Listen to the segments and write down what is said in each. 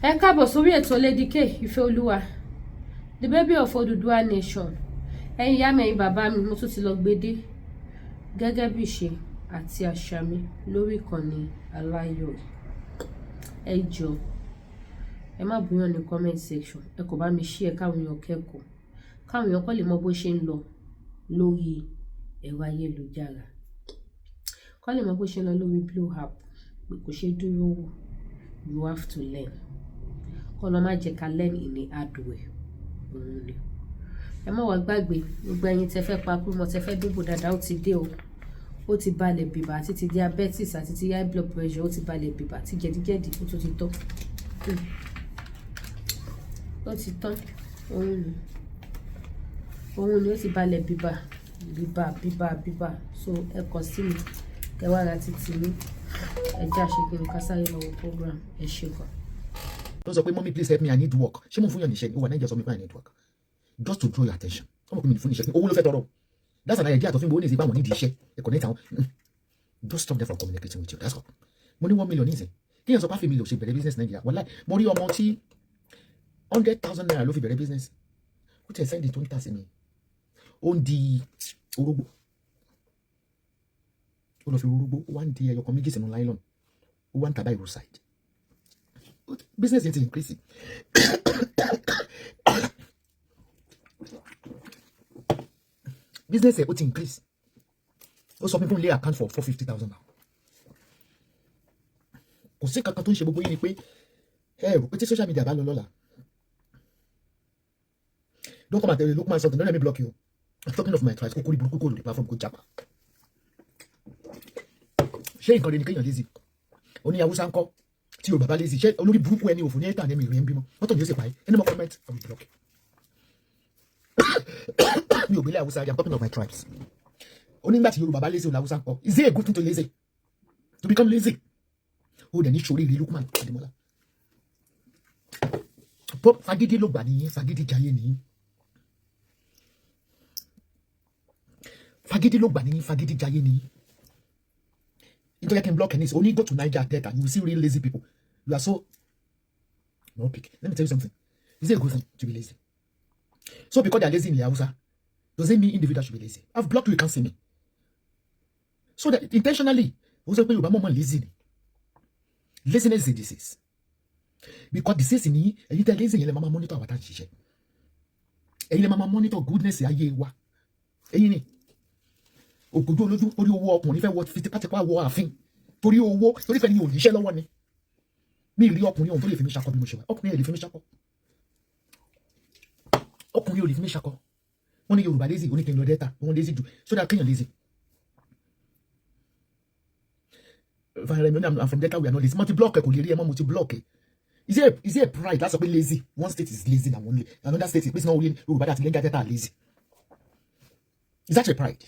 Ẹ káàbọ̀ sórí ètò Lady K Ìfẹ́olúwa, the baby of Odùduwà nation. Ẹ̀yin ìyá mi, ẹ̀yin bàbá mi, mo tún ti lọ gbédé gẹ́gẹ́ bí ìṣe àti àṣà mi lórí ìkànnì aláyọ̀. Ẹ jọ̀ọ́, ẹ má búyàn ní comment section. Ẹ kò bá mi share káwọn èèyàn kẹ́kọ̀ọ́, káwọn èèyàn kọ́ lè mọ bó ṣe ń lọ lórí ẹ̀rọ ayélujára, kọ́ lè mọ bó ṣe ń lọ lórí Blue app. Pé kò ṣe dúró wò, you have to learn. Kọ́nà má jẹ́ ká learn in the hard way. Ẹ má wá gbàgbé, gbogbo ẹ̀yin tẹ́ fẹ́ pakú mọ́, tẹ́ fẹ́ dógbò dáadáa, ó ti dé o. Ó ti balẹ̀ bìbà, àti ti diabetes àti ti high blood pressure, ó ti balẹ̀ bìbà, àti jẹ̀díjẹ̀dí, ó tún ti tán. Ó ti tán. Òun ni ó ti balẹ̀ bìbà. So ẹ kàn sí mi, kẹ wá ra títí mi. Ẹ já ṣe kí n kásáyé lọ́wọ́ program. Ẹ ṣe gan. Don't say, mommy, please help me, I need work. She won't finish it. Oh, I just I need work. Just to draw your attention. Come on, finish it. Oh, look at all. That's an idea to think we need to share. Connect. Don't stop them from communicating with you. That's all. Money 1 million easy. Can you support family? She better business Nigeria. Well, like money or multi 100,000 naira. Love better business. Who tell send the 20,000 me? On the Urugu. All of Urugu. One day your communities in nylon. One tabai roadside. Business is increasing. Business is increase. Some people lay account for 450,000 now. Kò sí kankan tó ń ṣe gbogbo yín ni pé rò pé tí social media bá lọ lọ́la. Don't come and tell me, look my something, don't let me block you. I'm talking of my tribes. Kókó burúkú kò lórí platform kò japa. Ṣé nǹkan rẹ̀ ni kéèyàn lazy? Oní Hausa ń kọ́. Tí o bàbá lazy ṣe olórí burúkú ẹni òfò ní ẹ̀ta ní mi rẹ̀ ń bímọ wọ́n tó ní ó sì pààyè ẹni mọ́ comment I will block. Mi ò gbélé Hausa, I'm talking of my tribes. Onígbà tí Yorùbá bá lazy o la Hausa ń kọ́, is it a good thing to lazy? To become lazy? O dẹ̀ ní sori ìrì Lukman Adémọ́lá. Fagídí ló gbà nìyí, fagídí jayé nìyí. Fagídí ló gbà nìyí, fagídí jayé nìyí. If you can block any, only go to Niger Delta, you will see real lazy people. You are so no pick. Let me tell you something. Is it a good thing to be lazy? So because they are lazy in the Hausa, does it mean individuals should be lazy? I've blocked you, you can't see me. So that intentionally, also pay you more lazy. Laziness is a disease. Because disease in here, and you tell lazy, you mama monitor our attention. And you mama monitor goodness aye wa. Eyini. Ògùdó olójú orí owó ọkùnrin fẹ́ wọ fìtí pátápá wọ ààfin torí owó torí fẹ́ ni òníṣẹ́ lọ́wọ́ ni mi rí ọkùnrin ohun tó lè fi mí ṣakọ bí mo ṣe wà ọkùnrin lè fi mí ṣakọ ọkùnrin ò lè fi mí ṣakọ wọ́n ní Yorùbá lazy oníkẹ́ lọ dẹ́ta wọ́n lazy jù sódà kéèyàn lazy. I'm from Delta, we are not lazy. Multi-block kò lè rí ẹ mọ́ multi-block. Is it a pride? That's a bit lazy. One state is lazy and only another state is not only Yorùbá that Niger Delta are lazy. Is that a pride?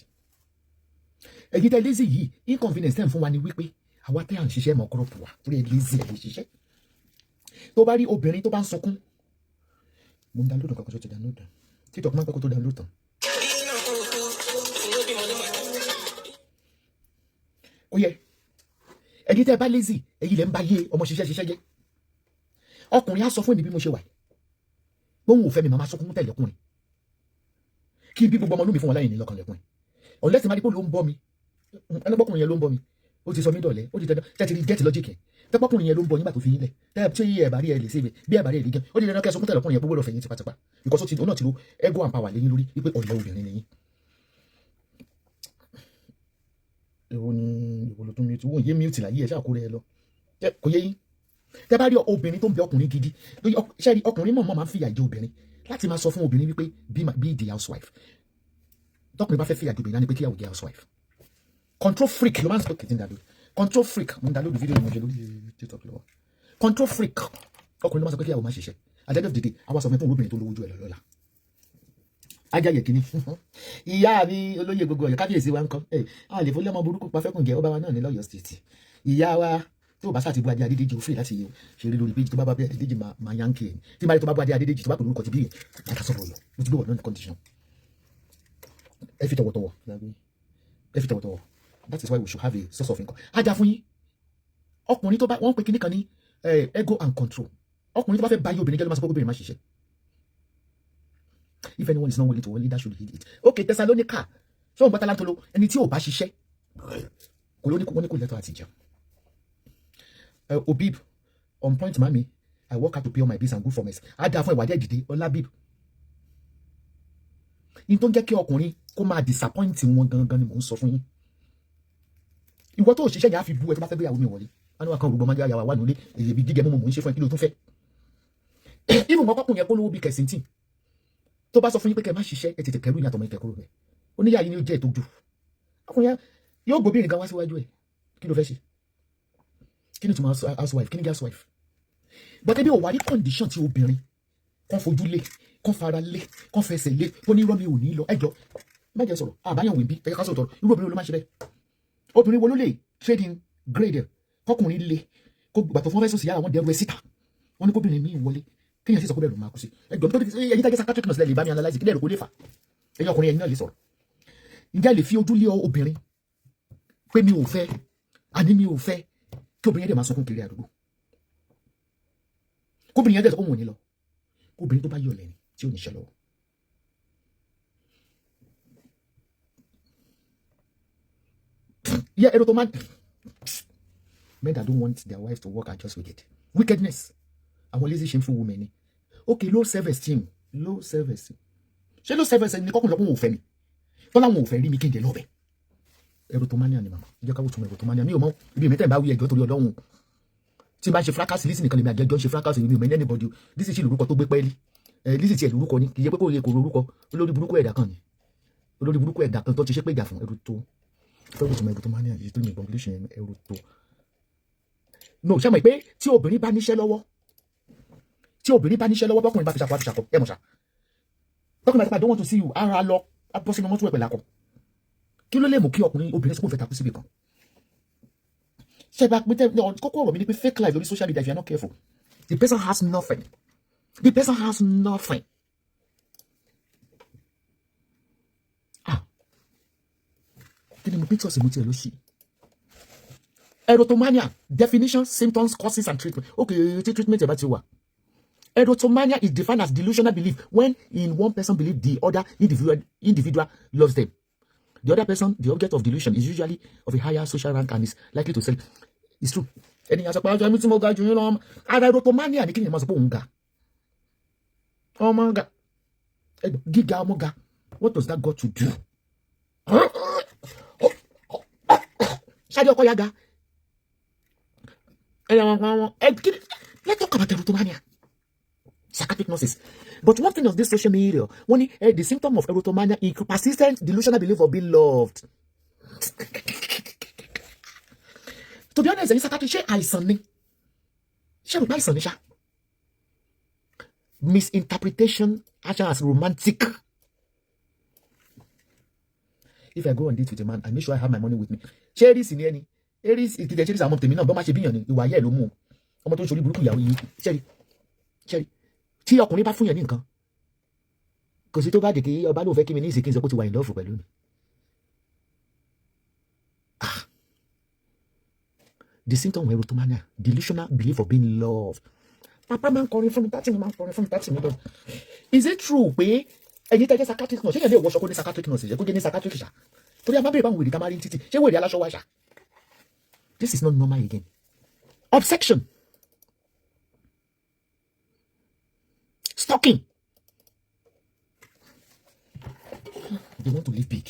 Ẹ̀yin tẹ́ lazy yìí inconvenience tẹ́ ń fún wa ni wípé àwa tẹ́ à ń ṣiṣẹ́ mọ́ kọ́rọ̀pù wa torí ẹ̀ lazy ẹ̀ lè ṣiṣẹ́. Tó bá rí obìnrin tó bá ń sọkún mo ń download nǹkan kan tó ti download tán TikTok máa ń pẹ́ kó tó download tán. Ó yẹ ẹ̀yin tẹ́ bá lazy ẹ̀yin lẹ́ ń bá yé ọmọ ṣiṣẹ́ jẹ́. Ọkùnrin á sọ fún mi bí mo ṣe wà bóun ò fẹ́ mi màmá sọkún tẹ̀lé ọkùnrin kí bí gbogbo ọmọ inú mi fún wọn láyé ní lọ́kàn lẹ́kùn unless ma di po ló ń bọ́ mi ẹni bọ́kùnrin yẹn ló ń bọ́ mi ó ti sọ mí dọ̀lẹ́ ó ti dandan tẹ́tí rí get logic ẹ̀ tẹ́pọ́kùnrin yẹn ló ń bọ́ nígbà tó fi yín lẹ̀ tẹ́ tí ẹ̀ bá rí ẹ̀ lè sèwé bí ẹ̀ bá rí ẹ̀ lè gan ó ti dandan kẹ́sọ́ kúntẹ̀lẹ̀ ọkùnrin yẹn gbogbo lọ fẹ̀yìn tipátipá because ó náà ti ro ego and power lẹ́yìn lórí wípé ọ̀lẹ́ obìnrin nìyí. èwo ni ìwò ló tún mi tí wọ́n yé mute láyé ẹ̀ ṣáà kó rẹ̀ lọ kò yé yín tẹ́ bá rí obìnrin tó ń bẹ ọkùnrin gidi ṣẹ́ni ọkùnrin mọ̀ máa ń fìyà jẹ obìnrin láti máa sọ fún obìnrin wípé be the housewife tọkùnrin bá fẹ́ fìyà jẹ obìnrin náà ni pé kíyàwó jẹ housewife. Control freak ló máa ń sọ kìtì ń dàlú control freak mo ń dàlú fídíò ìmọ̀jẹ̀ lórí TikTok lọ́wọ́ control freak ọkùnrin ló máa sọ pé kíyàwó máa ṣiṣẹ́ at the end of the day àwọn sọ fún obìnrin tó lówó ju ẹ̀ lọ́la. Ajáyẹ kìíní ìyá mi olóyè gbogbo ọ̀yọ́ kábíyèsí wa ń kọ́ a lè fọlẹ́ ọmọ burúkú pa fẹ́kùn jẹ́ ọba wa náà ní lọ́yọ̀ state ìyá wa tó bá sáà ti bu adé adédèjì ó fèrè láti ṣe rí lórí péjì tó bá bá bẹ adédèjì máa yánkì ẹ̀ tí máa rí tó bá bu adé adédèjì tó bá pẹ̀lú orúkọ ti bí yẹn láti sọ̀rọ̀ ọ̀yọ́ mo ti gbé wọ̀ náà ní condition ẹ fi tọwọ́tọwọ́ that is why we should have a source of income. Ajá fún yín ọkùnrin tó bá wọ́n pe kíní kan ní ego and control ọkùnrin tó bá fẹ́ bá yí obìnrin jẹ́ ló máa sọ pé obìnrin má ṣiṣẹ́. If anyone is not willing to work, leader should lead it. Okay, Thessalonica. So on batalan tolo ẹni tí ò bá ṣiṣẹ́ kò ló ní kò lẹ́tọ̀ọ́ àti jẹun. Obib, on point mami, I work hard to pay all my bills and good for mess. A dá fún ìwádìí ẹ̀dìdé Ọlábíb. In tó ń jẹ́ kí ọkùnrin kó máa disappoint wọn gangan ni mò ń sọ fún yín. Ìwọ tó ṣiṣẹ́ yẹn á fi bú ẹ tó bá fẹ́ gbéyàwó mi wọlé. Wọ́n ní wà kan gbogbo ọmọdé àyàwó wà nílé èyí bí gígẹ mú mò ń ṣe fún ẹ kí ló tún fẹ́. Even ọkùnrin yẹn kó lówó bí kẹsìntì. Tó bá sọ fún yín pé kẹ́ má ṣiṣẹ́ ẹ tètè kẹrù ìyàtọ̀ mọ́ ìkẹ́kọ̀ọ́ rẹ̀. Oníyà yìí ni ó jẹ́ ètò jù. Ọkùnrin yẹn yóò gbóbìnrin gan wá síwájú ẹ̀. Kí ló fẹ́ ṣe? Kí ni tuma housewife? Kí ni housewife? Bọ́tẹ́ bí ò wá rí condition tí obìnrin kan fojú lé, kan fara lé, kan fẹsẹ̀ lé, ó ní rọ́mi ò ní lọ. Ẹjọ́ má jẹ́ sọ̀rọ̀, àbáyọ̀ wìnbí, ẹ̀ka ká sọ̀tọ̀, irú obìnrin wo ló máa ń ṣe bẹ́ẹ̀? Obìnrin wo ló lè trading grade kọkùnrin lé, kó gbàtọ̀ fún fẹ́sọ̀ sí yàrá wọn dẹrù ẹ síta. Wọ́n ní kóbìnrin míì wọlé, kéèyàn sì sọ pé bẹ́ẹ̀ ló máa kú sí. Ẹjọ́ tó ẹ̀yin tájẹ́ psychiatric nurse lè bá mi analyze kí lẹ́rù kó lè fà. Ẹ̀yin ọkùnrin ẹ̀yin náà lè sọ̀rọ̀. Ǹjẹ́ lè fi ojú lé obìnrin pé mi ò fẹ́, àní mi ò fẹ́, kí obìnrin yẹn dẹ̀ máa sunkún kiri àdúgbò? Kóbìnrin yẹn dẹ̀ sọ pé òun ò ní lọ. Obìnrin tó bá yọ̀ lẹ́ni tí ò ní ṣe lọ́wọ́. Yeah, men that don't want their wives to work are just wicked. Wickedness. Àwọn lazy shameful women ni. Okay, low self-esteem. Low self-esteem. Ṣé low self-esteem ni kọ́kùnrin lọ́kùnrin ò fẹ́ mi? Tọ́lá wọn ò fẹ́ rí mi kí n jẹ lọ́bẹ̀. Erotomania ni màmá. Ìjọ káwọ́ tún erotomania. Mi ò mọ̀ ibi ìmẹ́tẹ̀ bá wí ẹjọ́ torí Ọlọ́run. Tí n bá ṣe fracas lísì nìkan lèmi àjẹjọ́ ṣe fracas mi ò mẹ́ anybody. Lísì ṣì lórúkọ tó gbé pẹ́ẹ́lí. Lísì tiẹ̀ lórúkọ ni. Kì í ṣe pé kò yẹ kó lórúkọ. Olórí burúkú ẹ̀dá kan ni. Olórí burúkú ẹ̀dá kan tó ti ṣe pé ìjà fún erotomania yìí tó ní ìgbọ̀ngàn eroto. No, ṣé mọ̀ pé tí obìnrin bá níṣẹ́ lọ́wọ́ bọ́kùnrin bá fi ṣàkọ ẹ mọ̀ ṣá. Bọ́kùnrin bá ti pa I don't want to see you ara lọ abọ́ sínú mọ́tò ẹ̀ pẹ̀lú akọ. Kí ló lè mú kí obìnrin sọ pé ó fẹ́ takú síbi kan? Ṣé bá pété kókó ọ̀rọ̀ mi ni pé fake life lórí social media if you are not careful. The person has nothing. Kí ni mo pictures mo tiẹ̀ ló ṣì? Erotomania, definition, symptoms, causes, and treatment. Okay, treatment about you. Erotomania is defined as delusional belief when in one person believes the other individual loves them. The other person, the object of delusion, is usually of a higher social rank and is likely to sell. It's true. Any as a part of erotomania, the king must be unga. Oh my God. Giga moga. What does that got to do? Shadio Koyaga. Let's talk about erotomania. Psychiatric nurses. But one thing of this social media, when the symptom of erotomania is persistent delusional belief of being loved. To be honest, psychiatric àìsàn ni. Ṣé o àìsàn ni ṣá? Misinterpretation as romantic. If I go on date with a man, I make sure I have my money with me. Ṣé Aries ni ẹni? Aries ìkìlẹ̀ Aries àwọn tèmi náà bọ́ máa ṣe bíyàn ni ìwà ayé ẹ̀ ló mú o. Ọmọ tó ń ṣorí burúkú ìyàwó yìí. Ṣẹ́rí. Tí ọkùnrin bá fún yẹn ní nǹkan. Kò sí tó bá dé kí ọba lóun fẹ́ kí mi ní ìsìnkí ń sọ pé ó ti wà in love pẹ̀lú mi. The symptom of erotomania, delusional belief of being loved. Papa máa ń kọrin fún mi, tátì mi máa ń kọrin fún mi, tátì mi lọ. Is it true pé ẹ̀yin tẹ́jẹ́ psychiatric nurse ṣé yẹn lè wọṣọ kó ní psychiatric nurse ṣe kó jẹ́ ní psychiatric ṣá? Torí a máa bèèrè báwọn wèrè ká máa rí títì ṣé wèrè aláṣọ wá ṣá? This is not normal again. Obsession. Stalking. They want to live big.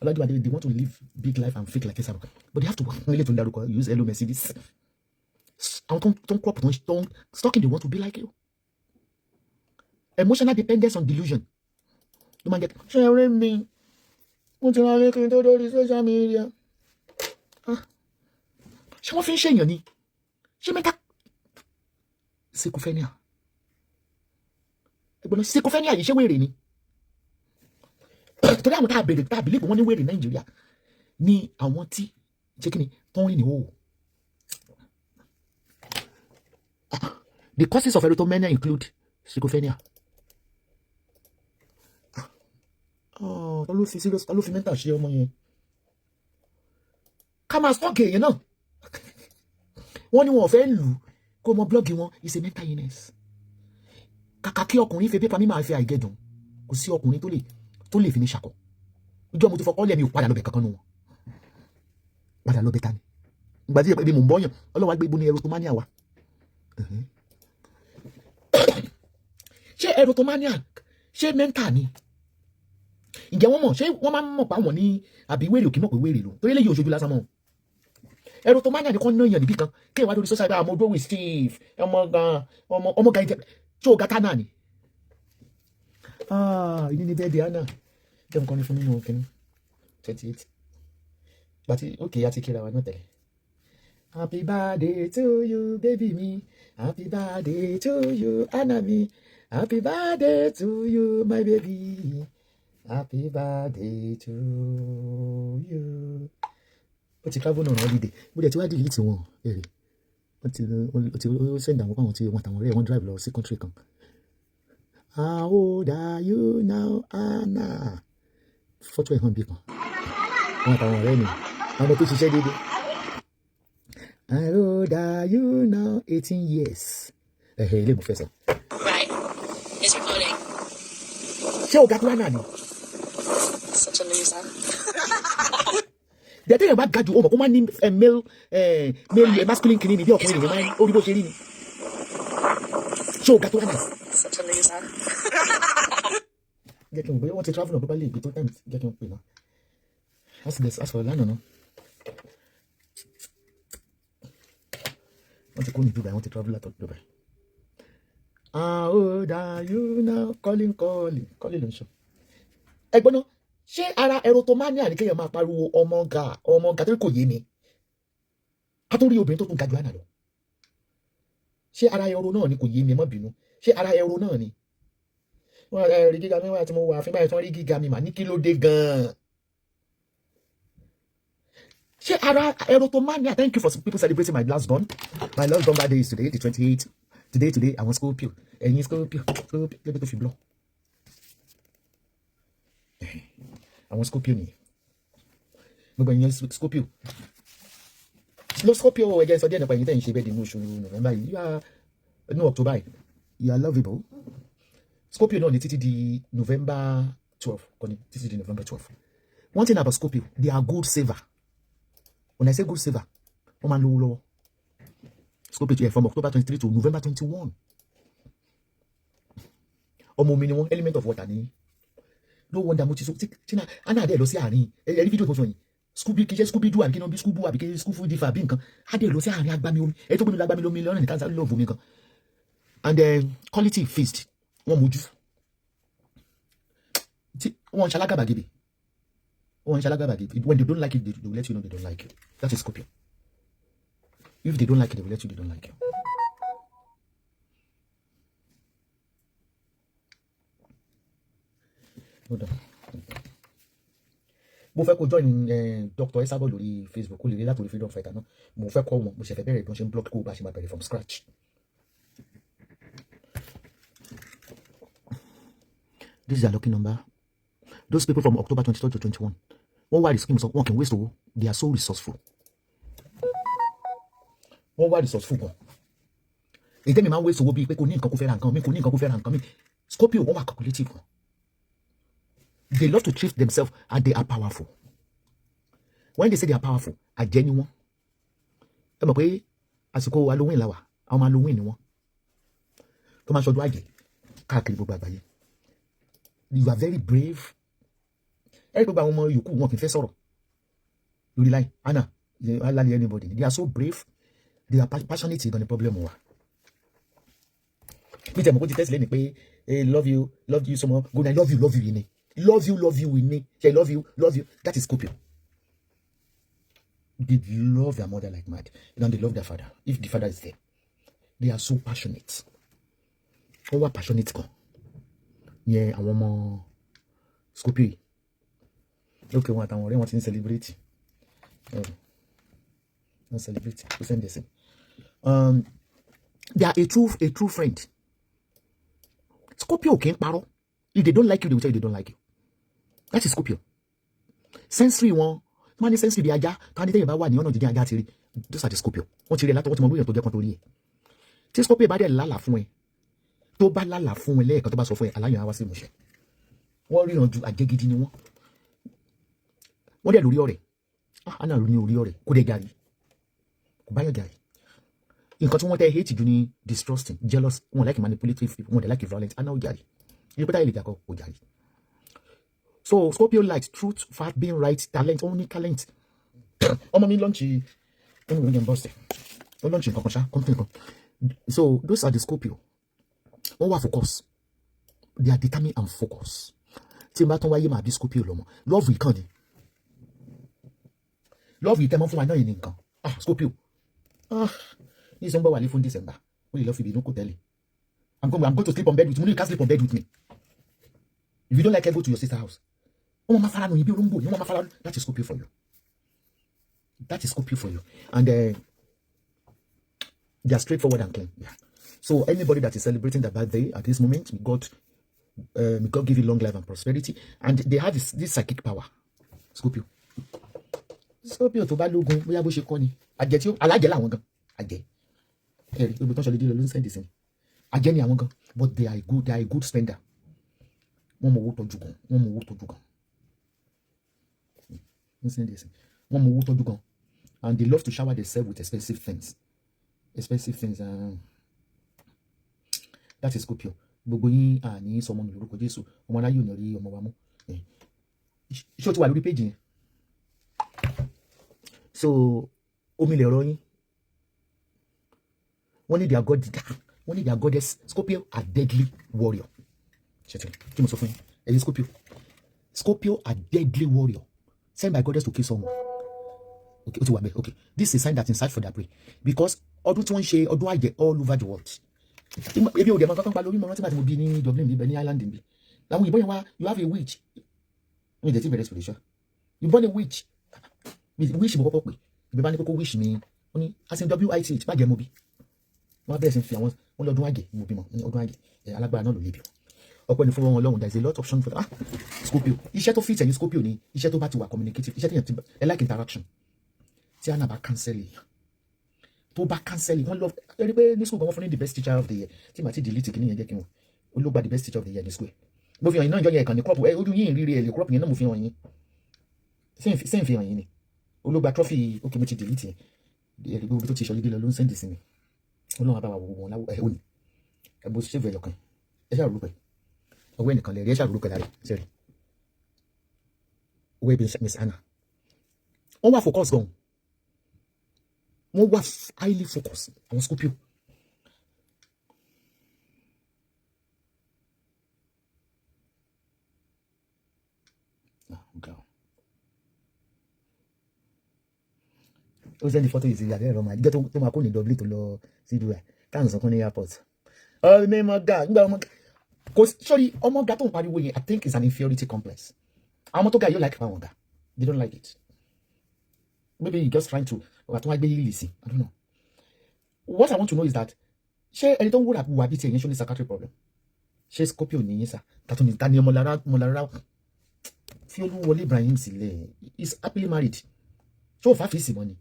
They want to live big life and fake like Esabod. But they have to really to use Hello Mercedes. Don't stalking, they want to be like you. Emotional dependence on delusion. You might get sharing me. Social media. Ṣé wọ́n fi ń ṣèyàn ni? Ṣé mẹ́ta? Schizophrenia. Ẹgbọ́n schizophrenia yìí ṣé wèrè ni? Torí àwọn tá a believe wọ́n ní wèrè Nàìjíríà ní àwọn tí ṣé kí ni tó ń rìn ní òwò. The causes of erotomania include schizophrenia. Ta ló fi serious, ta ló fi mental ṣe ọmọ yẹn? Ká máa stalk èèyàn náà. wọ́n ní wọn ò fẹ́ lù kó mọ blọ́ọ̀gì wọn is a mental illness. Kàkà kí ọkùnrin fi pépà mi máa fi àìgẹ̀dùn kò sí ọkùnrin tó lè fi ní ṣàkọ. Ìjọ mo ti fọkọ́ lẹ́mi ò padà lọ́bẹ̀ kankan nù wọn. Padà lọ́bẹ̀ ta ni. Ìgbà tí ebi mò ń bọ́yàn ọlọ́wà gbé ibo ní erotomania wa. Ṣé erotomania ṣé mental ni? Ǹjẹ́ wọ́n mọ̀ ṣé wọ́n máa ń mọ̀ pa wọ́n ní àbí wèrè òkè mọ̀ pé wèrè lò torí lẹ́yìn òṣojú lásán mọ́. Erotomania ni kàn náà yàn níbí kan kí ẹ wá lórí social media àmọ́ dúró with Steve ọmọ ga ìjẹ tí ó ga ká náà ni. Ìdí ni bẹ́ẹ̀ di Anna jẹ́ nǹkan ní fún nínú òkè ní 28 bàtí òkè àti kíra wa náà tẹ̀lé. Happy birthday to you baby mi, happy birthday to you Anna mi, happy birthday to you my baby, happy birthday to you. Ó ti travel on holiday bó dẹ̀ ti wá delete wọn èrè ó ti send àwọn fáwọn tí wọ́n àtàwọn ọ̀rẹ́ wọn drive lọ sí country kan. How old are you now Anna? Fọ́tò ẹ̀ hàn bí kan wọn àtàwọn ọ̀rẹ́ mi àwọn tó ṣiṣẹ́ déédéé. How old are you now? 18 years. Ilé ìbùfẹ́ sọ. Right. It's recording. Ṣé o ga tó wá náà ni? Such a loser. Dẹ̀tẹ́ yẹn bá ga jù ó mọ̀ kó má ní male masculine kìíní ni bí ọkùnrin nìyẹn máa ń orí bó ṣe rí ni. Ṣé o ga tó wá náà? Such a loser. Jẹ́ kí n gbé wọ́n ti travel náà bó bá lè gbé tó time jẹ́ kí n pè náà. As for lánàá náà. Wọ́n ti kó ní Dubai, wọ́n ti travel out of Dubai. How old are you now? Calling ló ń sọ. Ẹgbọ́n náà, ṣé ara erotomania ni kéèyàn máa pariwo ọmọ ga tó kò yé mi? A tó rí obìnrin tó tún ga jù Anna lọ. Ṣé ara ẹ̀rọ náà ni kò yé mi, ẹ má bínú? Ṣé ara ẹ̀rọ náà ni? Wọ́n rí gíga mi wá tí mo wà fún báyìí tí wọ́n rí gíga mi mà ní kí ló dé gan-an? Ṣé ara erotomania? Thank you for people celebrating my last born. My last born birthday is today, the 28th. Today, àwọn Scorpio. Ẹ̀yin Scorpio, lẹ́bí tó fi blọ́. Àwọn Scorpio ni. Gbogbo ẹ̀yin Scorpio. Scorpio ẹ̀jẹ̀ sọ díẹ̀ nípa ẹ̀yin tẹ̀ ń ṣe bẹ́ẹ̀ di inú oṣù November yìí. You are no October yìí. You are lovable. Scorpio náà ni títí di November 12. Kọ́ni títí di November 12. One thing about Scorpio, they are good saver. When I say good saver, wọ́n máa ń lówó lọ́wọ́. Scorpio from October 23 to November 21. Ọmọ mi ni wọ́n element of water ni. No wonder mo ti so tí Anna adé lọ sí àárín ẹ̀rí fídíò tó sọ yìí. Scooby Doo àbí kí ni bí Scooby àbí kí Scooby Difa àbí nǹkan. Adé lọ sí àárín agbami omi. Ẹ tó gbé mi lágbami lómi lọ́nà nìkan sáré lọ́ọ̀bù mi kan. And quality feast wọ́n mojú. Wọ́n ṣalágàbàgebè. When they don't like it, they will let you know they don't like you. That is Scorpio. If they don't like it, they will let you know they don't like you. Hold on. Mo fẹ́ kó join Dr. Esabod lórí Facebook kó lè rí látòrí freedom fighter náà. Mo fẹ́ kọ́ wọn mo ṣe fẹ́ bẹ̀rẹ̀ bí wọ́n ṣe ń block kó bá ṣe máa bẹ̀rẹ̀ from scratch. This is their lucky number. Those people from October 23 to 21. Wọ́n wá scheme sọ wọ́n kì í waste owó. They are so resourceful. Wọ́n wá resourceful gan. Èdè mi máa ń waste owó bíi pé kò ní nǹkan kó fẹ́ ra nǹkan mi kò ní nǹkan kó fẹ́ ra nǹkan mi. Scorpio wọ́n wà calculative gan. They love to treat themselves and they are powerful. When they say they are powerful, àjẹ́ ni wọ́n. Ẹ mọ̀ pé àsìkò Halloween la wà, àwọn ọmọ Halloween ni wọ́n. Tó máa ṣọdún àjẹ́ káàkiri gbogbo àgbáyé. You are very brave. Ẹ̀rí gbogbo àwọn ọmọ yòókù wọn kì í fẹ́ sọ̀rọ̀ lórí line. Anna, alali anybody. They are so brave. They are passionate gan ni problem wa. Bí tẹ̀ mọ̀ kó ti tẹ́sí lẹ́nu pé love you so much. Good night, love you yìí ni. Love you we need. Say love you. That is Scorpio. They love their mother like mad. And they love their father. If the father is there. They are so passionate. Wọ́n wá passionate gan. Yẹn àwọn ọmọ Scorpio yìí. Okay, wọn àtàwọn ọ̀rẹ́ wọn ti ń celebrate. Wọ́n celebrate. Who send this in? They are a true friend. Scorpio kì í parọ́. If they don't like you, they will tell you they don't like you. That is Scorpio. Sensory wọn. Wọ́n ní sensory bí ajá. Tani tẹ́yìn bá wà ní ọ̀nà jíjìn ajá ti rí. those are the Scorpio. Wọ́n ti rí ẹ látọ̀, wọ́n ti mọ lóyè tó jẹ́ kan tó rí ẹ. Tí Scorpio bá dẹ̀ lálàá fún ẹ, tó bá lálàá fún ẹ lẹ́ẹ̀kan tó bá sọ fún ẹ, aláyàn á wá sí ìmúṣẹ. Wọ́n ríran ju àjẹgidi ni wọ́n. Wọ́n dẹ̀ lórí ọ̀rẹ́. Anna ló ní orí ọ̀rẹ́, kó dẹ̀ gàrí. Kò báyọ̀ gàrí. Nǹkan tí wọ́n tẹ́ hate jù ní distrusting, jealous, wọ́n like manipulative people, wọ́n dẹ̀ like violent. Anna ó gàrí. Ilé pẹ́tà ilé ìjàkọ̀ kò gàrí. So Scorpio likes truth, fact, being right, talent, only talent. Ọmọ mi lọ́nchì ẹni ìrìn bọ́ọ̀sì. Ó lọ́nchì nǹkan kan ṣá, company kan. So those are the Scorpio. Wọ́n wà focus. They are determined and focused. Tí n bá tán wáyé máa bí Scorpio lọ́mọ. Love yìí kàn ní. Love yìí tẹ́mọ́ fún wa náà yìí ní nǹkan. Scorpio. Ní ìsọ̀nbọ̀ wà ní fún December. Ó lè lọ fi ìbínú kò tẹ́lẹ̀. I'm going to sleep on bed with you. You can't sleep on bed with me. If you don't like it, go to your sister's house. Oh, mama fara no ibi olóńgbò. No mama fara. That is Scorpio for you. That is Scorpio for you. And they are straightforward and clean. Yeah. So anybody that is celebrating their birthday at this moment, may God give you long life and prosperity. And they have this psychic power. Scorpio. Scorpio tó bá lógun bóyá bó ṣe kọ́ ni. Àjẹ́ tí ó alájẹ́ làwọn gan. Àjẹ́. Ẹ̀rí gbogbo tán ṣọlẹ̀ dé lọ ló ń sẹ́ndì sí ni. Àjẹ́ ni àwọn gan. But they are a good spender. Wọ́n mọ owó tọ́jú gan. Wọ́n mọ owó tọ́jú gan. Wọ́n mọ owó tọ́jú gan. And they love to shower themselves with expensive things. Expensive things. That is Scorpio. Gbogbo yín ní sọmọ mi lórúkọ Jésù. Ọmọ aráyé ò ní rí ọmọ wa mú. Iṣẹ́ ó ti wà lórí péjì yẹn. So omi lè rọ yín. Wọ́n ní their goddess. Scorpio are deadly warrior. Kí mo sọ fún yín? Ẹ̀yin Scorpio. Scorpio are deadly warrior. Sent by goddess to kill someone. Okay, ó ti wà bẹ́ẹ̀. Okay. This is a sign that inside for their prey. Because ọdún tí wọ́n ń ṣe ọdún àjẹ́ all over the world. Ebi ò dẹ̀ mọ́ kankan pa lórí mọ́ rántí bàtí mo bí ní Dublin bí bẹ́ẹ̀ ní Ireland bí. Làwọn òyìnbó yẹn wá, you have a witch. Mi ò dẹ̀ tí bẹ̀rẹ̀ spiritual. You born a witch. Witch mo kọ́kọ́ pè. Ìbí bá ní kókó witch mi. Ó ní as in WIT bàjẹ́ mo bí. Wọ́n bẹ̀rẹ̀ sí fi àwọn wọn lọ́dún àjẹ́ mo bí mọ́ ní ọdún àjẹ́. Alágbára náà ló lè bí. Ọpẹ́ ni fún wọn Ọlọ́run. There is a lot of option for that. Scorpio. Iṣẹ́ tó fit ẹ̀yin Scorpio ni iṣẹ́ tó bá ti wà communicative. Iṣẹ́ tí yẹn ti like interaction. Tí Anna bá cancel tó bá cancel wọ́n love ẹni pé ní school gan wọ́n fún ní the best teacher of the year tí màá ti delete kìíní yẹn jẹ́ kí wọ́n olóògbà the best teacher of the year ní school mo fi hàn yín náà ìjọ yẹn kàn ní crop ojú yín ìrírí ẹ̀ lè crop yẹn náà mo fi hàn yín sẹ́yìn fi hàn yín ni olóògbà trophy okay mo ti delete yẹn gbogbo tó ti ṣọlídé lọ ló ń sẹ́ndì sí mi Ọlọ́run àbáwá wo wọn láwọ òní ẹ̀bùn ṣèfẹ̀ ẹ̀yọ̀kan ẹ ṣáà rúpẹ̀ ọwọ́ ẹnìkan lẹ̀ rí ẹ ṣáà rúpẹ̀ lára sẹ́rì owó ẹbí Miss Anna wọ́n wà focus gan wọ́n wà highly focused àwọn Scorpio. Ó sẹ́ni fọ́tò yìí sí ìyàrá ẹ̀rọ máa jẹ́ tó máa kó ní Dublin tó lọ sí Dubai táwọn sọ fún ní airport. Ọmọ ọmọga nígbà ọmọga kò sọ́rí ọmọga tó ń pariwo yẹn I think it's an inferiority complex. Àwọn tó ga yóò like àwọn ọ̀gá they don't like it. Maybe he just trying to listen. I don't know. What I want to know is that ṣé ẹni tó ń wúrà wà bí ti ẹ̀yìn ṣó ní psychiatric problem ṣé Scorpio ní yín sá tàtó ní tani ọmọlára fi Olúwọlé Ibrahim sílẹ̀ is happily married ṣó ò fàáfì sí mọ́ ni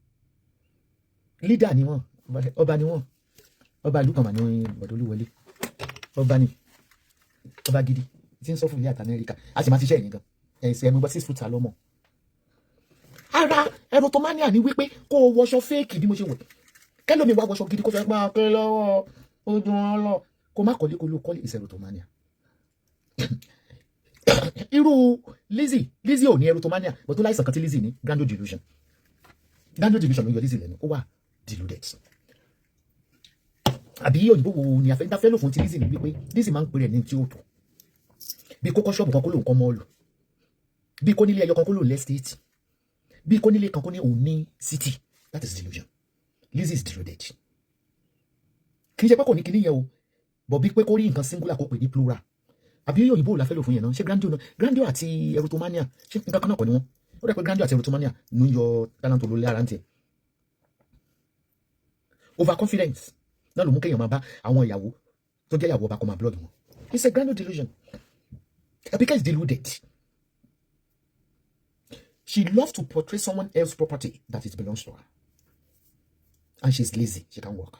leader ni wọ́n ọba ni wọ́n ọba ìlú kan mà ní bọ̀dọ̀ Olúwọlé ọba ni ọba gidi tí ń sọ fún ilé àti Amẹ́ríkà a sì máa ti ṣe ẹ̀yìn gan ẹ̀sìn ẹ̀mí gbọ́ 6 foot lọ́mọ. Ara erotomania ni wípé kó o wọṣọ fake bí mo ṣe wọ̀ kẹ́lómi wá wọṣọ gidi kó fẹ́ máa kẹ́ lọ́wọ́ ojú wọn lọ kó má kọ́lé kó ló kọ́lé is erotomania. Irú Lizzy ò ní erotomania but tó láìsàn kan tí Lizzy ní grandeur delusion ló yọ Lizzy lẹ́nu ó wà deluded. Àbí òyìnbó wo ni afẹ́ lò fún ti Lizzy ní wípé Lizzy máa ń pèrè ní tí ó tó bí kókó ṣọ́ọ̀bù kan kó lóun kọ́ mọ́ọ̀lù bí kó nílé ẹyọ kan kó lóun lẹ́stéètì bí kò nílé kan kò ní òun ní city that is delusion. Lizzy is deluded. Kì í ṣe pé kò ní kíní yẹn o bọ̀ bí pé kó rí nǹkan singular kó pè ní plural àbí òyìnbó la fẹ́ lò fún yẹn náà ṣé grandeur àti erotomania ṣé nǹkan kan náà kọ́ ni wọ́n ó dẹ̀ pé grandeur àti erotomania ló ń yọ talent olólè ara ń tiẹ̀. Overconfidence náà ló mú kéèyàn máa bá àwọn ìyàwó tó jẹ́ ìyàwó ọba kó máa blog wọn. It's a grandeur delusion. Abike is deluded. She loves to portray someone else's property that it belongs to her. and she's lazy, she can't work.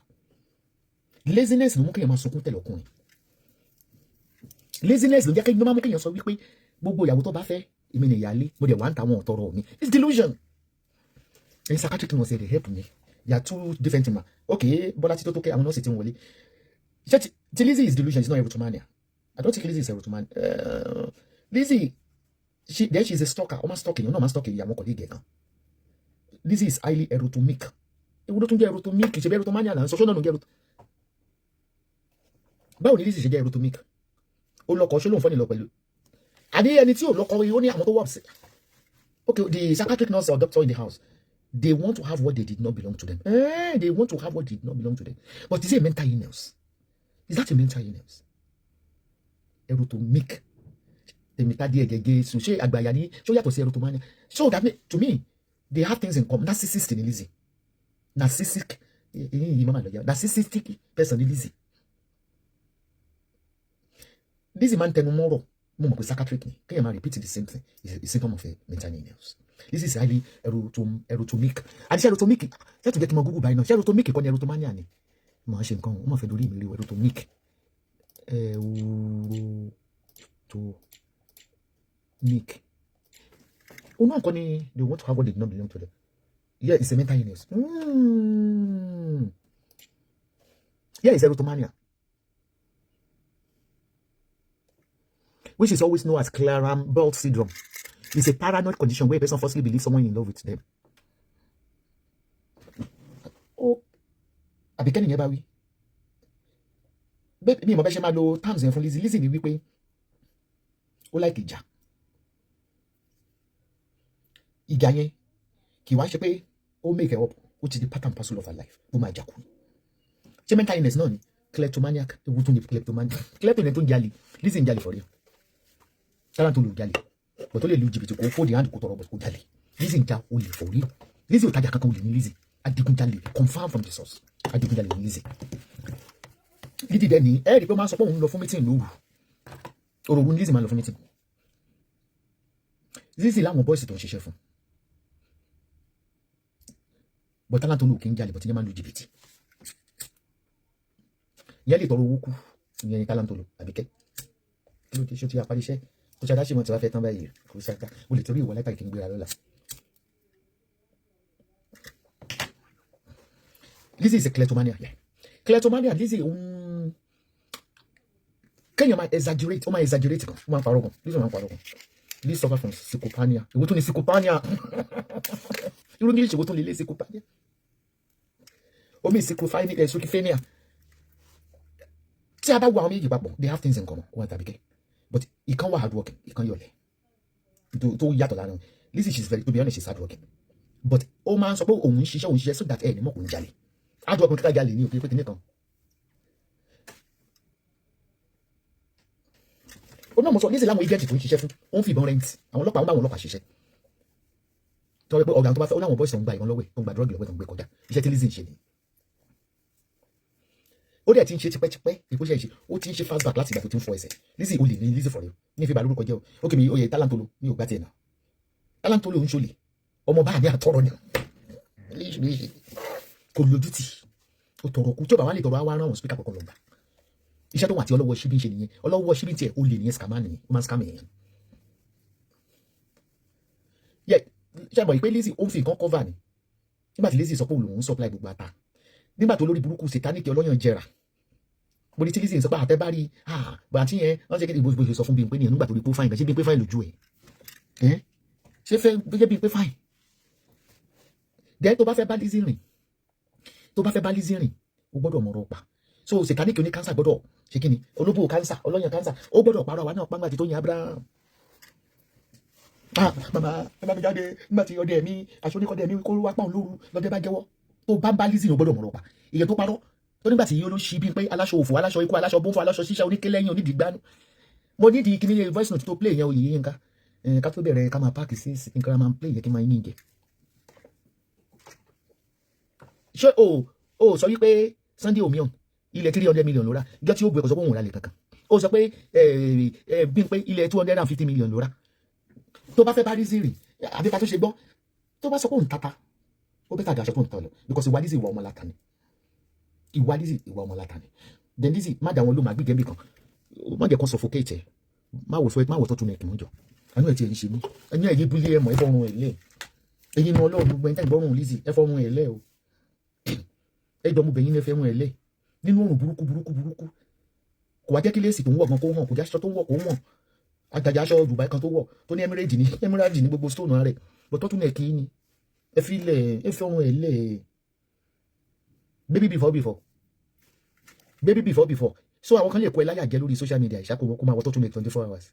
Laziness ló mú kéèyàn máa sunkún tẹ̀lé ọkùnrin. Laziness ló jẹ́ kéèyàn máa mú kéèyàn sọ wípé gbogbo ìyàwó tó bá fẹ́ èmi ni ìyálé mo dẹ̀ wá ń ta àwọn ọ̀tọ̀rọ̀ mi. It's delusion. And psychiatric nurse they help me. They are two different things. Okay, but that's okay. I'm not sitting wọlé. Lizzy is delusion. It's not erotomania. I don't think Lizzy is erotomania. Lizzy, she's a stalker. Almost stalking. You know, I'm stalking. I'm colleague. Lizzy is highly erotomic. It wouldn't get erotomic. It's a erotomania now. So she don't get erot. Báwo ni Lizzy ṣe jẹ́ erotomic? Ó lọ́kọ ṣé ló ń fọ́ ni lọ pẹ̀lú. Àbí ẹni tí ò lọ́kọ ó ní àwọn tó wà upset. Okay, the psychiatric nurse or doctor in the house, they want to have what they did not belong to them. They want to have what did not belong to them. But is it a mental illness? Is that a mental illness? Erotomic. So that to me, they have things in common. Narcissistic in Lizzy. Narcissistic person in Lizzy. Lizzy man tomorrow. Psychiatric. Can you repeat the same thing? It's a symptom of a mental illness. This is highly erotomic. And this erotomic, let's get my Google by now. Erotomic is erotomania. Ma ṣe nǹkan, ma fẹ́ dorí mi rí erotomic. Erotomic. Oh no, they want to have what did not belong to them. Yeah, it's a mental illness. Yeah, it's erotomania. Which is always known as Clara-Belt syndrome. It's a paranoid condition where a person falsely believes someone in love with them. Oh, Àbíkẹ́ nìyẹn bá wí. Bẹ́ẹ̀ mi mo bẹ́ ṣe máa lo terms yẹn fún Lizzy. Lizzy ni wípé ó like ìjà. Ìjà yẹn kì wá ṣe pé ó make up, which is the part and parcel of her life. Ó máa jà kú. Ṣé mental illness náà ni? Kleptomaniac. Ewu tún ni kleptomaniac. Kleptomaniac tó ń jalè. Lizzy ń jalè for real. Talent to jalè. But only lu jìbìtì kò fò di hand kò tọrọ bọ̀ kò jalè. Lizzy ń ja olè for real. Lizzy ò tajà kankan olè ní Lizzy. Adigunjalè, confirm from the source. Adigunjalè ní Lizzy. Lizzy dẹ̀ ní rí pé ó máa ń sọ pé òun lọ fún meeting lóru. Òru ní Lizzy máa ń lọ fún meeting. Lizzy láwọn boys tó ń ṣiṣẹ́ fún. But talent to lu kì í jalè, but ìyẹn máa ń lu jìbìtì. Ìyẹn lè tọrọ owó kú. Ìyẹn ni talent to lu Àbíkẹ́. Kí ló dé ṣó ti apárí iṣẹ́? Kò ṣe adáṣe mọ́ tí wàá fẹ́ tán báyìí. Kò ṣàkà. O lè torí ìwọ láìpẹ́ kí n gbéra lọ́la. Lizzy is a kleptomania. Yeah. Kleptomania, Lizzy, can you exaggerate? Exaggerate. Lizzy suffer from psychopania. You want to psychopania? You don't need to go to the psychopania. Schizophrenia. See about what they have things in common. But he can't work hard working. He can't yole. Lizzy, she's very, to be honest, she's hard working. But man, so so that anymore kun jale. Hard work kun jale ni o pe kini kan. O no mo so Lizzy láwọn agent tó ń ṣiṣẹ́ fún. Ó ń fi ìbọn rent. Àwọn ọlọ́pàá ń bá àwọn ọlọ́pàá ṣiṣẹ́. Tó wí pé ọ̀gá tó bá fẹ́ láwọn boys ń gba ìbọn lọ́wọ́ ẹ̀, tó ń gba drug lọ́wọ́ ẹ̀ tó ń gbé kọjá. Iṣẹ́ tí Lizzy ń ṣe ni. Ó dẹ̀ ti ń ṣe tipẹ́tipẹ́ ìpòṣẹ́ ìṣe. Ó ti ń ṣe fast back láti ìgbà tó ti ń fọ ẹsẹ̀. Lizzy olè ní Lizzy for real. Ní fi ba lórúkọ jẹ́ o. Okay mi oyè talent to lu mi ò gbà tiẹ̀ náà. Talent to lu ń ṣolè. Ọmọ bá ní àtọrọ ni. Kò lójú tì. Ó tọrọ kú tí ó bá wá lè tọrọ á wá rán wọn speaker kọ̀ọ̀kan lọ́gbà. Iṣẹ́ tó wà tí ọlọ́wọ́ ṣíbí ń ṣe nìyẹn. Ọlọ́wọ́ ṣíbí tiẹ̀ olè nìyẹn scammer nìyẹn. Ó máa ń scam èèyàn. Yẹ ṣe àbọ̀ ìpé Lizzy ó ń fi nǹkan cover ni. Nígbà tí Lizzy sọ pé òun supply gbogbo ata. Nígbà tó lórí burúkú satanic ọlọ́yàn jẹrà. Mo ní tí Lizzy sọ pé àtẹ́ bá rí bàá tí yẹn wọ́n ṣe kí ìbò ṣe sọ fún Bímpé nìyẹn nígbà tó rí pé fine gan ṣé Bímpé fine lójú ẹ̀. Ṣé fẹ́ jẹ́ Bímpé fine. Then tó bá fẹ́ bá Lizzy rìn. Tó bá fẹ́ bá Lizzy rìn, o gbọ́dọ̀ mọ̀rọ̀ pa. So satanic oní cancer gbọ́dọ̀ ṣe kí ni? Olóbò cancer, ọlọ́yàn cancer, ó gbọ́dọ̀ parọ́ wa náà pàgbà tí tó yin Abraham. Mama, ẹ bá mi jáde nígbà tí ọdẹ mi aṣọ oníkọdẹ mi kó wá pọ̀ lóru lọ́dẹ bá jẹ́wọ́. Tó bá ń bá Lizzy o gbọ́dọ̀ mọ̀rọ̀ pa. Ìyẹn tó parọ́. Tó nígbà tí yóò ló ṣí Bímpé aláṣọ òfò, aláṣọ ikú, aláṣọ bófo, aláṣọ ṣíṣe oníkélẹ́yìn onídìgbánu. Mo ní di kíní voice note tó play yẹn oyè yín ká. Ká tó bẹ̀rẹ̀ ká máa páàkì sí nǹkan máa play yẹn kí máa yín jẹ. Ṣé o sọ wípé Sunday Omion ilẹ̀ 300 million ló rà ìjọ tí ó gbé ẹ̀kọ́ sọ pé òun rà lè kankan. Ó sọ pé Bímpé ilẹ̀ 250 million ló rà. Tó bá fẹ́ bá Lizzy rìn àbí ká tó ṣe gbọ́ tó bá sọ pé òun tata ó bẹ́ẹ̀ tàgé aṣọ tó ń tọ̀ lọ because ìwà Lizzy ìwà ọmọ láta ni ìwà Lizzy ìwà ọmọ láta ni then Lizzy má dá wọn ló máa gbígbẹ́ bì kan má jẹ́ kó suffocate ẹ̀ má wò tó tún ní ìkìmọ̀ jọ àánú ẹ̀ tí ẹ̀ ń ṣe mí ẹ̀yìn ẹ̀yìn búlé ẹ̀mọ̀ ẹ̀ fọ́run ẹ̀ lẹ̀ ẹ̀yìn náà ọlọ́run gbogbo ẹ̀ tẹ́ ìgbọ́rùn Lizzy ẹ̀ fọ́run ẹ̀ lẹ̀ o ẹ̀ jọ mo bẹ̀yìn ẹ̀ fẹ́ràn ẹ̀ lẹ̀ nínú òrùn burúkú kò wá jẹ́ kí léèsì tó ń wọ̀ gan kó hàn kò jẹ́ aṣọ tó ń wọ̀ kó hàn àjàjà aṣọ Dubai kan tó wọ̀ tó ní emirate ní gbogbo stone rẹ̀ bọ́tọ́ tún ẹ̀ kí ni ẹ fi ilẹ̀ ẹ fi ọrùn ẹ̀ lẹ̀ baby before so àwọn kan lè kọ ẹ láyà jẹ lórí social media ìṣàkóso kó máa wọ tó tún ẹ̀ 24 hours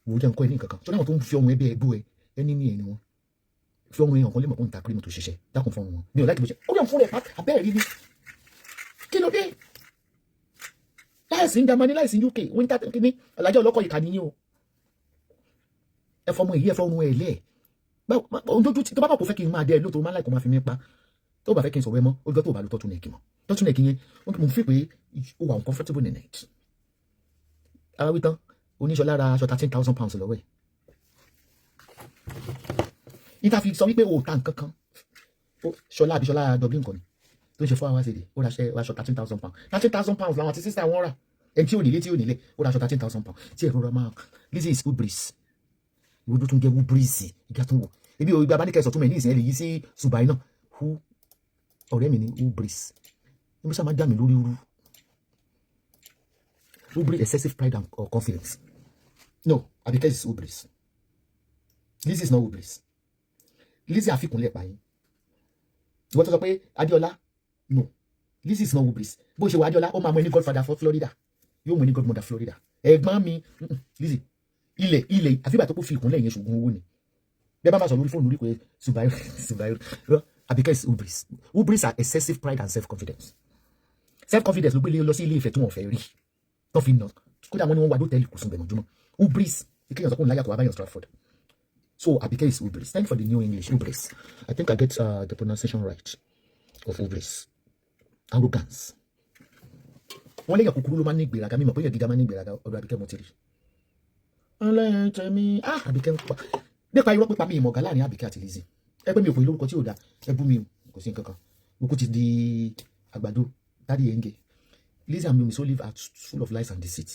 wò ó jẹ́ nǹkan ẹ̀ ní nǹkan kan tó náà tó ń fi ọrùn ẹ bí ẹgbó ẹ ẹni ní ẹni wọn fi ọrùn ẹ hàn kan lè mọ̀ kó ń ta kírímù tó ṣiṣẹ́ dákun fún wọn mi ò láti bó ṣe ó yàn fún rẹ̀ abẹ́rẹ́ rí ni kí ló dé láìsí ní Germany láìsí ní UK winter kìíní alájọ ọlọ́kọ̀ ìka nìyí o ẹ fọmọ èyí ẹ fọrùn ẹ lẹ́ẹ̀ ojú tí tó bá bá kò fẹ́ kí n máa dẹ́ ẹ lóòótọ́ máa láì kó máa fi mí pa tó bá fẹ́ kí n sọ̀rọ̀ ẹ mọ́ ó gbọ́ tó bá lo tọ́tún nẹ̀kì mọ́ tọ́tún nẹ̀kì yẹn mo fi pé ó wà uncomfortable in it ara wí tán oníṣọlá ra aṣọ 13,000 pounds lọ́wọ́ ẹ̀ níta fi sọ wípé o ta nǹkan kan ṣọlá àbí ṣọlá Dublin kan ni tó ń ṣe 4 hours a day ó ra aṣọ 13,000 pounds 13,000 pounds làwọn àti sísá wọn rà ẹni tí ò nílé ó ra aṣọ 13,000 pounds tí ẹ̀rọ ra máa Lizzy is hubris ìwọ́dún tún jẹ́ hubris ìgbà tó wò ebi o ìgbà abáníkẹ́ sọ tún mẹ́ ní ìsìn ẹ̀ lè yí sí Subai náà ọ̀rẹ́ mi ní hubris níbi sáà máa dá mi lórí rú hubris excessive pride and confidence no Abike is hubris Lizzy is not hubris Lizzy àfikúnlẹ̀ pààyàn ìwọ́n tó sọ pé Adéọlá no Lizzy is not hubris bó ṣe wà Adéọlá ó máa mú ẹni godfather for Florida yóò mú ẹni godmother Florida ẹ̀gbọ́n mi Lizzy ilẹ̀ àfíbà tó kó fi ìkúnlẹ̀ yẹn ṣùgbọ́n owó ni bẹ́ẹ̀ bá máa sọ lórí fóònù rí pé Subai Abike is hubris are excessive pride and self-confidence ló gbé lọ sí ilé Ifẹ̀ tí wọ́n fẹ́ rí tó fi nà kódà wọn ni wọ́n wá dótẹ́ẹ̀lì kò sùn bẹ̀ mọ́júmọ́ hubris ìkéyàn sọ pé òun láyà kó wá báyọ̀ Stratford so Abike is hubris. Thank you for the new English hubris. I think I get the pronunciation right of hubris. Arrogance. Wọ́n léyàn kúkúrú ló máa ń ní ìgbéraga mímọ̀ pé èèyàn gíga máa ń ní ìgbéraga ọ̀dọ̀ Abike mo ti rí. Ọlọ́run tẹ̀mí Abike ń pa nípa irọ́ pípa mi ìmọ̀gá láàrin Abike àti Lizzy ẹgbẹ́ mi ò fòye lórúkọ tí ò da ẹ bú mi kò sí nǹkan kan gbogbo ti di àgbàdo dáàdi yẹn ń gé Lizzy and Yomi so live are full of lies and deceit.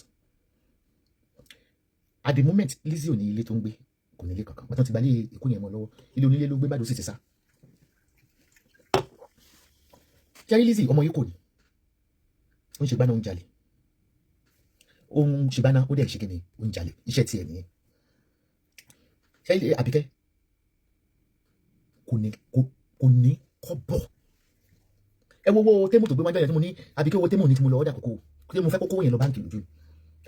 At the moment Lizzy ò ní ilé tó ń gbé kò nílé kankan bàtàn ti gbalé ikú yẹn mọ́ lọ́wọ́ ilé onílé ló gbé bàdó sì ti sá. Jerry Lizzy ọmọ yìí kò ní ó ń ṣe gbaná ó ń jalè ó ń ṣe gbaná ó dẹ̀ ṣe kíni ó ń jalè iṣẹ́ tiẹ̀ nìyẹn. Jerry Abike kò ní kọ́bọ̀ ẹ wo tẹ́mù tó gbé wájú ẹ̀ tí mo ní Abike owó tẹ́mù ní tí mo lọ ọ̀dà kókó tí mo fẹ́ kókó yẹn lọ báńkì lójú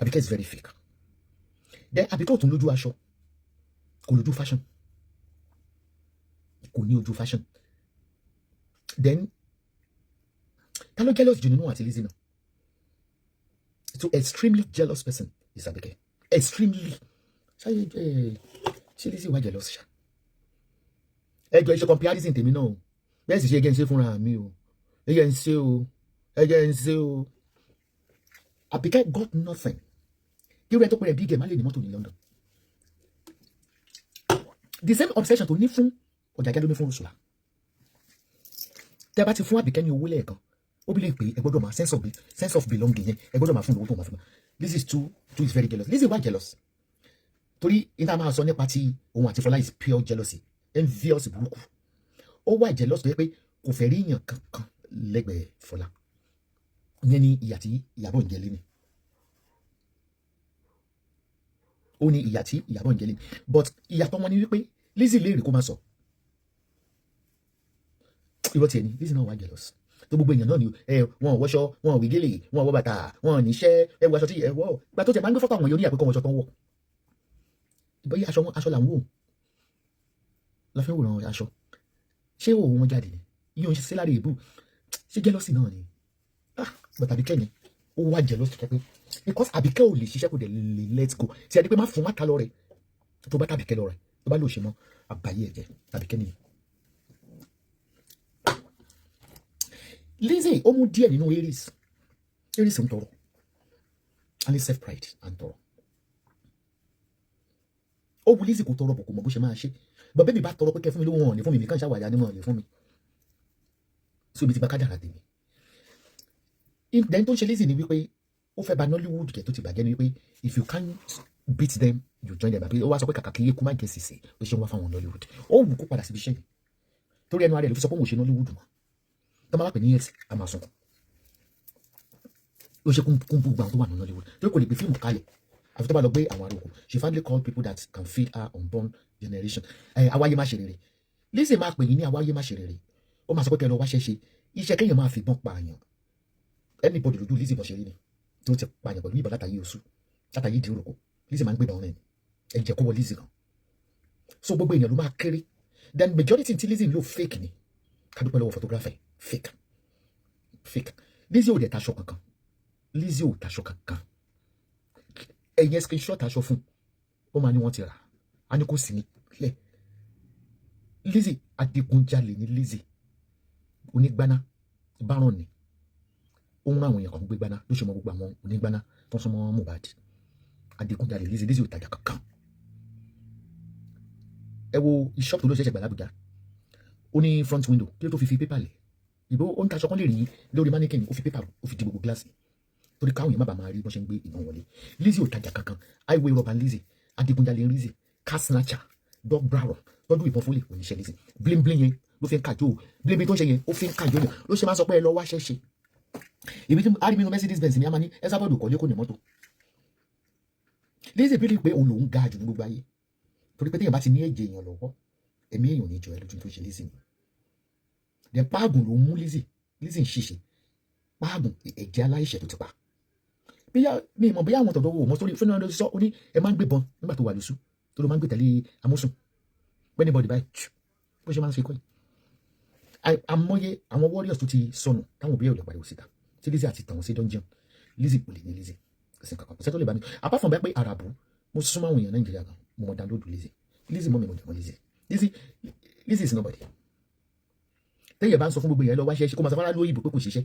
Abike is very fake. Then Abike ò tún lójú aṣọ kò lójú fashion kò ní ojú fashion then ta ló jealous jù nínú àti Lizzy náà so extremely jealous person is Abike extremely ṣé Lizzy wá jealous ṣá ẹjọ iṣẹ́ comparison tèmi náà bẹ́ẹ̀ sì ṣe ẹgẹ́ ń ṣe fúnra mi o ẹgẹ́ ń ṣe o Abike got nothing kí rẹ tó pẹ̀lẹ́ bí gẹ̀ má lè ní mọ́tò ní London the same obsession tó ní fún ọjà gẹ́gẹ́ ló ní fún Ursula tẹ́ bá ti fún Abike ní owó lẹ́ẹ̀kan ó bí lè pé ẹ gbọ́dọ̀ máa sense of belonging yẹn ẹ gbọ́dọ̀ máa fún owó tó máa fún un. Lizzy is very jealous. Lizzy wá jealous torí níta máa sọ nípa ti òun àti Fọlá is pure jealousy envious burúkú ó wá jealous tó yẹ pé kò fẹ́ rí èèyàn kankan lẹ́gbẹ̀ẹ́ Fọlá ìyẹn ni ìyà tí Ìyábọ̀ ń jẹ lẹ́nu ó ní ìyà tí Ìyábọ̀ ń jẹ lẹ́nu but ìyàtọ̀ wọn ni wípé Lizzy léèrè kó máa sọ irọ́ tiẹ̀ ni Lizzy náà wá jealous tó gbogbo èèyàn náà ni wọn ò wọṣọ wọn ò wí gèlè wọn ò wọ bàtà wọn ò níṣẹ́ ẹ wọ aṣọ tí ẹ wọ gba tó tẹ máa ń gbé fọ́tò àwọn èèyàn ní àpékọ́ wọn aṣọ tó ń wọ̀ ìbọyé aṣọ là ń wò la fi ń wòran aṣọ ṣé òun wọn jáde ni iye òun ṣe síláàrí ìbú ṣé jealousy náà ni but Abike ni ó wá jealous tó pé because Abike ò lè ṣiṣẹ́ kò dẹ̀ lè let go tí a di pé má fún má ta lọ rẹ̀ tó bá tàbíkẹ́ lọ rẹ̀ tó bá lò ṣe mọ́ àbáyé ẹ̀jẹ̀ Abike nìyẹn. Lizzy ó mú díẹ̀ nínú Aries ń tọrọ and self pride and tọrọ ó wu Lizzy kò tọrọ bọ̀ kò mọ̀ bó ṣe máa ṣe but bẹ́ẹ̀ mi bá tọrọ pé kẹ́ fún mi lówó wọn ò ní fún mi kàn ṣàwàyà ni wọn ò ní fún mi so ibi tí bá kádàrà tèmi then tó ń ṣe Lizzy ni wípé ó fẹ́ bà Nollywood jẹ́ tó ti bàjẹ́ ni wípé if you can't beat them you join them àbí ó wá sọ pé kàkà kí eku má gẹ̀ sèse ló ṣe ń wá fáwọn Nollywood ó wù kó padà síbi iṣẹ́ yìí torí ẹnu ara ẹ̀ ló fi sọ pé òun ò ṣe Nollywood mọ́ tó máa wá pè ní ex a máa sunkún ló ṣe kún bú gbà tó wà ní Nollywood torí kò lè gbé fíìmù kalẹ̀ àfi tó bá lọ gbé àwọn aróko she finally called people that can feed her unborn generation awáyé má ṣe rere Lizzy máa pè yín ní awáyé má ṣe rere ó máa sọ pé kẹ́ lọ wáṣẹ́ ṣe iṣẹ́ kéèyàn máa fi bọ́n pa àyàn anybody lójú Lizzy bọ́ ṣe rí ni tó ti pààyàn pẹ̀lú ìbọn látàyè oṣù látàyè ìdí òrùkọ Lizzy máa ń gbébọn rẹ̀ ni ẹ̀jẹ̀ kó wọ Lizzy kan so gbogbo èèyàn ló máa kéré then majority tí Lizzy ń lò fake ni kádúpẹ́ lọ́wọ́ photographer fake Lizzy ò dẹ̀ taṣọ kankan Lizzy ò taṣọ kankan ẹ̀yẹn screenshot aṣọ fún ó máa ní wọ́n ti rà á ní kò sí ní lẹ̀ Lizzy adigunjalè ní Lizzy onígbaná báràn ni ó ń rán àwọn èèyàn kan gbé gbaná ló ṣe mọ gbogbo àwọn onígbaná tó ń sọmọ Mohbad adigunjalè Lizzy ò tajà kankan ẹ wo ìṣọ́ọ̀bù tó ló ṣẹ̀ṣẹ̀ gbà l'Ábùjá ó ní front window kí ló tó fi pépà lẹ̀ ìbò ó ń taṣọ kan lè rí lórí mannequin ó fi pépà ó fi di gbogbo gíláàsì torí káwọn èèyàn má bàa máa rí bó ṣe ń gbé ìbọn wọlé Lizzy ò tajà kankan highway robber Lizzy adigunjalè Lizzy car snatcher dog brown lọ́dún ìbọn fólè oníṣẹ́ Lizzy bling bling yẹn ló fi ń kàjó bling bling tó ń ṣe yẹn ó fi ń kàjó yẹn ló ṣe máa sọ pé ẹ lọ wáṣẹ́ ṣe ibi tí ariminu Mercedes Benz ni a máa ní Esabod kọ́lé kò ní mọ́tò Lizzy bí pé òun lòún ga jù ní gbogbo ayé torí pé téèyàn bá ti ní ẹ̀jẹ̀ èèyàn lọ́wọ́ ẹ̀mí èèyàn ní jọ ẹ lójú tó ṣe Lizzy ni dẹ̀ páàgùn ló mú Lizzy ń ṣiṣẹ́ páàgùn ẹ̀jẹ̀ aláìṣẹ̀ tó ti pa mi ìmọ̀ bí àwọn tọ̀dọ̀ wò mọ́ sórí fúnra lórí sọ ó ní ẹ máa ń gbébọn nígbà tó wà lóṣù tó ló máa ń gbé tẹ̀lé amúsùn anybody báyìí bó ṣe máa ń ṣe kọ́ yìí àmọye àwọn warriors tó ti sọnù táwọn òbí ẹ̀ ò lè pariwo síta tí Lizzy àti tàwọn sí dungeon Lizzy kò lè ní Lizzy ẹsìn kankan kò sẹ́ tó lè bá mi apart from bẹ́ẹ̀ pé àràbù mo súnmọ́ àwọn èèyàn Nàìjíríà gan mo mọ̀ download Lizzy mọ́ mi mo dẹ̀mọ́ Lizzy is nobody tẹ́yẹ̀ bá ń sọ fún gbogbo èèyàn lọ wáṣẹ́ ṣe kó máa sọ fún aráàlú òyìnbó pé kò ṣiṣẹ́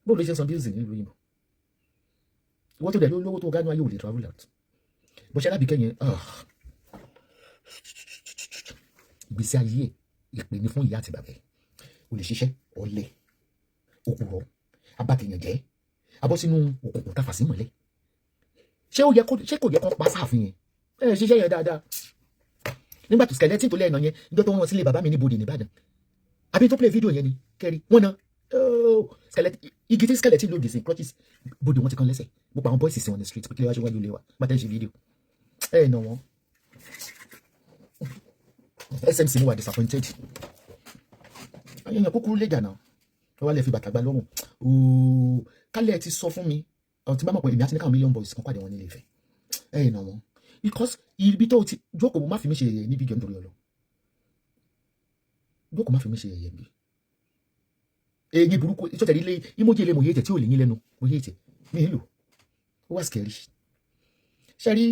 bóòlù ṣe san bills nílùú òyìnbó ìwọ́n tó dẹ̀ lówó tó gánú ayé ò lè travel out bó ṣe alábìkẹ́ yẹn ìgbésí ayé ìpè ní fún ìyá àti bàbá ẹ̀ ò lè ṣiṣẹ́ ọ̀lẹ òkúrọ̀ abátẹ̀yàn jẹ́ abọ́ sínú òkùnkùn tàfà sí mọ́lẹ̀ ṣé kò yẹ kó pa sáàfin yẹn ṣiṣẹ́ yẹn dáadáa nígbà tó skeleton tó lẹ́ẹ̀nà yẹn ìjọ tó wọn sílé bàbá mi ní Bòdè nìbàdàn àbí tó play video yẹn ni kẹrí wọn na igi tí skeleton ló dìsìn crutches Bòdè wọn ti kan lẹ́sẹ̀ gbogbo àwọn boys sí wọn ní street pé kí lè wá ṣe wájú ilé wa bá tẹ́ ń ṣe fídíò nà wọn SMC ni wà disappointed ayẹyẹ kúkúrú lè jà náà wọ́n wá lè fi bàtà gbá lọ́rùn ooo kálẹ̀ ti sọ fún mi ọ̀n tí bá mọ̀ pé èmi àti nìkan million boys kan pàdé wọn nílé Ifẹ̀ nà wọn because ibi tó ti jókòó má fi mí ṣe yẹ̀yẹ́ níbi ìjọ nítorí ọlọ jókòó má fi mí ṣe yẹ̀yẹ́ bí èyí burúkú tó tẹ̀lé ilé ìmọ̀jì ilé mo yé tẹ̀ tí ò lè yín lẹ́nu mo yé tẹ̀ mí nílò ó wá scary ṣe rí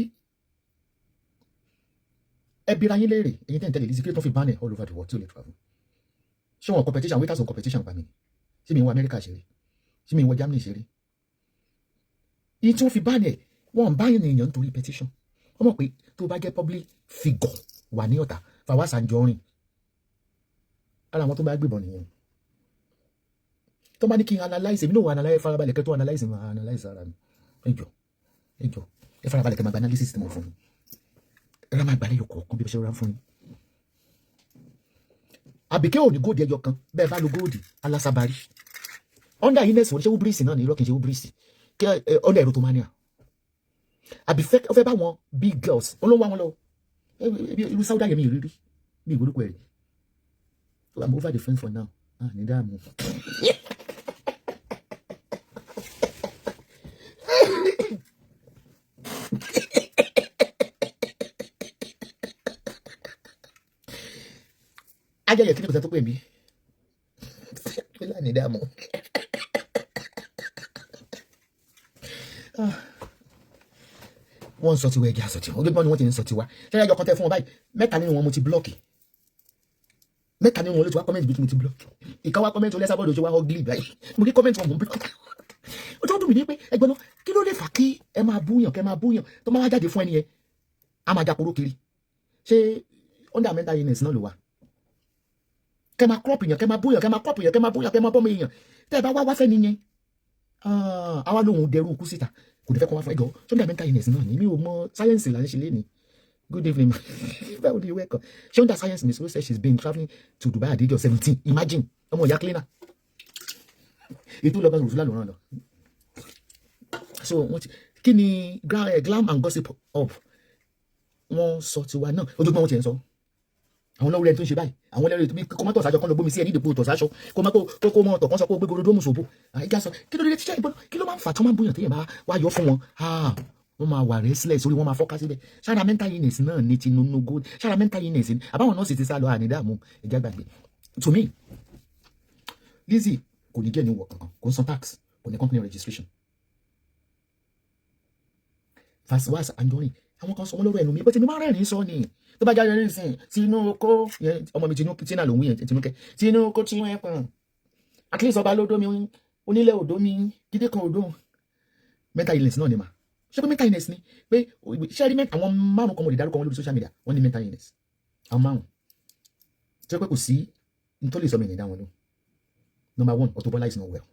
ẹbí ra yín léèrè èyí tẹ̀ ń tẹ̀lé Lizzy kí ló tó fi ban ẹ̀ all over the world tí ò lè travel ṣé wọn competition waiters on competition pa mi ṣé mi ń wọ Amẹ́ríkà ṣeré ṣé mi ń wọ Germany ṣeré ìyí tí wọ́n fi ban ẹ̀ wọ́n ń bá ènìyàn nítorí petition wọ́n mọ̀ pé tó bá jẹ́ public figure wà ní Ọ̀tà Fawaz Anjorin ara àwọn tó bá gbébọn nìyẹn tó bá ní kí n analyze mi náà wà analyze farabalẹ̀ kẹ́ tó analyze mi analyze ara mi ẹjọ́ ẹ farabalẹ̀ kẹ́ máa gba analysis tí mo fún mi ẹ rà máa gbà lẹ́yọ̀ kọ̀ọ̀kan bí ẹ ṣe rà fún yín àbíkẹ́ ò ní góòdì ẹyọ kan bẹ́ẹ̀ bá lo góòdì alásàbárí under Ines wọ́n ṣe wúbírísì náà ní irọ́ kì í ṣe wúbírísì kí under ẹ̀rọ tó máa ní à àbí fẹ́ bá wọn big girls olówó àwọn lọ irú sáúdà yẹn mi ìrírí mi ìgbórúkọ ẹ̀rí so I'm over the fence for now ní dáàmú. ajẹ́yẹ̀ kí ni kò sẹ́ tó pè mí ní dáàmú. wọ́n ń sọ tiwa ẹ̀jẹ̀ àsọ tiwa ojoojúmọ́ ni wọ́n ti ń sọ tiwa ṣẹ́yà ẹjọ́ kan tẹ́ fún wọn báyìí mẹ́ta nínú wọn mo ti blọ́ọ̀kì mẹ́ta nínú wọn ló ti wá kọ́mẹ́ntì bí mo ti blọ́ọ̀kì ìkan wá kọ́mẹ́ntì olè Esabod ṣe wá ugly báyìí mo rí kọ́mẹ́ntì wọn mo blọ́ọ̀kì ojú ọdún mi ní pé ẹgbẹ́ náà kí ló lè fà kí ẹ máa búyàn kẹ́ máa búyàn tó máa wá jáde fún ẹni yẹn á máa jàporó kiri ṣé under mental illness náà ló wà. Kẹ́ máa crop èèyàn, kẹ́ máa bóyàn, kẹ́ máa crop èèyàn, kẹ́ máa bóyàn, kẹ́ máa bọ́mọ èèyàn. Tẹ́ ẹ bá wá fẹ́ nìyẹn. Àwa lóhun dẹrú kú síta. Kò ní fẹ́ kọ́ wá fún ẹjọ́. Ṣé under mental illness náà ni? Mi ò mọ sáyẹ́ǹsì là ń ṣe léni. Good evening, ma. Báwo ni welcome? Ṣé under science Miss Rose said she's been traveling to Dubai at the age of 17. Imagine. Ọmọ ìyá cleaner. Ètò lọ́gbọ̀n rùsùlá ló rán lọ. So kí ni glam and gossip up? Wọ́n sọ tiwa náà. Ojoojúmọ́ wọn ti ń sọ. Àwọn lọ́wọ́ rẹ̀ tó ń ṣe báyìí. Àwọn lẹ́rìí tó bí kò má tọ̀ sáṣọ kan lọ gbómi sí ẹni ìdìbò tọ̀ sáṣọ. Kò má kó mọ́ ọ̀tọ̀ kan sọ pé ó gbé gorodo mùsòbò. Ìjà sọ kí ló dé tíṣẹ́ ìbọn kí ló máa ń fà tó máa ń bóyàn téèyàn bá wá yọ fún wọn. Wọ́n máa wà restless orí wọn máa fọ́ká síbẹ̀. Ṣára mental illness náà ní Tinubu gold. Ṣára mental illness ni àbáwọn náà sì ti sá lọ ànídàmú ẹ̀já gbàgbé. To me, Lizzy kò ní jẹ́ ní wọ̀ kankan, kò ń san tax, kò ní company registration. Fasiwas Anjorin, àwọn kan sọ wọn lọ́rọ̀ ẹnu mi, bó ti mi máa rẹ́rìn-ín sọ ni. Tó bá jáde nísìn, Tinubu ọmọ mi Tinubu tí náà ló ń wí yẹn, Tinubu tí wọ́n pọ̀n. At least ọba lódó mi, onílẹ̀ òdó mi, gídé kan òdó. Mental illness náà ni mà. Ṣé pé mental illness ni? Pé ṣé rí àwọn márùn kan mo lè dárúkọ wọn lórí social media, wọ́n ní mental illness. Àwọn márùn. Ṣé pé kò sí nítorí sọ mi ní dá wọn lóhùn. Number 1, Auto Bola is not well.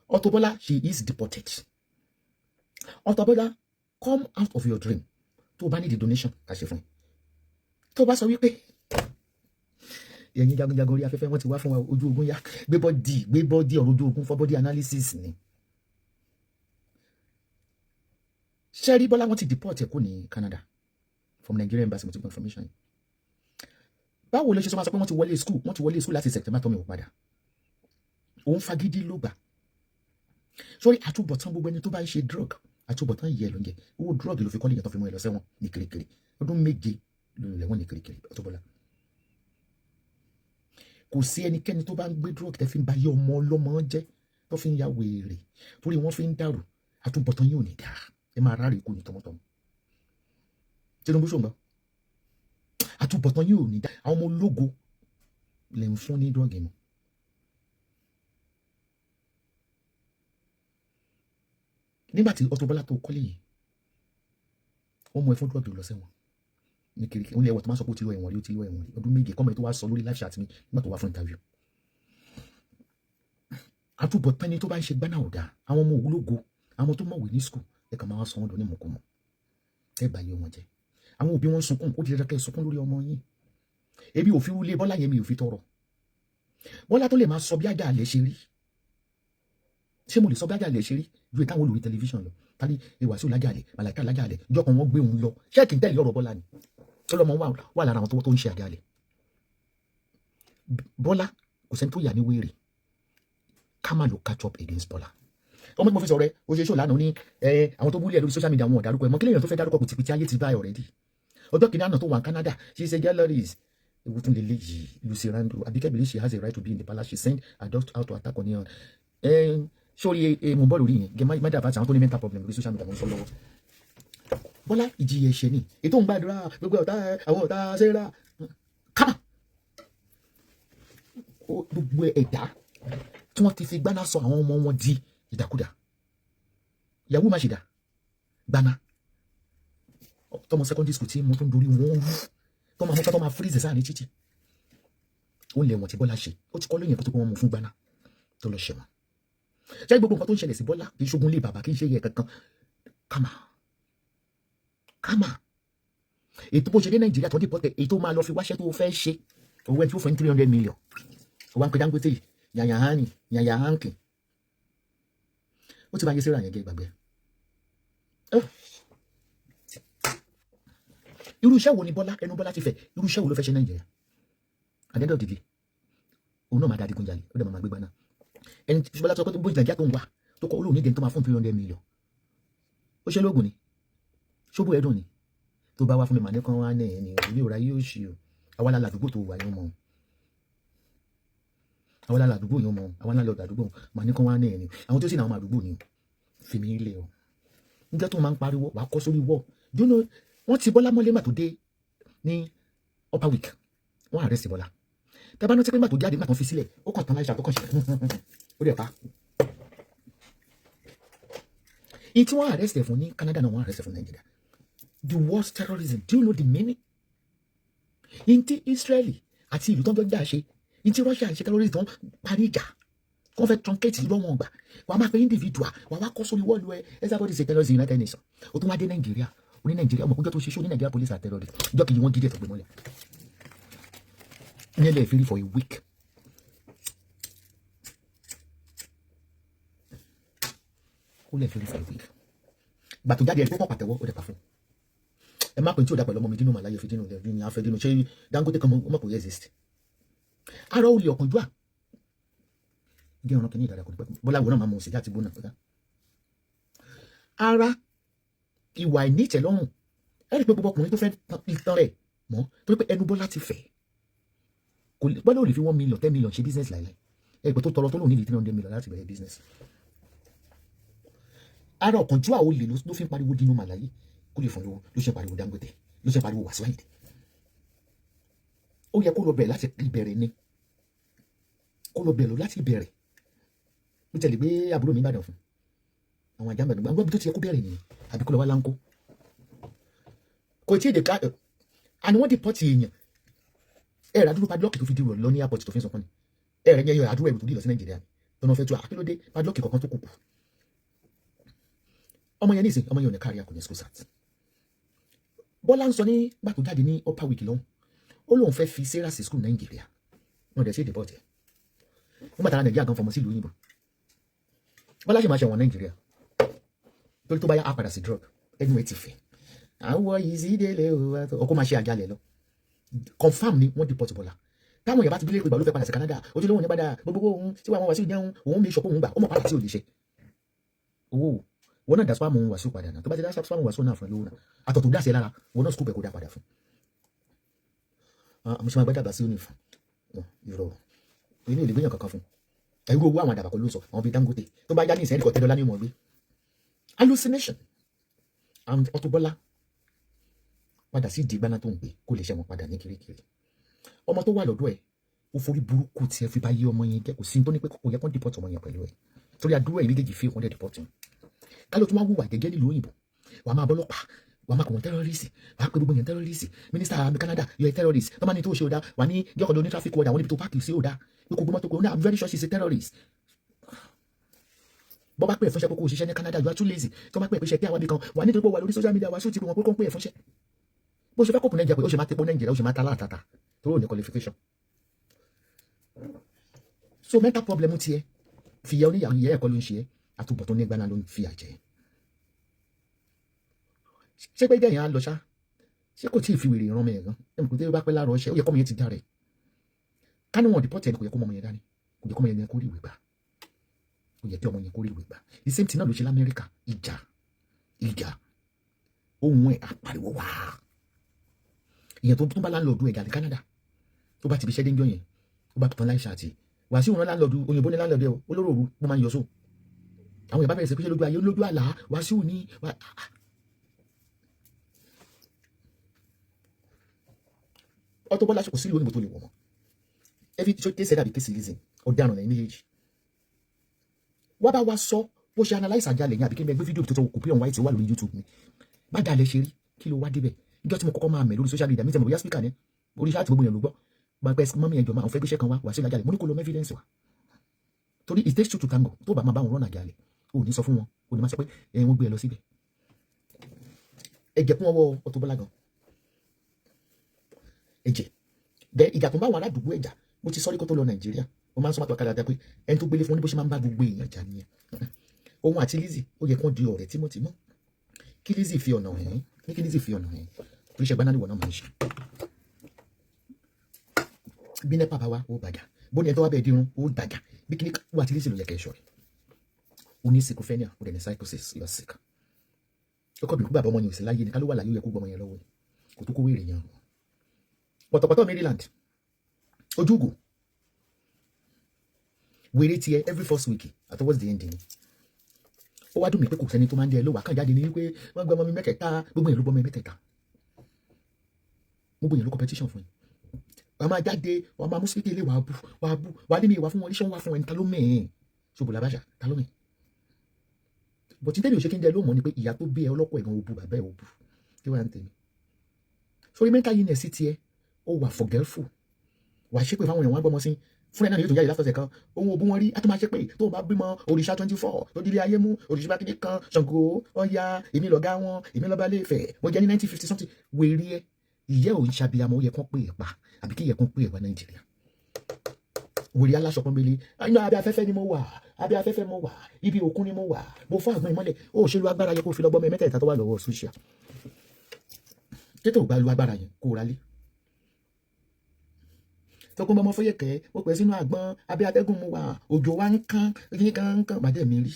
Auto Bola, she is deported. Auto Bola, come out of your dream. Tó bá need the donation, ká ṣe fún. Tó bá sọ wípé ẹ̀yin jagunjagun orí afẹ́fẹ́ wọ́n ti wá fún wa ojú ogun yá. Gbé bọ́dì ọ̀rọ̀ ojú ogun for body analysis ni. Ṣẹ́rí Bọ́lá wọ́n ti deport ẹ̀ kó ní Canada from Nigerian embassy mo ti gbọ́ information yìí. Báwo ló ṣe sọ máa sọ pé wọ́n ti wọlé school láti September tó mi ò padà. Òun fagídí ló gbà. Sórí àtúbọ̀tán gbogbo ẹni tó bá ń ṣe drug àtúbọ̀tán yẹ ló ń jẹ owó drug ló fi kọ́lé yẹn tó fi mú ẹ lọ sẹ́wọ̀n ní kirikiri ọdún 7 ló lẹ́wọ̀n ní kirikiri Auto Bola. Kò sí ẹnikẹ́ni tó bá ń gbé drug tẹ́ fi ń ba yé ọmọ ọlọ́mọ jẹ́ tó fi ń ya wèrè torí wọ́n fi ń dàrú àtúbọ̀tán yóò ní dáa ẹ máa ráre kú ní tọmọtọmọ. Tinubu ṣòǹgbà àtúbọ̀tán yóò ní dáa àwọn ọmọ ológo lè ń fún ní drug mu. Nígbà tí Auto Bola tó kọ́lé yìí wọ́n mú ẹ fún drug lọ sẹ́wọ̀n ní kirikiri wọ́n lé ẹwọ̀ tó máa sọ pé ó ti lọ ẹ̀wọ̀n rí ọdún 7 kọ́mọ tó wá sọ lórí live chat mi nígbà tó wá fún interview. Àtúbọ̀tán ni tó bá ń ṣe gbáná ọ̀dà àwọn ọmọ òwúlógo àwọn tó mọ̀wé ní school ẹ kàn máa sọ wọn lọ ní mọ̀kúmọ̀ ẹ bá yé wọn jẹ àwọn òbí wọn sunkún ó di dandan kẹ́ sunkún lórí ọmọ yín. Ebi ò fi wúlé Bọ́lá yẹn mi ò fi tọrọ. Bọ́lá tó lè máa sọ bí ajá àlẹ́ ṣe rí. Ṣé mo lè sọ bí ajá àlẹ́ ṣe rí ju ìtàwọn olórí tẹlifíṣàn lọ tàbí Wàsíù lájàlẹ̀ Màláíkà lájàlẹ̀ ìjọ kan wọ́n gbé òun lọ ṣẹ́ẹ̀kì ń tẹ̀lé ọ̀rọ̀ Bọ́lá ni ọlọ́mọ wà lára àwọn tó ń ṣe àjálẹ̀. Bọ́lá kò sẹ́ni tó yà ní wéèrè ká má lo catch up against Bọ́lá. Ọmọ tí mo fi sọ̀rọ̀ ẹ o ṣe ṣó lánàá ní àwọn tó búlẹ̀ lórí social media wọn ò dárúkọ ẹ mọ́ kí lèèyàn tó fẹ́ dárúkọ kùtìkùtì ayé ti bá already. Ọjọ́ kìíní àná tó wà ní Canada she is a galleries ewu tún lè léyìí Lucy Rando Abike believe she has a right to be in the palace she sent her doctor out to attack on her. Sórí mo bọ́ lórí yẹn gẹ́gẹ́ má dàbà tí àwọn tó ní mental problem lórí social media mo ń sọ lọ́wọ́. Bọ́lá ìjìyà ẹ̀ṣẹ̀ ni ètò ń gbàdúrà gbogbo ọ̀tá àwọn ọ̀tá ṣẹ́ra kámà gbogbo ẹ̀dá tí wọ́n ti fi gbaná sọ àwọn ọmọ wọn di ìdàkudà ìyàwó má ṣe dà gbaná tọmọ secondary school tí mo tó ń dorí wọn rú tọmọ àwọn tó máa freeze sáà ní títì ó lẹ̀ wọ̀n tí Bọ́lá ṣe ó ti kọ́ lóyìn kó tó kọ́ wọn mú fún gbaná tó lọ ṣẹ̀wọ̀n ṣé gbogbo nǹkan tó ń ṣẹlẹ̀ sí Bọ́lá kì í ṣogun lé bàbá kì í ṣe yẹ kankan kámà ètò bó ṣe dé Nàìjíríà tó dé pọ́tẹ̀ èyí tó máa lọ fi wáṣẹ́ tó fẹ́ ṣe owó ẹ̀ tí ó fẹ́ 300 million owó àpè Dangote yàyà hankin ó ti bá yẹ síra yẹn gé gbàgbé. Irú iṣẹ́ wo ni Bọ́lá ẹnu Bọ́lá ti fẹ́ irú iṣẹ́ wo ló fẹ́ ṣe Nàìjíríà àdẹ́dọ̀ dìde òun náà máa da adigunjalè ó dẹ̀ máa gbégbá náà ẹni tí Bọ́lá sọ pé bóyá Nàìjíríà tó ń wà tó kọ olóòní dẹ̀ tó máa fún 300 million ó ṣe lóògùn ni ṣóbù ẹ̀dùn ni tó bá wá fún mi màá ní kan wá ní ẹni ilé òra yóò ṣe o àwa lálẹ́ àdúgbò tó wà yóò mọ̀ àwa lálẹ́ àdúgbò yóò mọ̀ àwa lálẹ́ ọ̀dà àdúgbò màá ní kan wá ní ẹni àwọn tó sì náà àwọn àdúgbò ni fi mi lé o níjẹ́ tó máa ń pariwo wàá kọ́ sórí wọ́ dúró wọ́n ti Bọ́lá mọ́lé mà tó dé ní upper week wọ́n arrest Bọ́lá tẹ́ bá rántí pé mà tó jáde mà tó fi sílẹ̀ ó kàn tán láì ṣàtọ́kàn ṣe ó dẹ̀ pa in tí wọ́n arrest ẹ̀ fún ní Canada náà wọ́n arrest ẹ̀ fún Nigeria the worst terrorism do you know the meaning in tí Israeli àti ìlú tó ń jọ jà ṣe in tí Russia ṣe terrorist tó ń parí ìjà wọ́n fẹ́ truncate lọ́wọ́ gbà wàá máa pe individual wàá wá kọ́ sórí wọ́ọ̀lù ẹ Esabod ṣe terrorist United Nations ó tún wá dé Nàìjíríà oní Nàìjíríà ọmọ kúnjọ́ tó ṣe ṣó ní Nàìjíríà police are terrorist ìjọ kejì wọ́n gidi ẹ̀ tó gbé mọ́lẹ̀ nílẹ̀ ìfìrí for a week. ó lè fìrí for a week gbà tó jáde ẹ̀ tó pọ̀ pàtẹ́wọ́ ó dẹ̀ pa fún ẹ má pè tí ò dá pẹ̀lú ọmọ mi dínú màláyé fi dínú lẹ́yìn ní afẹ́ dínú ṣé Dangote kan mọ́ kò yẹ exist ara ó lè ọ̀kánjúà gé ọ̀ràn kìíní ìdára kò ní pẹ́ bọ́lá wo náà máa mú sìgá àti bónà pẹ́ká ara ìwà ìnítẹ̀lọ́rùn ẹ̀rí pé gbogbo ọkùnrin tó fẹ́ ìtàn rẹ̀ mọ́ torí pé ẹnu Bọ́lá ti fẹ̀ kò Bọ́lá ò lè fi 1 million 10 million ṣe business láìláì ẹ̀rí pé tó tọrọ tó lòun nílì 300 million láti bẹ̀rẹ̀ business ara ọ̀kánjúà ó lè ló fi ń pariwo dínú màláyé kó lè fún lówó ló ṣe pariwo Dangote ló ṣe pariwo Wasiu Ayinde ó yẹ kó lọ bẹ̀rẹ̀ láti ìbẹ̀rẹ̀ ni kó lọ bẹ̀rẹ̀ láti ìbẹ̀rẹ̀ mo tẹ̀lé gbé àbúrò mi Ìbàdàn fún àwọn àjàmbá nígbà gbọ́n bí tó ti yẹ kó bẹ̀rẹ̀ nìyẹn àbí kó lọ wá láńkó kò tí ì dè ká àni wọ́n dìpọ́tì èèyàn ẹ̀rọ àdúró padlọ́ọ̀kì tó fi dìrò lọ ní airport tó fi ń sọpọ́n ni ẹ̀rẹ̀ yẹn yọ àdúró ẹ̀rù tó dì lọ sí Nàìjíríà tó náà fẹ́ tó àkílódé padlọ́ọ̀kì kọ̀ọ̀kan tó kù ọmọ yẹn nísìn ọmọ yẹn ò ní kárí akọni school sat Bọ́lá ń sọ ní gbà tó jáde ní upper week lọ́hùn ó lóun fẹ́ fi Sarah sí school Nàìjíríà wọn dẹ̀ ṣe dìpọ́tì ẹ̀ nígbà tára Nàìjíríà gan fọmọ sí ìlú òyìnbó Bọ́lá ṣe máa ṣe wọn Nàìjíríà torí tó bá yá á padà sí drug ẹnu ẹ ti fẹ́ àwọn yìí sí délé ọkọ máa ṣe àjálẹ̀ lọ confam ni wọ́n deport Bọ́lá táwọn èèyàn bá ti bí lè pé ìgbà ló fẹ́ padà sí Canada ojú lóhùn ní padà gbogbo ohun tí wọ́n wá sí ìdẹ́hùn òun mi sọ pé òun gbà ó mọ̀ padà sí òlìṣẹ́ owó wọn náà daspa mọ̀ Wasiu padà náà tó bá ti daspa mọ̀ Wasiu náà fún ẹ lówó náà àtọ̀ tó dá sí ẹ lára wọn náà scoop ẹ kó dá padà fún àmọ́ ṣe máa gbẹ́dàgbà sí òní fún ìrọ̀ ilé ìlú gbéyàn kankan fún ẹ̀rú owó àwọn àdàbà kan ló ń sọ àwọn bíi Dangote tó bá yá ní ìsẹ́yìn kọ̀tẹ́dọ́lá ní ìmọ̀ gbé hallucination and Auto Bola padà sí ìdí gbaná tó ń gbé kó lè ṣẹ̀wọ̀n padà ní kirikiri ọmọ tó wà lọ́dọ̀ ẹ̀ ó forí burúkú tí ẹ fi bá yé ọmọ yẹn jẹ́ kò sí tó ní pé kò yẹ kó deport ọmọ yẹn pẹ̀lú ẹ̀ torí àdúrà ẹ̀ méjèèjì fi wọ́n dẹ̀ deport ẹ̀ kálọ̀ tó máa wùwà gẹ́gẹ́ nílùú òyìnbó wàá máa bọ́lọ́pàá wàá máa kọ̀ wọ́n terrorist wàá pé gbogbo yẹn terrorist minister Canada yọ ẹ terrorist tó máa ní tó ṣe òdà wà ní jọ́kọ̀dọ̀ ní traffic order àwọn ibi tó páàkì sí òdà ní kò gbọ́mọ́ tó kọ́ ní I'm very sure she's a terrorist bọ́ bá pè é fúnṣẹ́ kókó òṣìṣẹ́ ní Canada you are too lazy tó bá pè é pèsè pé àwọn ibìkan wà nítorí pé wà lórí social media Wasiu ti pè wọ́n pé kó ń pè é fúnṣẹ́ bó ṣe fẹ́ kókò Nàìjíríà pé ó ṣe máa tepo Nàìjíríà ó ṣe máa ta láàtàtà tó rò ní qualification so mental problem tiẹ̀ fìyà oníyàwó ìyá ẹ̀kọ́ ló ń ṣe é àtúbọ̀tán ní gbaná ló ń fi àjẹ́ ṣé pé jẹ́yìn á lọ ṣá ṣé kò tí ì fi wèrè ìran mi ẹ̀gán ẹ̀ mọ̀ pé tó bá pẹ́ láàárọ̀ ṣe ó yẹ kọ́mọ yẹn ti dá rẹ̀ ká ní wọn dìpọ́tì ẹni kò yẹ kó mọ ọmọ yẹn dání kò yẹ kọ́mọ yẹn kó rí ìwé gbà kò yẹ kí ọmọ yẹn kó rí ìwé gbà the same thing náà ló ṣe l'Amẹ́ríkà ìjà ohun ẹ̀ àpariwo wá ìyẹn tó tún bá láńlọ́ọ̀dù ẹ̀gà ní Canada tó bá ti fi ṣẹ́dé ń jọ yẹn ó bá tán láìṣà àti Wasiu wọn láńlọ́ọ̀dù òyìnbó ní láńlọ́ọ̀dù ẹ̀ olóró òru wọ́n máa ń yọ sóò àwọn ìbá bẹ̀rẹ̀ sí pé lójú ayé lójú àlá Wasiu ní Auto Bola kò sí ìlú òyìnbó tó lè wọ̀ mọ́ every case dàbí case reason ọ̀daràn lẹ́yìn méjèèjì wá bá wa sọ bó ṣe analyse àjálẹ̀ yẹn àbí kí n bẹ gbé fídíò tó tọ́ kò pé ọ̀n white wà lórí YouTube mi bá dalẹ̀ ṣe rí kí ló wá débẹ̀ ìjọ tí mo kọ́kọ́ máa mẹ̀ lórí social media mi tẹ̀ mọ̀ bóyá speaker ni orí ṣáàtì gbogbo yẹn ló gbọ́ bá pẹ́ mọ́mí ẹjọ́ máa ń fẹ́ gbéṣẹ́ kan wá Wasiu àjálẹ̀ mo ní kó lọ evidence wa torí it takes two to tango tó bá máa bá wọn rọ́nà àjálẹ̀ ò ní sọ fún wọn ò ní máa sọ pé wọ́n gbé ẹ lọ síbẹ̀ ẹ̀jẹ̀ kún ọwọ́ Auto Bola gan ẹ̀jẹ̀ bẹ́ẹ̀ ìjà tó ń bá wọn aládùúgbò ẹ̀jà mo ti sọ́rí kó tó lọ Nàìjíríà mo máa ń sọ máa tó akadà pé ẹni tó gbélé fún ní bó ṣe máa ń bá gbogbo èèyàn jà nìyẹn òun àti Lizzy ó yẹ kán di ọ̀rẹ́ tímọ́tímọ́ kí Lizzy fi ọ̀nà hàn ní kí Lizzy fi ọ̀nà hàn tó ṣe gbaná níwọ̀n náà máa ń ṣe bí nẹ́pà bá wá ó bàjá bó ní ẹ tó wá bẹ́ẹ̀ dirun ó dàjà bí kíní wà tí Lizzy ló yẹ kẹ́ ẹ ṣọ́ rẹ̀ ó ní schizophrenia ó dẹ̀ ní psychosis you are sick ọkọ̀ bí kú bàbá ọmọ yẹn ò sí láyé ni ká ló wà láyé ó yẹ kó gbọmọ yẹn lọ́wọ́ kò tó kó wéèrè yẹn pọ̀tọ̀pọ̀tọ̀ Maryland ojúgò wèrè tiẹ̀ every first week at towards the end ni ó wá dùn mí pé kò sẹ́ni tó máa ń dẹ ẹ ló wà kàn jáde ní wípé wọ́n gbọ́ ọmọ mi mẹ́tẹ̀ẹ̀ta gbogbo yẹn ló gbọ́ ọmọ mi mẹ́tẹ̀ẹ̀ta gbogbo yẹn ló competition fún yín wàá máa jáde wàá máa mú síkè ilé wàá bú wàá ní mi ìwà fún wọn iṣẹ́ wọn wá fún ẹni ta ló mẹ́ẹ̀ẹ́ ṣòbò làbáṣà ta ló mẹ́ẹ̀ bọ̀ tí tẹ́lẹ̀ ò ṣe kí n dẹ ló mọ̀ ni pé ìyá tó bí ẹ ọlọ́pọ̀ ẹ̀gàn òbu bàbá ẹ̀ òbu kí wàá ń tẹ̀lé sórí mental illness tiẹ̀ ó wà forgetful wà ṣépè fáwọn èèyàn wọn gbọ́mọ sí fún ẹ̀ náà yóò tún jáde látọ̀sẹ̀ kan ohun ògùn wọn rí á tún máa ṣépè tó bá bímọ òrìṣà 24 tó dílé ayé mú òrìṣà kékeré kan Ṣàngó Ọya èmi lọ̀gá wọn èmi lọ́ba lè fẹ̀ mo jẹ́ ní 1950 something wèrè ẹ ìyẹ́ ò ń ṣàbíyamọ ó yẹ kán pè é pa àbí kí yẹ kán pè é wá Nàìjíríà wèrè aláṣọ pọ́nbélé ayọ̀ abẹ́ afẹ́fẹ́ ni mo wà abẹ́ afẹ́fẹ́ mo wà ibi òkun ni mo wà mo fọ́ àgbọn ìmọ́lẹ̀ ó ṣe lu agbára yẹ kó fi lọ́gbọ́n mẹ́tẹ̀ẹ̀ta tó wà lọ́wọ́ social tètè ò bá lu agbára yẹn kó ralé tọkùn bọmọ fọyẹ kẹ mo pẹ sínú àgbọn abẹ́ atẹ́gùn mo wà òjò wa ń kán yín kankan bàdé mi rí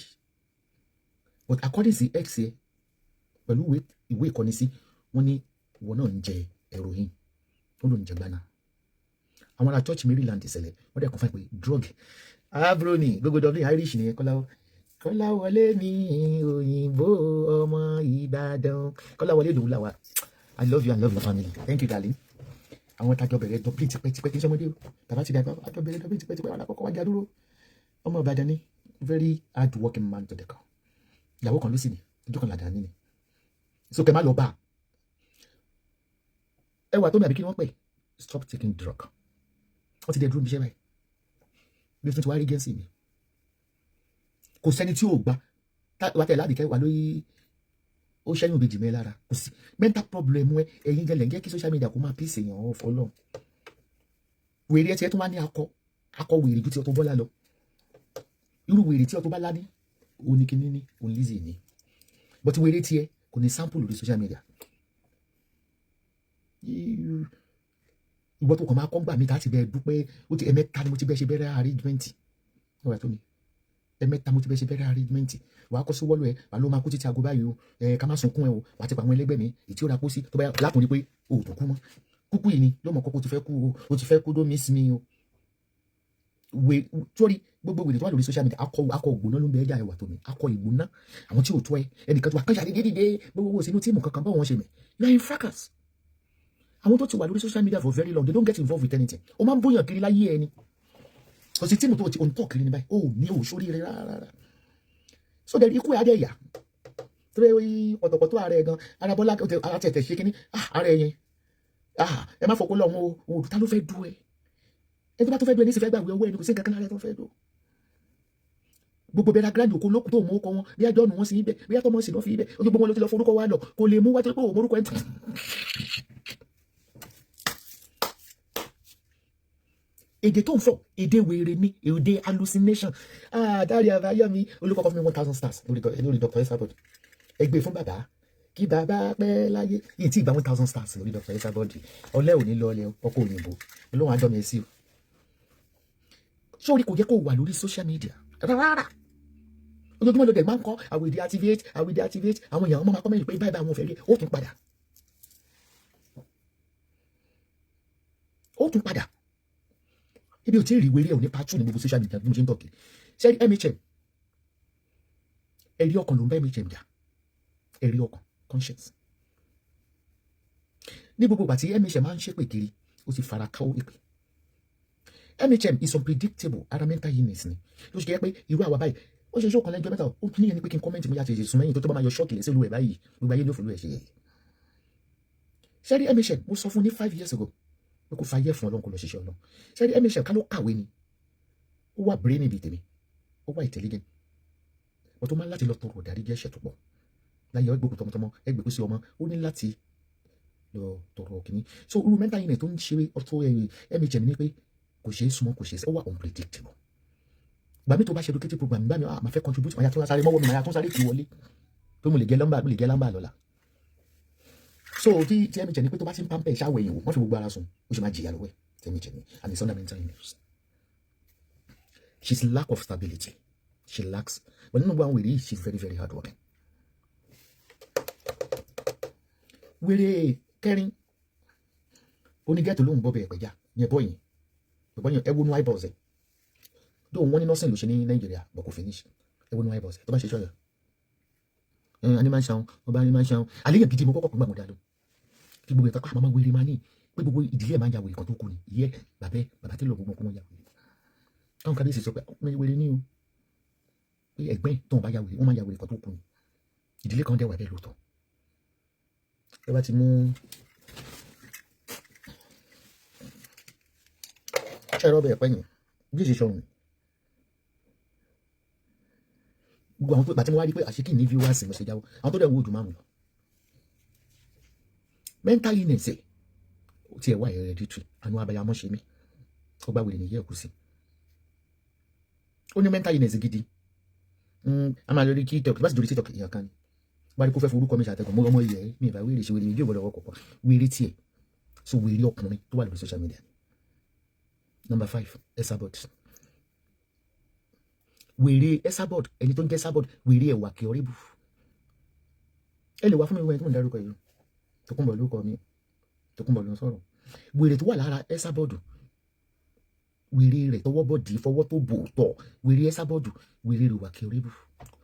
but according sí x yẹ pẹ̀lú ìwé ìkọ́ni sí wọ́n ní wọn náà ń jẹ heroin ó ló ń jẹ gbaná àwọn ará church Maryland ìṣẹ̀lẹ̀ wọ́n dẹ̀ kọ́ fún ẹ pé drug abroni gbogbo dublin irish nìyẹn kọ́láwọlé ní òyìnbó ọmọ ìbàdàn kọ́láwọlé ìdòwú làwà I love you and love your family thank you darling àwọn tajọ bẹ̀rẹ̀ dublin tipẹ́tipẹ́ kí n sọmọdé o bàbá ti dàgbà àjọ bẹ̀rẹ̀ dublin tipẹ́tipẹ́ wọn àkọ́kọ́ wájà dúró ọmọ ìbàdàn ni very hard working man to the call ìyàwó kan ló sì ní ojú kan làdá nínú so kẹ má lọ bá ẹwà tó mi àbí kí wọ́n pè stop taking drug wọ́n ti dẹ̀ dúró bí iṣẹ́ báyìí bí o tún ti wá rí gẹ́ǹsì mi kò sẹ́ni tí ò gbà wá tẹ̀ láàbìkẹ́ wà lórí ó ṣẹ́yìn òbejì mẹ́ lára kò sí mental problem ẹ ẹ̀yin gẹlẹ̀ ń jẹ́ kí social media kó máa pèsè èèyàn ọ̀ fọlọ́ wèrè ẹ tiẹ̀ tó wá ní akọ wèrè ju ti Auto Bola lọ irú wèrè tí Auto Bola ní oníkíní ní onílízì ní but wèrè tiẹ̀ kò ní sample lórí social media ìwọ tó kàn máa kọ́ gbà mí láti bẹ́ẹ̀ dúpẹ́ ó ti ẹ̀mẹ́ta ni mo ti bẹ́ẹ̀ ṣe bẹ́ẹ̀ arrangement ọ̀rẹ́ tó mi ẹ̀mẹ́ta mo ti bẹ́ẹ̀ ṣe bẹ́ẹ̀ arrangement wà á kọ́ sí wọ́lọ́ ẹ̀ wà ló máa kú títí aago báyìí o ká má sunkún ẹ o wà á ti pa àwọn ẹlẹ́gbẹ́ mi èyí tí ó ra kó sí tó bá látòrí pé o ò tó kú mọ́ kúkú yìí ni ló mọ̀ kọ́kọ́ ti fẹ́ kú o ti fẹ́ kú don't miss me o sórí gbogbo wèrè tó wà lórí social media akọ ògbóná ló ń bẹ ẹja ẹwà tó mi akọ ìgbóná àwọn tí ò tó ẹ ẹnìkan tó wà kánṣà dédé gbogbo owó sínú tíìmù kankan báwọn ṣe mẹ you are in fracas àwọn tó ti wà lórí social media for very long they don't get involved with anything o máa ń bóyàn kiri láyé ẹni kò sí tíìmù tó ti òǹtọ̀ kiri ní báyìí o ní òṣòrí rẹ rárá so there ikú ẹ̀ adé ẹ̀yà tó bẹ́ẹ̀ pọ̀tọ̀pọ̀tọ̀ ààrẹ gan arábọ́lá ara tẹ̀tẹ̀ ṣe kíní ààrẹ yẹn ẹ má fọkó lọ́wọ́ o ta ló fẹ́ du ẹ tó bá tó fẹ́ du ẹ ní sì fẹ́ gbàgbé owó ẹni kò sí nǹkan kan lára tó fẹ́ du gbogbo bẹ́ẹ̀ grand òkú lókùn tó mú ọkọ wọn bí ajọ́ nù wọn sí ibẹ̀ bí atọ́mọ̀ sí lọ́ fi ibẹ̀ ojú gbogbo wọn ló ti lọ forúkọ wa lọ kò lè mú wájú pé òun orúkọ ẹ̀ èdè tó ń fọ èdè wèrè ní èdè hallucination dárí àbáyọmí olùkọ́kọ́ fún mi 1000 stars lórí Dr. Esabod ẹgbẹ́ fún bàbá kí bàbá pẹ́ láyé yìí tí ìgbà 1000 stars lórí Dr. Esabod ọlẹ́ òní lọ́ọ́lẹ́ ọkọ̀ òyìnbó olóhùn àjọmọ̀ ẹ̀sì o sórí kò yẹ kó wà lórí social media rárá ojoojúmọ́ ló dẹ̀ máa ń kọ́ I will deactivate àwọn èèyàn ọmọ máa kọ́ mẹ́rin pé báyìí àwọn òfẹ́ rí ó tún padà ibi ò tí ì rí wéré ò ní pàtó ní gbogbo social media bí mo ṣe ń tọ̀kì ṣe MHM ẹ̀rí ọkàn ló ń bá MHM jà ẹ̀rí ọkàn conscience ní gbogbo ìgbà tí MHM máa ń ṣépè kiri ó ti fara káwó ìpè MHM is unpredictable ara mental illness ni ló ṣe jẹ́ pé irú àwa báyìí ó ṣe ṣókan lẹ́jọ́ mẹ́ta ó ní ẹni pé kí n kọ́mẹ́ntì mo yà ṣe sùn mẹ́yìn tó bá máa yọ ṣọ́ọ̀kì lẹ́sẹ̀ olú ẹ̀ báyìí gbogbo ayé ló fòlú ẹ̀ ṣe yẹ ṣe rí MHM mo sọ fún ní 5 years ago pé kò fàyè fún Ọlọ́run kò lọ ṣiṣẹ́ Ọlọ́run ṣe rí MHM ká ló kàwé ni ó wà brain níbi tèmi ó wà intelligent wọ́n tó máa ń láti lọ tọrọ ọ̀darí jẹ́ ẹ̀ṣẹ̀ tó pọ̀ láyé ọgbẹ́kùn tọmọtọmọ ẹgbẹ́kùn sí ọmọ ó ní láti lọ tọrọ kìíní so irú mental illness tó ń ṣe ọ̀tọ̀ MHM ni pé kò ṣe é súnmọ́ kò ṣe é ó wà unpredictable gbàmí tó bá ṣe educative program gbà mí máa fẹ́ contribute máa yà tó sáré mọ́wọ́ mi máa yà tó sáré kì í wọlé pé mo lè gẹ́ lámbà lọ́la so tí MHM ni pé tó bá ti ń pàmpẹ́ ìṣàwọ̀ èèyàn wọ́n fi gbogbo ara sùn ó ṣe máa jìyà lọ́wọ́ ẹ̀ MHM and it's under mental illness she's lack of stability she lacks but nínú gbogbo àwọn wèrè yìí she's very very hard working wèrè kẹrin onígẹ́tò lóhùn bọ́ bẹ̀ ẹ̀pẹ̀já yẹn bọ́yìn ẹ wo nu eyeballs ẹ̀ dóò wọ́n ní nursing ló ṣe ní Nàìjíríà but kò finish ẹ wo nu eyeballs ẹ̀ tó bá ṣe ṣọ́yà ẹni máa ń ṣàwọn ọba ẹni máa ń ṣàwọn àléyàn gidi mo kọ́kọ́ pín gbàmọ̀dá lọ kí gbogbo ìtàkùn àmọ́ wèrè máa ní pé gbogbo ìdílé máa ń ya wèrè kan tó kù ní ìyẹ́ bàbá tí lọ gbogbo kó wọ́n ya wèrè táwọn kábíyèsí sọ pé wèrè ní o pé ẹ̀gbẹ́ tó ń bá ya wèrè wọ́n máa ya wèrè kan tó kù ní ìdílé kan dẹ̀ wà bẹ́ẹ̀ lóòótọ́ ẹ bá ti mú ṣẹ̀rọ bẹ̀ pẹ́yìn bí ṣe ṣọrùn gbogbo àwọn tó ìgbà tí mo wá rí pé àṣekì ní viewers mo ṣe jáwọ́ àwọn tó dẹ̀ wo ojú márùn lọ mental illness ẹ̀ ó tiẹ̀ wá hereditary àánú abayamọ́ ṣe mí ó gbá wèrè nìyí ẹ̀kú sí ó ní mental illness gidi a máa lórí TikTok bá sì lórí TikTok èèyàn kan ni bá rí kó fẹ́ forúkọ mi ṣàtẹ̀kọ̀ mọ́ ọmọ ilẹ̀ mi ìbá wèrè ṣe wèrè mi bí òbọ̀dọ̀ wọ́pọ̀ pọ̀ wèrè tiẹ̀ so wèrè ọkùnrin tó wà lórí social media. Number 5, Esabod. Wèrè Esabod, ẹni tó ń jẹ́ Esabod, wèrè ẹ̀wà kí ọ̀rẹ́bù. Ẹ lè wá fún mi wẹ́n tó ń dárúkọ yìí. Tókùnbọ̀ ló kọ mi. Tókùnbọ̀ ló ń sọ̀rọ̀. Wèrè tó wà lára Esabod. Wèrè rẹ̀ tọwọ́ bọ̀dì fọwọ́ tó bò tọ̀. Wèrè Esabod, wèrè rẹ̀ wà kí ọ̀rẹ́bù.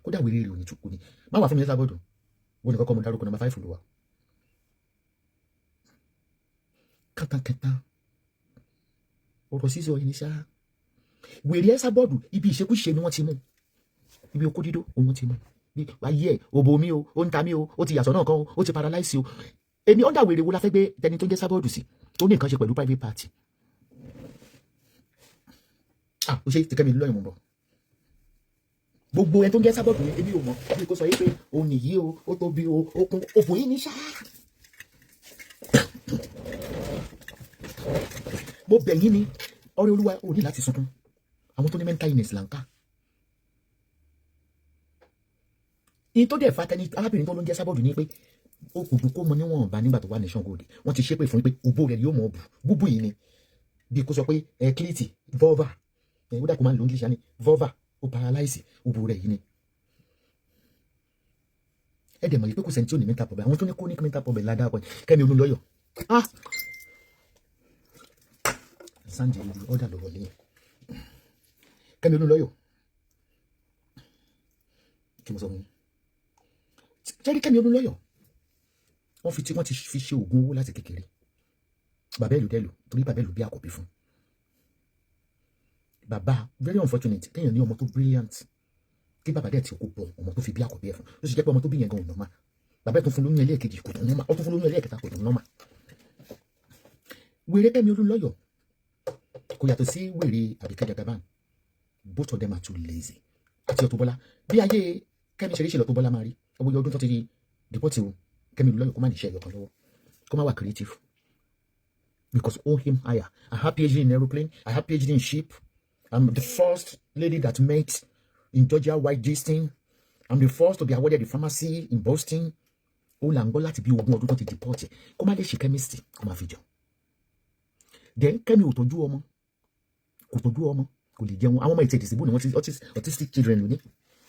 Kódà wèrè rẹ̀ ò ní tukù ni. Má wà fún mi Esabod. Wọ́n ní kọ́kọ́ mo dárúkọ number 5 ló wà. Kàtàkàtà. Ọ̀rọ̀ sísọ yìí ní ṣá wèrè Esabod ibi ìṣekúṣe ni wọ́n ti mú ibi okó dídó òun ti mú bí ayé ẹ̀ òbò mi o ó ń ta mi o ó ti yàtọ̀ náà kan o ó ti paralyze o èmi ọ̀dà wèrè wo la fẹ́ gbé tẹni tó ń jẹ́ Esabod sí tó ní nǹkan ṣe pẹ̀lú private party ó ṣe ti kẹ́mi lọ́yìn mọ̀ bọ̀ gbogbo ẹni tó ń jẹ́ Esabod yẹn èmi ò mọ̀ bí kò sọ yìí pé òun nìyí o ó tóbi o ó kún òfò yìí ní ṣá mo bẹ̀ yín ni ọ̀rẹ́ olúwa ò ní láti sunkún àwọn tó ní mental illness là ń ká ní tó dẹ̀ fa tẹni arábìnrin tó ló ń jẹ́ Esabod ní pé ó kò dùn kó mọ níwọ̀n bá nígbà tó wà ní Ṣàngóòdè wọ́n ti ṣépè fún pé òbó rẹ̀ yóò mọ̀ bù búbú yìí ni bí kò sọ pé clit vulva ó dà kó máa ń lo English ní vulva ó paralyze òbó rẹ̀ yìí ni ẹ dẹ̀ mọ̀ yìí pé kò sẹ́ni tí ò ní mental problem àwọn tó ní chronic mental problem ládàá pọ̀ Kẹ́mi Olúnlọ́yọ̀ Sanjay di ọ̀dà lọ́wọ́ lẹ́yìn Kẹ́mi Olúnlọ́yọ̀ kí mo sọ fún jẹ́rí Kẹ́mi Olúnlọ́yọ̀ wọ́n ti fi ṣe oògùn owó láti kékeré bàbá ẹ̀lú dẹ́lù torí bàbá ẹ̀lú bí àkọ́bí fún bàbá very unfortunate kéèyàn ní ọmọ tó brilliant kí bàbá dẹ̀ tí kò pọ̀ ọmọ tó fi bí àkọ́bí ẹ̀ fún ó sì jẹ́ pé ọmọ tó bí yẹn gan-an nọ́mà bàbá ẹ̀ tó fún lóyún ẹlẹ́ẹ̀kejì kò tún nọ́mà ó tún fún lóyún ẹlẹ́ẹ̀kẹta kò tún nọ́mà wèrè Kẹ́mi Olúnlọ́yọ̀ kò yàtọ̀ sí wèrè Àbíkẹ́ Jagaban both of them are too lazy àti Auto Bola bí ayé Kẹ́mi ṣe rí ṣe lọ Auto Bola máa rí ọgbọ́n ọdún tó ti dìpọ́tì o Kẹ́mi Olúnlọ́yọ̀ kó má níṣẹ́ ẹ̀yọ̀ kan lọ́wọ́ kó má wà creative because own him higher I have PhD in aeroplane I have PhD in ship I'm the first lady that met in Georgia white gisting I'm the first to be awarded the pharmacy in Boston ó là ń gbọ́ láti bí ogún ọdún tó ti dìpọ́tì kó má lè ṣe chemistry kó má fi jẹun then Kẹ́mi ò tọ́jú ọmọ kò lè jẹun àwọn ọmọ ìtẹ̀dì síbò ni wọ́n ti autistic children lóní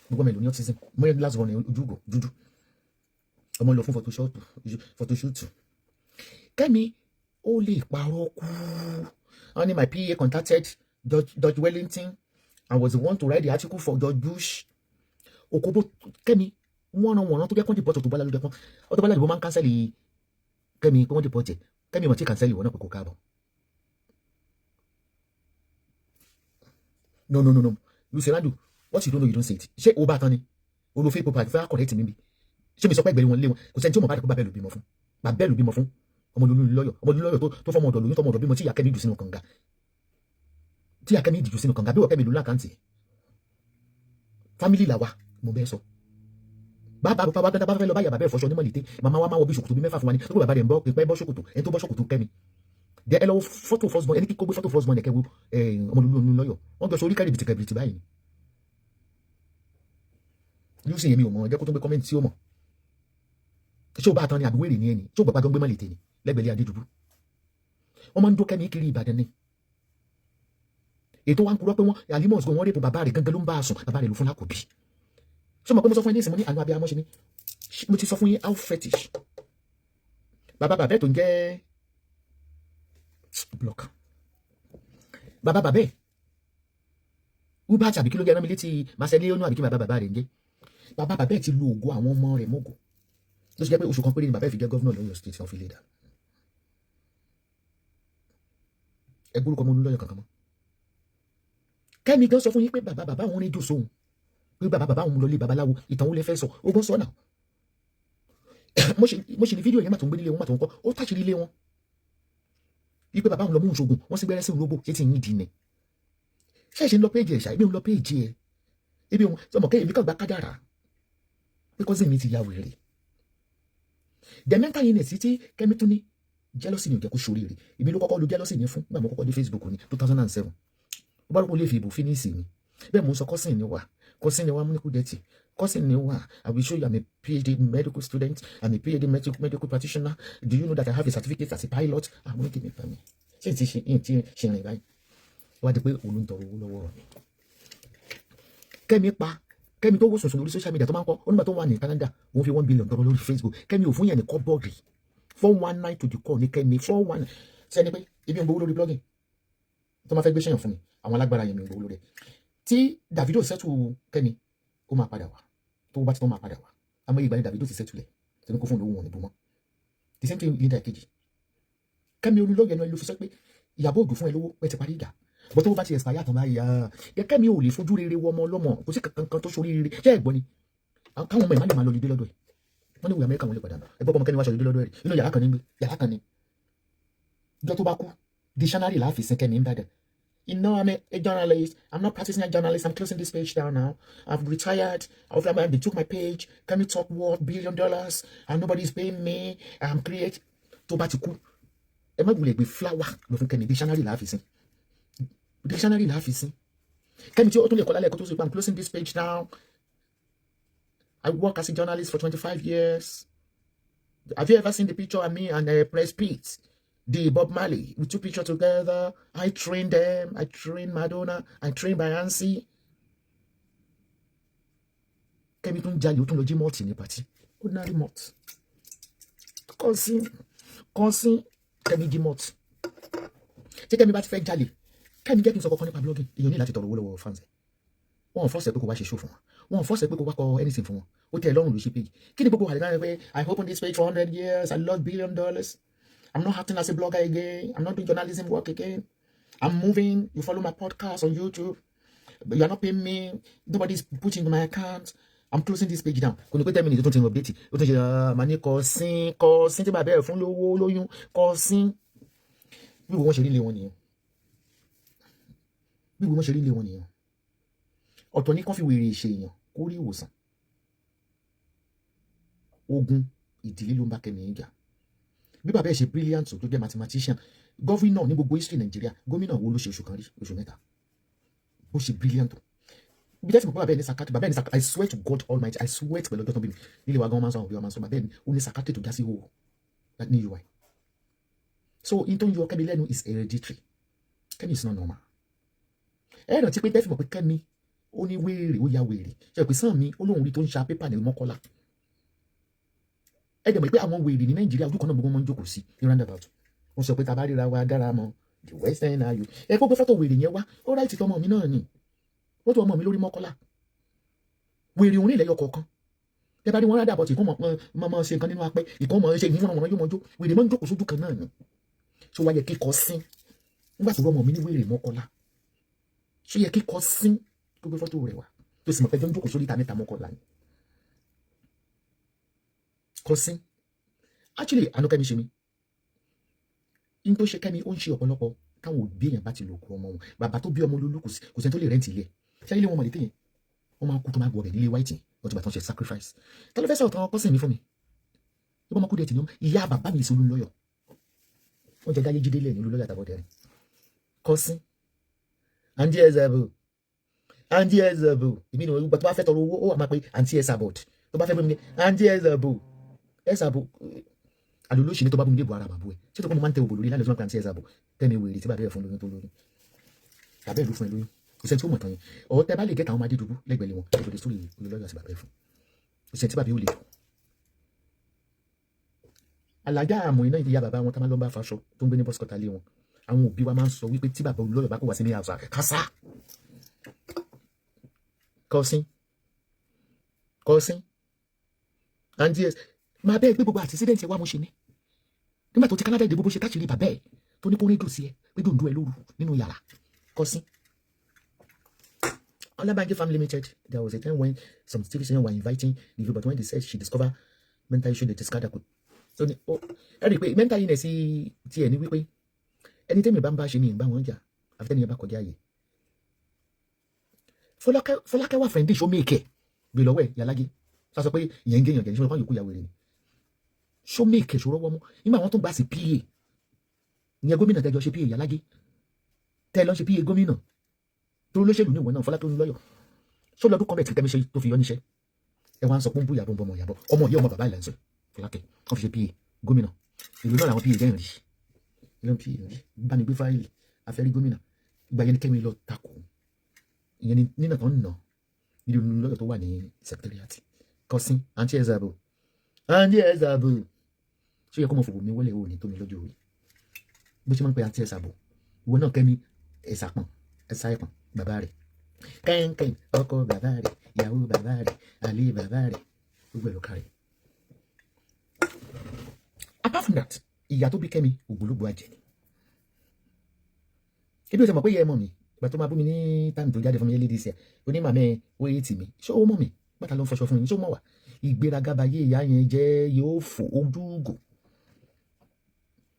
gbogbo ọmọ ìlú ní autism mọ́yẹ́ last one ojúgò dúdú ọmọ lọ fún photoshoot Kẹ́mi ó lè parọ́ kú wọ́n ní my PA contacted George Wellington I was the one to write the article for George Bush òkòbó Kẹ́mi wọ́n rán tó jẹ́ kó dìpọ́tì Auto Bola ló jẹ́ kó Auto Bola ìbò máa ń kánsẹ́lì Kẹ́mi pé wọ́n dìpọ́tì Kẹ́mi wọ́n ti kánsẹ́lì wọn náà pé kò káàbọ̀. No. Lucerando, what you don't know, you don't say it. Ṣé o bá tán ni? O lo fake paper fẹ́ correct mi bí. Ṣé mi sọ pé ẹgbẹ̀rún wọn lé wọn? Kò sẹ́ni tí ó mọ̀ bá dẹ̀ kó bá bẹ́ẹ̀ lò bímọ fún. Bá bẹ́ẹ̀ lò bímọ fún. Ọmọ Olúnlọ́yọ̀ tó fọmọ ọ̀dọ̀ lóyún tọmọ ọ̀dọ̀ bímọ tí ìyá Kẹ́mi jù sínú kànga. Tí ìyá Kẹ́mi jù sínú kànga bí wọ́n Kẹ́mi ló lákàntì. Family la wa, mo bẹ́ẹ̀ sọ. Bàbá fẹ́ lọ bá yàbá bẹ́ẹ̀ fọṣọ ní mọ̀lẹ́tẹ́. Màmá wa máa wọ bí ṣòkòtò bí mẹ́fà fún wa ní. Tó bàbá rẹ̀ ń bọ́ pípẹ́ bọ́ ṣòkòtò. Ẹni tó bọ́ ṣòkòtò Kẹ́mi. Dẹ ẹ lọ fọ́tò first born ẹni kí kó gbé fọ́tò first born ẹ̀kẹ́ wo ọmọ Olúnlọ́yọ̀. Wọ́n jọ sórí kẹ́rìbìtì báyìí. Yóò sì yẹn mi ò mọ̀ ọjọ́ kó tó gbé kọ́mẹ́ntì tí ó mọ̀. Ṣé o bá tán ni àbí wèrè ni ẹni? Ṣé o gbàgbọ́ gbé mọ̀lẹ́tẹ́ ni lẹ́gbẹ̀lẹ́ Adédùbú? Wọ́n máa ń dó Kẹ́mi kiri Ìbàdàn ni. Ètò wa ń purọ́ pé wọ́n Alimos gan wọ́n rèpò bàbá rẹ̀ gangan ló ń bá a sùn bàbá rẹ̀ ló fún lákòbí. Ṣé mo pé mo sọ fún yín ní ìsìn mo ní àánú abiyamọ ṣe ni mo ti sọ fún yín how fetish. Bàbá ẹ̀ tó ń jẹ́ block. Bàbá ẹ̀ Uber tàbí kí ló jẹ́ ẹran mi létí Marcelino àbí kí bàbá rẹ̀ ń jẹ́. Bàbá ẹ̀ ti lo ògo àwọn ọmọ rẹ̀ mọ́gò. Ló ṣe jẹ́ pé oṣù kan péré ni bàbá ẹ̀ fi jẹ́ gọ́vnọ̀ lọ́yọ̀ state of Ileda. Ẹ gbórúkọ ọmọ Olúnlọ́yọ̀ kankan mọ́. Kẹ́mi gan sọ fún yín pé bàbá òun rìn jù sóhun. Pé bàbá òun lọ lé babaláwo ìtàn ó lè fẹ́ sọ ó gbọ́n sọ náà. Mo ṣe ní fídíò yẹn mà tó ń gbé nílé wọn mà tó ń kọ́ ó tàṣírí ilé wọn. Wípé bàbá òun lọ mú ìṣògùn wọ́n sì gbẹ́rẹ́ sí ológbò ṣé ti yín dì ní. ṣe ń lọ péjì ẹ̀ ṣá èmi ò lọ péjì ẹ̀ ibi òun sọmọ kẹ́ èmi kàn gba kádàrá pé cousin mi ti ya wèrè the mental illness tí Kẹ́mi tún ní jealousy ni ò jẹ́ kó ṣoríire ibi ló kọ́kọ́ lo jealousy ní fún nígbà mo kọ́kọ́ dé Facebook ní 2007 ó bá rò pé ó lè fi ìbò fínísì mi bẹ́ẹ̀ mo ń sọ cousin ni wà mú ní kúdẹ́tì cousin ni wà I will show you I'm a PhD medical student I'm a PhD medical practitioner do you know that I have a certificate as a pilot àwọn oníkèmí pa mi ṣé n ti ṣe rìn báyìí wá di pé òun ló ń tọrọ owó lọ́wọ́ mi Kẹ́mi tó wò sùn lórí social media tó máa ń kọ́ onígbà tó wà ní Canada òun fi $1 billion lórí Facebook Kẹ́mi ò fún yẹn ní kọ́bọ̀dì 419 to the call ní Kẹ́mi 419 sẹ́ni pé ibi ń gbowó lórí blogging tó máa fẹ́ gbé ṣẹ́yàn fún mi àwọn alágbára yẹn mi ń gbowó lórí tí Davido sẹ́tù Kẹ́mi ó máa padà wá tó bá ti tó máa padà wá àmọ́ ìgbà ni Davido ti sẹ́tù lẹ̀ tó ní kó fún òun wọn ní bùmọ́ the same thing Linda kejì Kẹ́mi olùlọ́yẹ̀ náà ló fi sọ pé Ìyábọ̀ Òjó fún ẹ lówó pẹ́ ti parí ìjà bọ́ tó bá ti expire àtàn báyìí Kẹ́mi ò lè fojú rere wọ ọmọ ọlọ́mọ kò sí kankan tó sórí rere ṣé ẹ̀gbọ́n ni káwọn ọmọ ìmọ̀lẹ́ máa lọ lídé lọ́dọ̀ ẹ̀ wọ́n ní ìwé Amẹ́ríkà wọn lè padà ẹgbẹ́ ọmọ Kẹ́mi wá aṣọ lídé lọ́dọ̀ ẹ̀ inú yàrá kan ní ìjọ tó bá kú dictionary láàfin sin Kẹ́mi ń bàdàn I'm a journalist I'm not practicing a journalist I'm closing this page down now I've retired they took my page Kẹ́mi talk worth $1 billion and nobody's paying me I'm create tó bá ti kú ẹ má gbọ́dọ̀ gbé flower lọ fún Kẹ́mi dictionary láàfin sin Kẹ́mi tí ó tún lè kọ́ lálẹ́ ẹ̀kọ́ tó sọ pé I'm closing this page now I work as a journalist for 25 years have you ever seen the picture of me and Press Pete the Bob Marley we took picture together I trained them I trained Madonna I trained Beyonce Kẹ́mi tún jalè ó tún lọ jí mọ́ọ̀tì ní pàtí ordinary mọ́ọ̀tì kọ́sìn Kẹ́mi jí mọ́ọ̀tì tí Kẹ́mi bá ti fẹ́ jalè Kẹ́mi jẹ́ kí n sọ kọ́kọ́ nípa blogging èèyàn ní láti tọrọ owó lọ́wọ́ fans ẹ̀ wọ́n fọ́ọ̀sẹ̀ pé kò wá ṣe show fún wọn wọ́n fọ́ọ̀sẹ̀ pé kò wá kọ anything fún wọn ó tẹ́ ẹ lọ́rùn ló ṣe page kí ni gbogbo wà lẹ́gbẹ̀rẹ́ pé I opened this page for 100 years I lost $1 billion I'm not acting as a blogger again I'm not doing journalism work again I'm moving you follow my podcast on YouTube but you are not paying me nobody's putting in my account I'm closing this page down kò ní pé 10 minutes tó ti ń update ó tún ṣe máa ní kọ́sìn tí bàbá ẹ̀ fún lówó lóyún kọ́sìn bí wọ́n ṣe rí lé wọn nìyẹn ọ̀tọ̀ ní kán fi wèrè ṣe èèyàn kó rí ìwòsàn ogun ìdílé ló ń bá Kẹ́mi ń jà bí bàbá ẹ̀ ṣe brilliant tó jẹ́ mathematician gọ́vínà ní gbogbo history Nàìjíríà gómìnà wo ló ṣe oṣù kan rí oṣù mẹ́ta bó ṣe brilliant bí dẹ́sí mọ̀ pé bàbá ẹ̀ ní sakati bàbá ẹ̀ ní sakati I swear to God Almighty I swear pẹ̀lú ọjọ́ tó bí mi nílé wa gan máa ń sọ àwọn òbí wa máa ń sọ bàbá ẹ̀ ó ní sakati tó já sí hòhò ní UI so in tó ń yọ Kẹ́mi lẹ́nu is hereditary Kẹ́mi is not normal ẹ̀rọ tí pé tẹ́fì mọ̀ pé Kẹ́mi ó ní wéèrè ó ya wéèrè ṣe pé sàn mi ó lóun rí tó ń ṣa pépà ní Mọ́kọ́lá ẹ dẹ̀ mọ̀ pé àwọn wéèrè ní Nàìjíríà ojú kan náà gbogbo wọn ń jókòó sí ní roundabout wọ́n sọ pé tá a bá ríra wa dára mọ́ the western ayo ẹ kó gbé fọ́tò wéèrè yẹn wá ó ráìtì tọmọ mi náà ni wọ́n tó ọmọ mi lórí Mọ́kọ́lá wéèrè òun nílẹ̀ yọ kọ̀ọ̀kan ẹ bá rí wọn roundabout ìkọ́ mọ̀ ṣe nǹkan nínú apẹ́ ìkọ́ mọ̀ ṣe ìwọ̀n wọn yóò mọ̀ jó wéèrè mọ́ ń jókòó sójú kan náà ni ṣé wàá yẹ kíkọ́ sí nígbà tó rọmọ mi ní wéèrè Mọ́kọ́lá ṣé yẹ kíkọ́ sí tó gbé fọ́tò rẹ̀ wá tó sì mọ̀ pé jọ ń jókòó sórí ìta mẹ́ta Mọ́kọ́lá ni kọ́sìn actually àánú Kẹ́mi ṣe mí in tó ṣe Kẹ́mi ó ń ṣe ọ̀pọ̀lọpọ̀ káwọn òbí èèyàn bá ti lò kú ọmọ wọn bàbá tó bí ọmọ olólù kò sẹ́ni tó lè rẹ́ǹtì ilé ṣé ilé wọn mọ̀ létí yẹn wọ́n máa kú tó máa gbọ́ ọ̀bẹ̀ nílé white wọ́n ti bàtà ń ṣe sacrifice tá ló fẹ́ sọ̀rọ̀ tán kọ́sìn mi fún mi ló bá máa kú dé tì ní ìyá bàbá mi ìṣolú lọ́yọ̀ wọ́n jẹ́ gáyé jídé lẹ̀ ní olólọ́yà tàbọ̀dẹ̀ rẹ̀ kọ́sìn àǹtí Esabod èmi ni gbogbo tó bá fẹ́ tọrọ owó ó wà máa pe àǹtí Esabod tó bá fẹ́ bọ́ mi ní àǹtí Esabod àlòlóṣì ní tó bá bú mi débò ara bàbú ẹ̀ ṣé tó kọ́ mo máa ń tẹ òbò lórí lálẹ́ tó máa pe àǹtí Esabod tẹ́mi wèrè tí bàbá ẹ̀ fún lóyún tó lóyún tàbí ẹ̀ ló fún ẹ lóyún kò sẹ́ni tí ó mọ̀ tán yẹn ọ̀ tẹ́ bá lè gẹ́ta àwọn ọmọdé dúdú lẹ́gbẹ̀ẹ́ wọn tó dé sórí olólọ́yọ̀ àti bàbá ẹ̀ fún kò sẹ́ni tí bàbá ẹ̀ ó lè fún alájà àmọ́ iná ìdíyà bàbá wọn tá máa lọ bá faṣọ tó ń gbé ní bọ́sìkọ̀tà lé wọn àwọn òbí wa máa ń sọ wípé tí bàbá olólọ́yọ̀ bá kó wá sí ní àṣà kásá kọ́sìn àǹtí ẹ̀ máa bẹ́ẹ̀ gbé gbogbo àtisídẹ́ǹtì wa mo ṣe ní nígbà tó ti Canada ìdìbò bó ṣe káàkiri bàbá ẹ̀ tó ní kó rédíò sí ẹ pé dòǹdó ẹ lóru nínú yàrá kọ́sìn. Olabanjo Farm Limited, there was a time when some TV stations were inviting the people, but when they said she discovered mental issue, they discarded her. So, ẹ̀rí pé mental illness ti ẹ̀ ní wípé ẹni tẹ́mi bá ń bá ṣe ni ìbá wọn jà àfi tẹ́ni ẹ bá kọjá yìí Fọlákẹ́ wà friendly ṣó make ẹ̀ bí lọ́wọ́ ẹ̀ Yàlágé sá sọ pé ìyẹn ń gẹ̀yàn jẹ̀ níṣẹ́ lọ́pàá yòókù ìyàwó rẹ̀ ni ṣó make ẹ̀ ṣó rọ́wọ́ mú nígbà wọn tó gbà sí PA ìyẹn gómìnà tẹ́jọ́ ṣe PA Yàlágé tẹ́ lọ́ ṣe PA gómìnà tó lóṣèlú ní ìwọ̀n náà Fọlákẹ́ lọ́yọ̀ ṣó lọ́dún kan bẹ̀ tí Kẹ́mi ṣe tó fi yọ níṣẹ́ ẹ wá ń sọ pé ń bú ìyàbọ̀ ọmọ ìyàbọ̀ ọmọ ìyá ọmọ bàbá ìlànà sọ Fọlákẹ́ wọ́n fi ṣe PA gómìnà ìlú náà làwọn PA dẹ́rìn rí ìlú PA rí bá mi gbé fáìlì afẹ́rí gómìnà ìgbà yẹn ni Kẹ́mi lọ takò ìyẹn ni nínà tó ń nà nínú lọ́yọ̀ tó wà ní secretariat kọ́sìn àǹtí Esabod ṣé yẹ kó mọ fòbò mi wọlé òní tó mi lọ́jọ́ orí bó ṣe máa ń pe àǹtí Esabod ìwọ náà Kẹ́mi ẹ̀sàpọ̀n ẹ̀sàpọ̀n bàbá rẹ̀ kẹ́ńkẹ́ń ọkọ bàbá rẹ̀ ìyàwó bàbá rẹ̀ àlè bàbá rẹ̀ gbogbo ẹ̀ ló kárí. Apart from that ìyá tó bí Kẹ́mi ògbólógbò àjẹ́ ni ebi o ti mọ̀ pé yẹ ẹ mọ̀ mi ìgbà tó máa bú mi ní táìmù tó jáde fún mi lédi sí ẹ onímàmẹ́ wéé tì mí ṣé ó mọ̀ mi bàtà ló ń fọṣọ fún mi ṣé ó mọ̀ wá ìgbéraga bá yé ìyá yẹn jẹ́ yóò fò ojúgò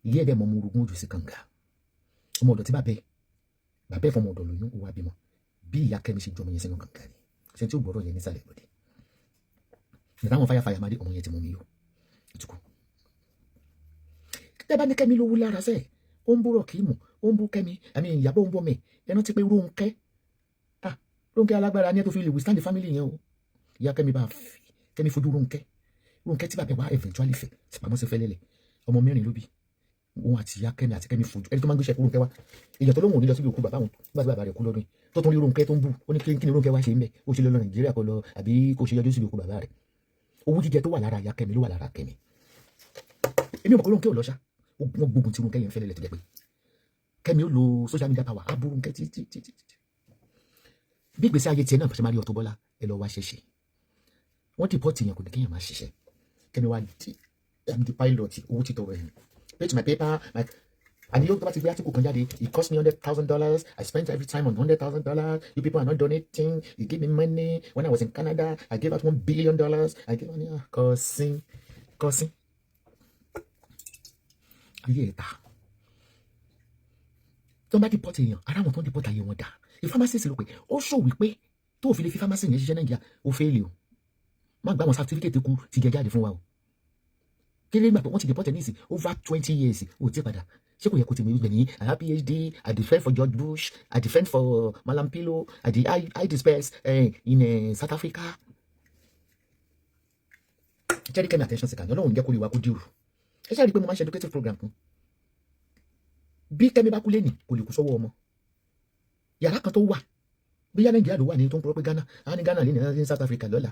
ìyá ẹ̀dẹ̀ mọ̀ mo rògùn ojú sí kànga ọmọ ọ̀dọ̀ tí bàbá ẹ̀ fọmọ ọ̀dọ̀ lóyún ó wá bímọ bí ìyá Kẹ́mi ṣe jọmọ yẹn sínú kànga ni ṣe tí ó gbọ́dọ̀ yẹn nísàlẹ̀ lóde ìgbà táwọn fáyàfáyà máa dé ọmọ yẹn ti mú mi yó ìtukù tẹ́ bá ní Kẹ́mi lówó lára sẹ́ẹ̀ ó ń bú Rọ̀kímù ó ń bú Kẹ́mi àmì Ìyábọ̀ ń bọ̀ mẹ́ ẹ rántí pé Rónkẹ́ alágbára ní ẹ tó fi lè withstand the family yẹn o ìyá Kẹ́mi bá fi Kẹ́mi fojú Rónkẹ́ tí bàbá wa eventually fẹ́ sàpamọ́ sí fẹ́lẹ́lẹ̀ ọmọ mẹ́rin ló bí òun àti ìyá Kẹ́mi àti Kẹ́mi fojú ẹni tó máa ń gbéṣẹ́ Rónkẹ́ wá ìyá tó lóhùn òní lọ síbi òkú bàbá wọn nígbà tí bàbá rẹ̀ kú lọ́dún tó tún rí Rónkẹ́ tó ń bú ó ní kí ni Rónkẹ́ wá ṣe ń bẹ̀ ó ṣe lọ Nàìjíríà kọ lọ àbí kò ṣe yọjú síbi òkú bàbá rẹ̀ owó jíjẹ tó wà lára ìyá Kẹ́mi ló wà lára Kẹ́mi èmi ò mọ̀ pé Rónkẹ́ ò lọ ṣá wọ́n gbógun tí Rónkẹ́ yẹn fẹ́lẹ́lẹ̀ tó jẹ́ pé Kẹ́mi ó lo social media power á bú Rónkẹ́ títí bí ìgbésí ayé tiẹ̀ náà ṣe máa rí Auto Bola ẹ lọ wá ṣẹṣẹ wọ́n dìpọ́tì yẹn kò ní kéèyàn máa ṣiṣẹ́ Kẹ́mi wá di pilot owó títọ́ rẹ̀ pay to my paper my àní yóò tó bá ti gbé àtìkù kan jáde it cost me $100,000 I spent every time on $100,000 you people are not donating you give me money when I was in Canada I gave out $1 billion I gave money kọ́sìn ayé ẹ̀ta tó bá dìpọ́tì èèyàn ara wọn tó ń dìpọ́tì ayé wọn dà ìfámásìsì ló pé ó ṣò wípé tó ò fi lè fi fámásì yẹn ṣiṣẹ́ Nàìjíríà ó fẹ́ lè o má gbà wọn sátífíkẹ́tì kú ti jẹ jáde fún wa o kí lè gbà pé wọ́n ti dìpọ́tì níìsì over 20 years ò tí padà ṣé kò yẹ kó ti mọ̀ ìgbẹ̀ni I have PhD I defend for George Bush I defend for Malam Pillow I disperse in South Africa jẹ́rìí Kẹ́mi attention sí kàní Ọlọ́run jẹ́ kó rí wa kó dìrù ẹ ṣáà rí i pé mo máa ń ṣe educative program kan bí Kẹ́mi bá kú lé ní kò lè kú sọ́wọ́ ọmọ yàrá kan tó wà bí yá Nàìjíríà ló wà ní tó ń pọ̀ pé Ghana á ní Ghana lé ní South Africa lọ́la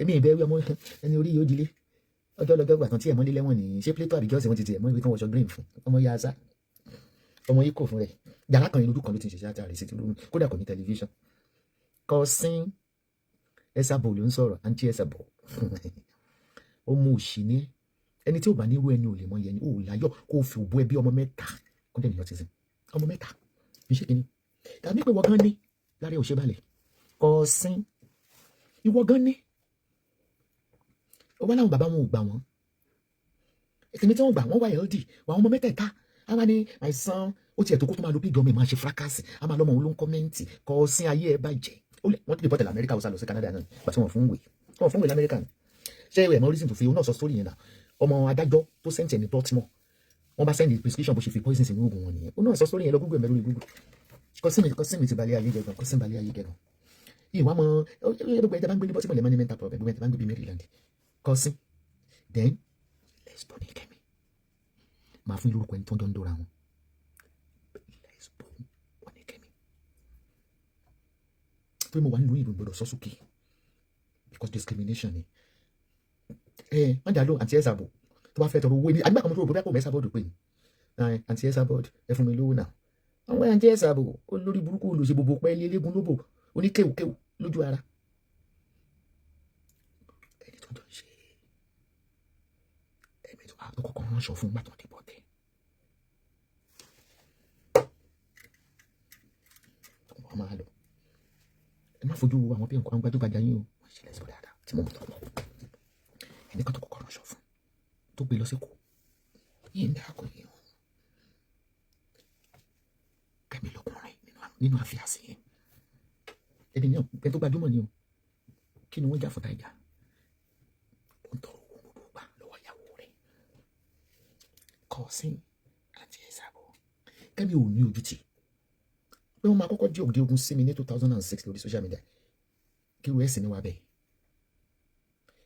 èmi ìbẹ̀rù ọmọ ẹni orí yóò dilé ọjọ́ lọ́jọ́ gbà kan tí ẹ̀mọ́ lílẹ̀ wọ̀n ní ṣé Plato àbí Jọ́sìn wọn ti ẹ̀mọ́ ìwé kan wọṣọ green fún ọmọ yá azá ọmọ yìí kò fún rẹ̀ yàrá kan ìlú kan ló ti ń ṣiṣẹ́ àtàrí sí ti lóhùn kódà kò ní tẹlifíṣàn kọ́sìn Esabod ló ń sọ̀rọ̀ àǹtí Esabod ó mú òṣì ní ẹni tí ò bá nírú ẹni ò lè mọ yẹn ni ò láyọ̀ kó o fi òbú ẹbí ọmọ mẹ́ta kó dẹ̀ níyọ̀ ti sìn ọmọ mẹ́ta fi ṣe kínní tàbí pé ìwọ gan ní lára ò ṣe balẹ̀ kọ́sìn ìwọ gan ní wọ́n láwọn bàbá wọn ò gbà wọ́n ètèmí tí wọ́n gbà wọ́n wà healthy wà àwọn ọmọ mẹ́tẹ̀ẹ̀ta a máa ní àìsàn ó tiẹ̀ tó kó tó máa lo big gọ́ọ̀mẹ̀ máa ṣe fracasi a máa lọ́mọ òun ló ń kọ́mẹ́ǹtì kọ́sìn ayé ẹ̀ bàjẹ́ wọ́n ti dìbọ̀tẹ̀ lamẹ́ríkà ó sá lọ sí Canada náà pàtó wọn fún wèé lamẹ́ríkà ni ṣé ẹ̀ mọ́ reason tó fi òun náà sọ story yẹn náà ọmọ adájọ́ tó sẹ́ǹtì ẹ̀ ní Baltimore wọ́n bá sẹ́ǹdì prescription bó ṣe fi poison sínú oògùn wọn nìyẹn òun náà sọ story yẹn lọ Google ẹ̀mẹ́rú ní Google kọ́sìn mi ti balẹ̀ ayé gẹ̀gàn kọ́sìn balẹ̀ ayé gẹ̀gàn ìwà mọ gbogbo ẹ̀ tẹ́ bá ń gbé ní Baltimore lè má ní mental problem gbogbo ẹ̀ tẹ́ bá ń gbé bí Maryland kọ́sìn then lesbo ní Kẹ́mi máa fún lórúkọ ẹni tó ń jọ ń dóra wọn lesbo wọn ní Kẹ́mi pé mo wà nílùú ìlú gbọ́dọ̀ sọ sókè because discrimination ni wọ́n dà ló àǹtí Esabod tó bá fẹ́ tọrọ owó ibi àgbà kan mo tó rò bóyá kò mẹ́ Esabod pé ni àǹtí Esabod ẹ fún mi lówó náà àwọn àǹtí Esabod olórí burúkú olùṣe gbogbo pẹ́ẹ́lí eléegun lóbò oníkéwùkéwù lójú ara ẹni tó ń jọ ṣe ẹ̀mí tó tó kọ́kọ́ ránṣọ fún gbàtàn dìbò tẹ̀ wọ́n máa lọ ẹ má fojú àwọn bí nǹkan gbajúgbajà yín o wọ́n ṣe lẹ́sọ̀ dáadáa tí mo mú tọ́ lọ ẹni kan tó kọ́kọ́ ránṣọ fún tó gbé lọ sí kù yìí ń dáa kò yẹ wọn Kẹ́mi lọkùnrin nínú àfíàsí yẹn ẹni náà ẹni tó gbajúmọ̀ ni o kí ni wọ́n jà fún táìjà ó ń tọrọ owó gbogbo gbà lọ́wọ́ ìyàwó rẹ̀ Cousin àti Esabod kẹ́mi ò ní ojú tì pé wọ́n máa kọ́kọ́ jí òde ogun sí mi ní 2006 lórí social media kí irú ẹ̀sìn ni wà bẹ́ẹ̀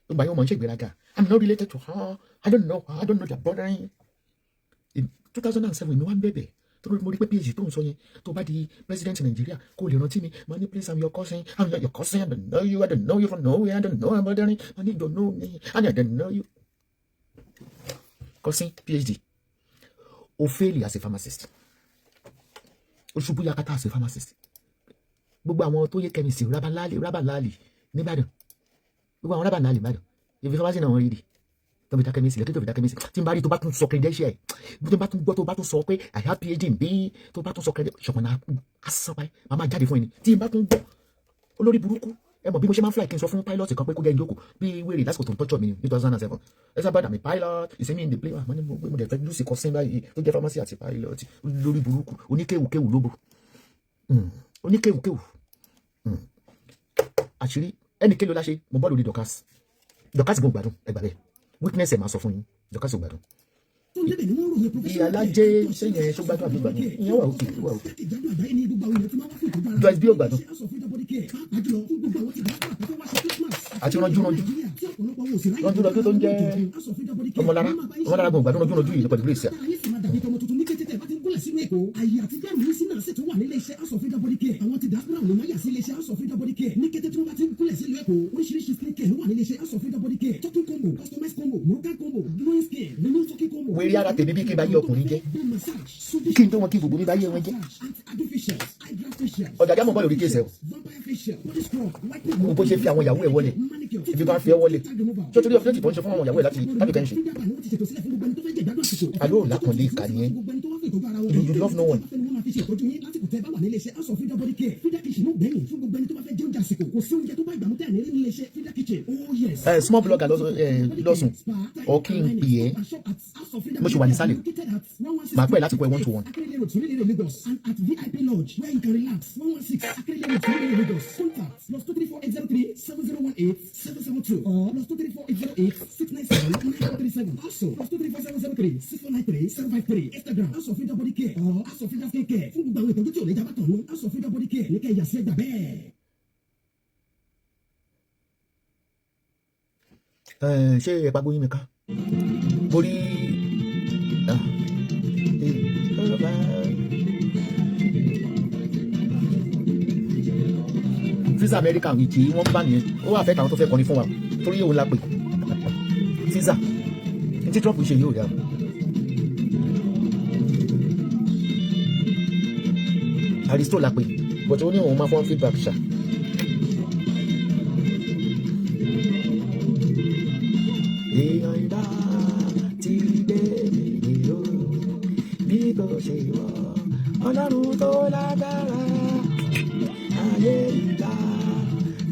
gbogbo àyẹ̀wò máa ń ṣe ìgbéraga I'm not related to her I don't know their brother in 2007 mi wá ń bẹ̀bẹ̀ torí mo rí pé PhD tó ń sọ yẹn tó bá di president Nigeria kó lè rántí mi ma ní please I'm your cousin I don't know you from nowhere I don't know about any ma ní you don't know me I don't know you cousin PhD o fail as a pharmacist o ṣubú yakata as a pharmacist gbogbo àwọn tó yẹ chemist rábàlálì nìbàdàn gbogbo àwọn rábàlálì nìbàdàn ibi pharmacy náà wọ́n rí di tó fi dá chemist lẹ́kẹ́ tó fi dá chemist tí n bá rí tó bá tún sọ credential ẹ̀ tó bá tún gbọ́ tó bá tún sọ pé I have PhD bí tó bá tún sọ credential ṣọ̀pọ̀nà asán báyìí màá máa jáde fún ẹni tí n bá tún gbọ́ olórí burúkú ẹ mọ̀ bí mo ṣe máa ń fly kí n sọ fún pilot kan pé kó jẹ́ ìjókòó bí wèrè lásìkò tó ń tọ́jọ́ mi ní 2007 Esabod àmì pilot ìsẹ́mi in the play wà mo dẹ̀ fẹ́ lùsì Cousin báyìí tó jẹ́ pharmacy àti pilot lórí burúkú oníkéwùkéwù lóbo oníkéwùkéwù àṣírí ẹnì kélo láṣẹ mo bọ́ lórí Dorcas gbọ́n gbádùn ẹgbà bẹ́ẹ̀ witness ẹ̀ máa sọ fún yín Dorcas ò gbádùn ìyàlájẹ sẹ́yìn ẹ̀ ṣọ́gbádùn àbí gbádùn ìyẹn wà òkè Joyce bí ò gbádùn àti ránjú tó ń jẹ́ ọmọlára gbọ̀n gbádùn ránjú yìí nípa ìgbésẹ̀ wèrè ara tèmi bí kí n bá yé ọkùnrin jẹ́ kí n tó wọn kí gbogbo mi bá yé wọn jẹ́ ọ̀dàdà mọ̀ bọ́ lórí kéèsì ẹ̀ o bó ṣe fi àwọn ìyàwó ẹ̀ wọlé ibi bá fi ẹ wọlé tó torí ọ̀fẹ́ tìtọ́ ń ṣe fún àwọn ìyàwó ẹ̀ láti kẹ́ ń ṣe àlọ́ làkànlé ìkànnì ẹ̀ you love no one. Small blogger lọ́sùn ọ̀ kí n pè é mo ṣe wà nísàlẹ̀ màá pẹ́ láti pẹ́ 1-to-1. Ṣé ẹ pàgbó yín mi ká borí visa America ìtì wọ́n bá nìyẹn ó wà fẹ́ káwọn tó fẹ́ kọrin fún wa torí òun la pè visa ní tí Trump ṣe yóò dá Aristo la pè but ó ní òun máa fọ́n feedback ṣá. èèyàn ìbá ti dé nìyí o bí kò ṣe wọ Ọlọ́run tó lágbára ayé ìbá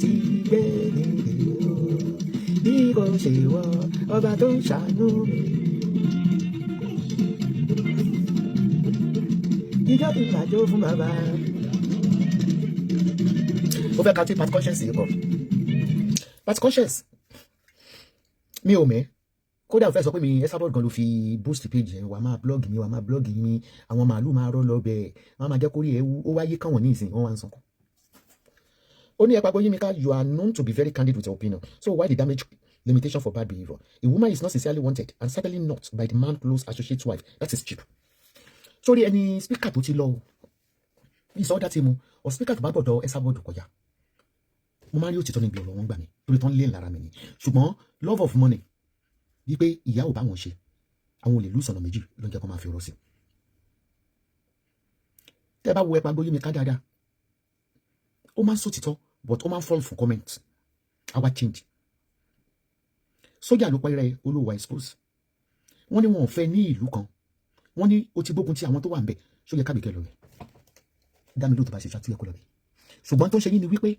ti dé nìyí o bí kò ṣe wọ ọba tó ń ṣàánú mi. ìjọ ti gbàjọ fún bàbá. ó fẹ́ ka tí Pat Conscience yìí kọ Pat Conscience mi ò mẹ́ kódà ò fẹ́ sọ pé mi Esabod gan ló fi boost page yẹn wà máa blog mi àwọn màálù máa rọ́ lọ bẹ́ẹ̀ wọ́n máa jẹ́ kórí ẹ̀ wú ó wáyé káwọn ní ìsìn wọ́n wá ń sọ̀kan. ó ní ẹ̀pàgbọ́ Yimika you are known to be very candid with your opinion so why the damage limitation for bad behaviour a woman is not sincerely wanted and certainly not by the man close associate's wife that is cheap. sórí ẹni speaker tó ti lọ ìsọdá tí mo ọ speaker tó bá gbọ́dọ̀ Esabod kọjá mo máa rí òtítọ́ níbi ọ̀rọ̀ wọn gbà mí torí tán lé lára mi ni ṣùgbọ́n love of money wípé ìyá ò bá wọn ṣe àwọn olè lùsọ̀nà méjì ló ń jẹ́ kó máa fi ọ̀rọ̀ sí. tẹ́ bá wo ẹ̀pàgbọ́ Yimika dáadáa ó máa ń sòtítọ́ but ó máa ń fall for comment our change. sójà ló pẹ́rẹ́ olówó expose wọ́n ní wọn ò fẹ́ ní ìlú kan wọ́n ní o ti gbógun ti àwọn tó wà ń bẹ̀ ṣó yẹ kábíkẹ́ lọ rẹ̀ dá mi lóòótọ́ bá ṣe ṣàtúnyẹ kó lọ rẹ̀ ṣùgbọ́n tó ń ṣe yín ni wípé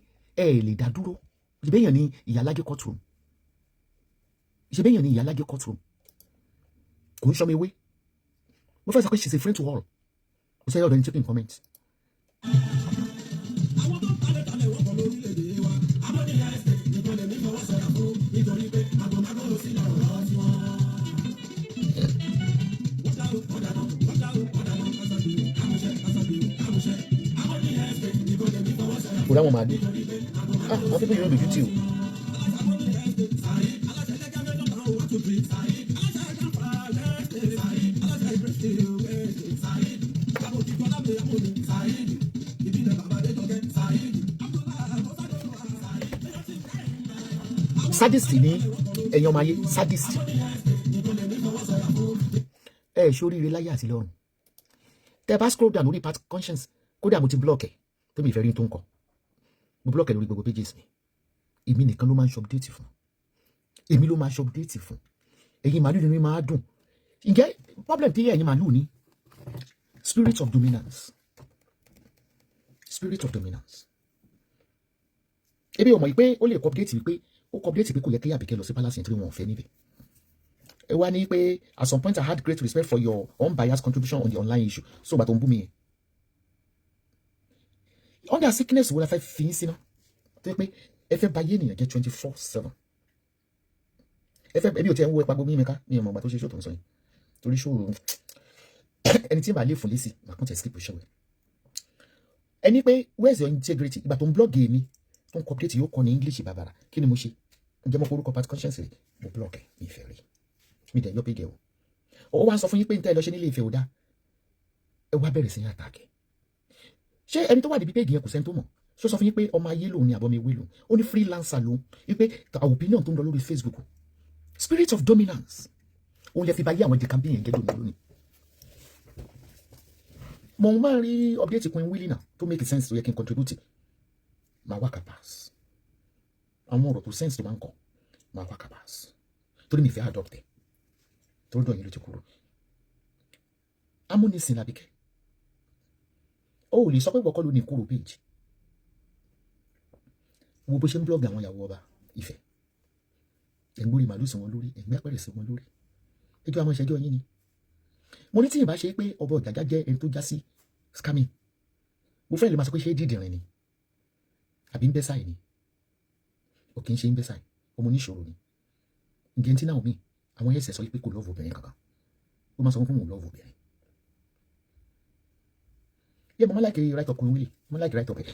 ẹ lè dá dúró ìbéèyàn ní ìyálájẹ courtroom ìṣèbéèyàn ní ìyálájẹ courtroom kò ń ṣọmọ ewé mo fẹ́ sọ pé she's a friend to all mo ṣe ọ̀dọ̀ ní taking comment. kò dáwọn màálù àwọn pípé yóò lójú tì o. sadist ni ẹ̀yin ọmọ ayé, sadist ẹ ṣoríire láyé àti lọ́run. tẹ bá scroll down lórí part conscience, kódà mo ti block ẹ tó mi ìfẹ́ rí tó ń kọ, mo block ẹ lórí gbogbo pages mi. èmi nìkan ló máa ń ṣe update fún, èmi ló máa ń ṣe update fún. ẹ̀yin màálù ni mi máa dùn. ǹjẹ́ problem tí ẹ̀yin màálù ní spirit of dominance, spirit of dominance. ebi ọmọ yìí pé ó lè kọ update wípé ó kọ update pé kò yẹ kí Àbíkẹ́ lọ sí palace yẹn tí wọn ò fẹ́ níbẹ̀. ẹ wá ní pé at some point I had great respect for your unbiased contribution on the online issue, so bàtò ń bú mi yẹn. under sickness wo la fẹ́ fi yín sí náà tó yẹ pé ẹ fẹ́ ba yé ènìyàn jẹ́ 24/7. ẹ fẹ́ ẹbí ò tí ẹ ń wo ẹ pagbo mímí ká mi ò mọ̀ ọgbà tó ṣe ṣòtò ń sọ yìí torí ṣòro ẹni tí ń bá lè fún lésì màá kàn tẹ̀ skip ṣẹ́wẹ̀. ẹni pé where's your integrity? ìgbà tó ń blog èmi tó ń cooperate yóò kọ́ ní English bàbàrà, kí ni mo ṣe? ǹjẹ́ mo forúkọ part conscience rẹ̀ mo blog ẹ̀ ní ìfẹ́ rí mi dẹ̀ yọ pé gẹ̀ o. ó wá ń sọ fún yín pé n tẹ́ ẹ lọ ṣe nílé Ifẹ̀ ò dá, ẹ wá bẹ̀rẹ̀ sí ní àtàkẹ́. ṣé ẹni tó wà níbi péjì yẹn kò sẹ́ni tó mọ̀? ṣó sọ fún yín pé ọmọ ayé lòun ni àbọ̀mọ ewé lòun? ó ní freelancer lòun, wípé our opinion tó ń lọ lórí Facebook, spirit of dominance òun lè fi bá yé àwọn jẹ campaign yẹn gẹ́gẹ́ lónìí. mo máa ń rí update Queen Willie náà tó make sense tó yẹ kí n contribute, máa wá capas àwọn ọ̀rọ̀ tó sense tó máa ń kọ, máa wá capas torí mi fẹ́ adopt ẹ̀ torí dọ̀ yín ló ti kúrò. amúnisìn Àbíkẹ́ ó lè sọ pé wọ́kọ́ ló ní kúrò page. wo bó ṣe ń blog àwọn ìyàwó ọba Ifẹ̀, ẹ̀ngbórí màlúù sí wọn lórí, ẹ̀ngbẹ́ pẹ̀rẹ̀ sí wọn lórí. ẹjọ́ àwọn ìṣẹ́jọ́ yín ni. mo ní tí ìbá ṣe pé ọba Ọ̀jájá jẹ́ ẹni tó já sí scamming, mo fẹ́ lè máa sọ pé ṣé dídìrín ni àbí ń bẹ́ sáì ni. ò kì í ṣe ń bẹ́ sáì, ọmọ oníṣòro ni. ǹjẹ́ tí náà mi àwọn ẹ̀sẹ̀ sọ pé kò lọ́ọ̀fù obìnrin kankan, ó máa sọ fún òun lọ́ọ̀fù obìnrin. yẹ mo máa láìkè right up Queen Willie, mo láìkè right up ẹ̀,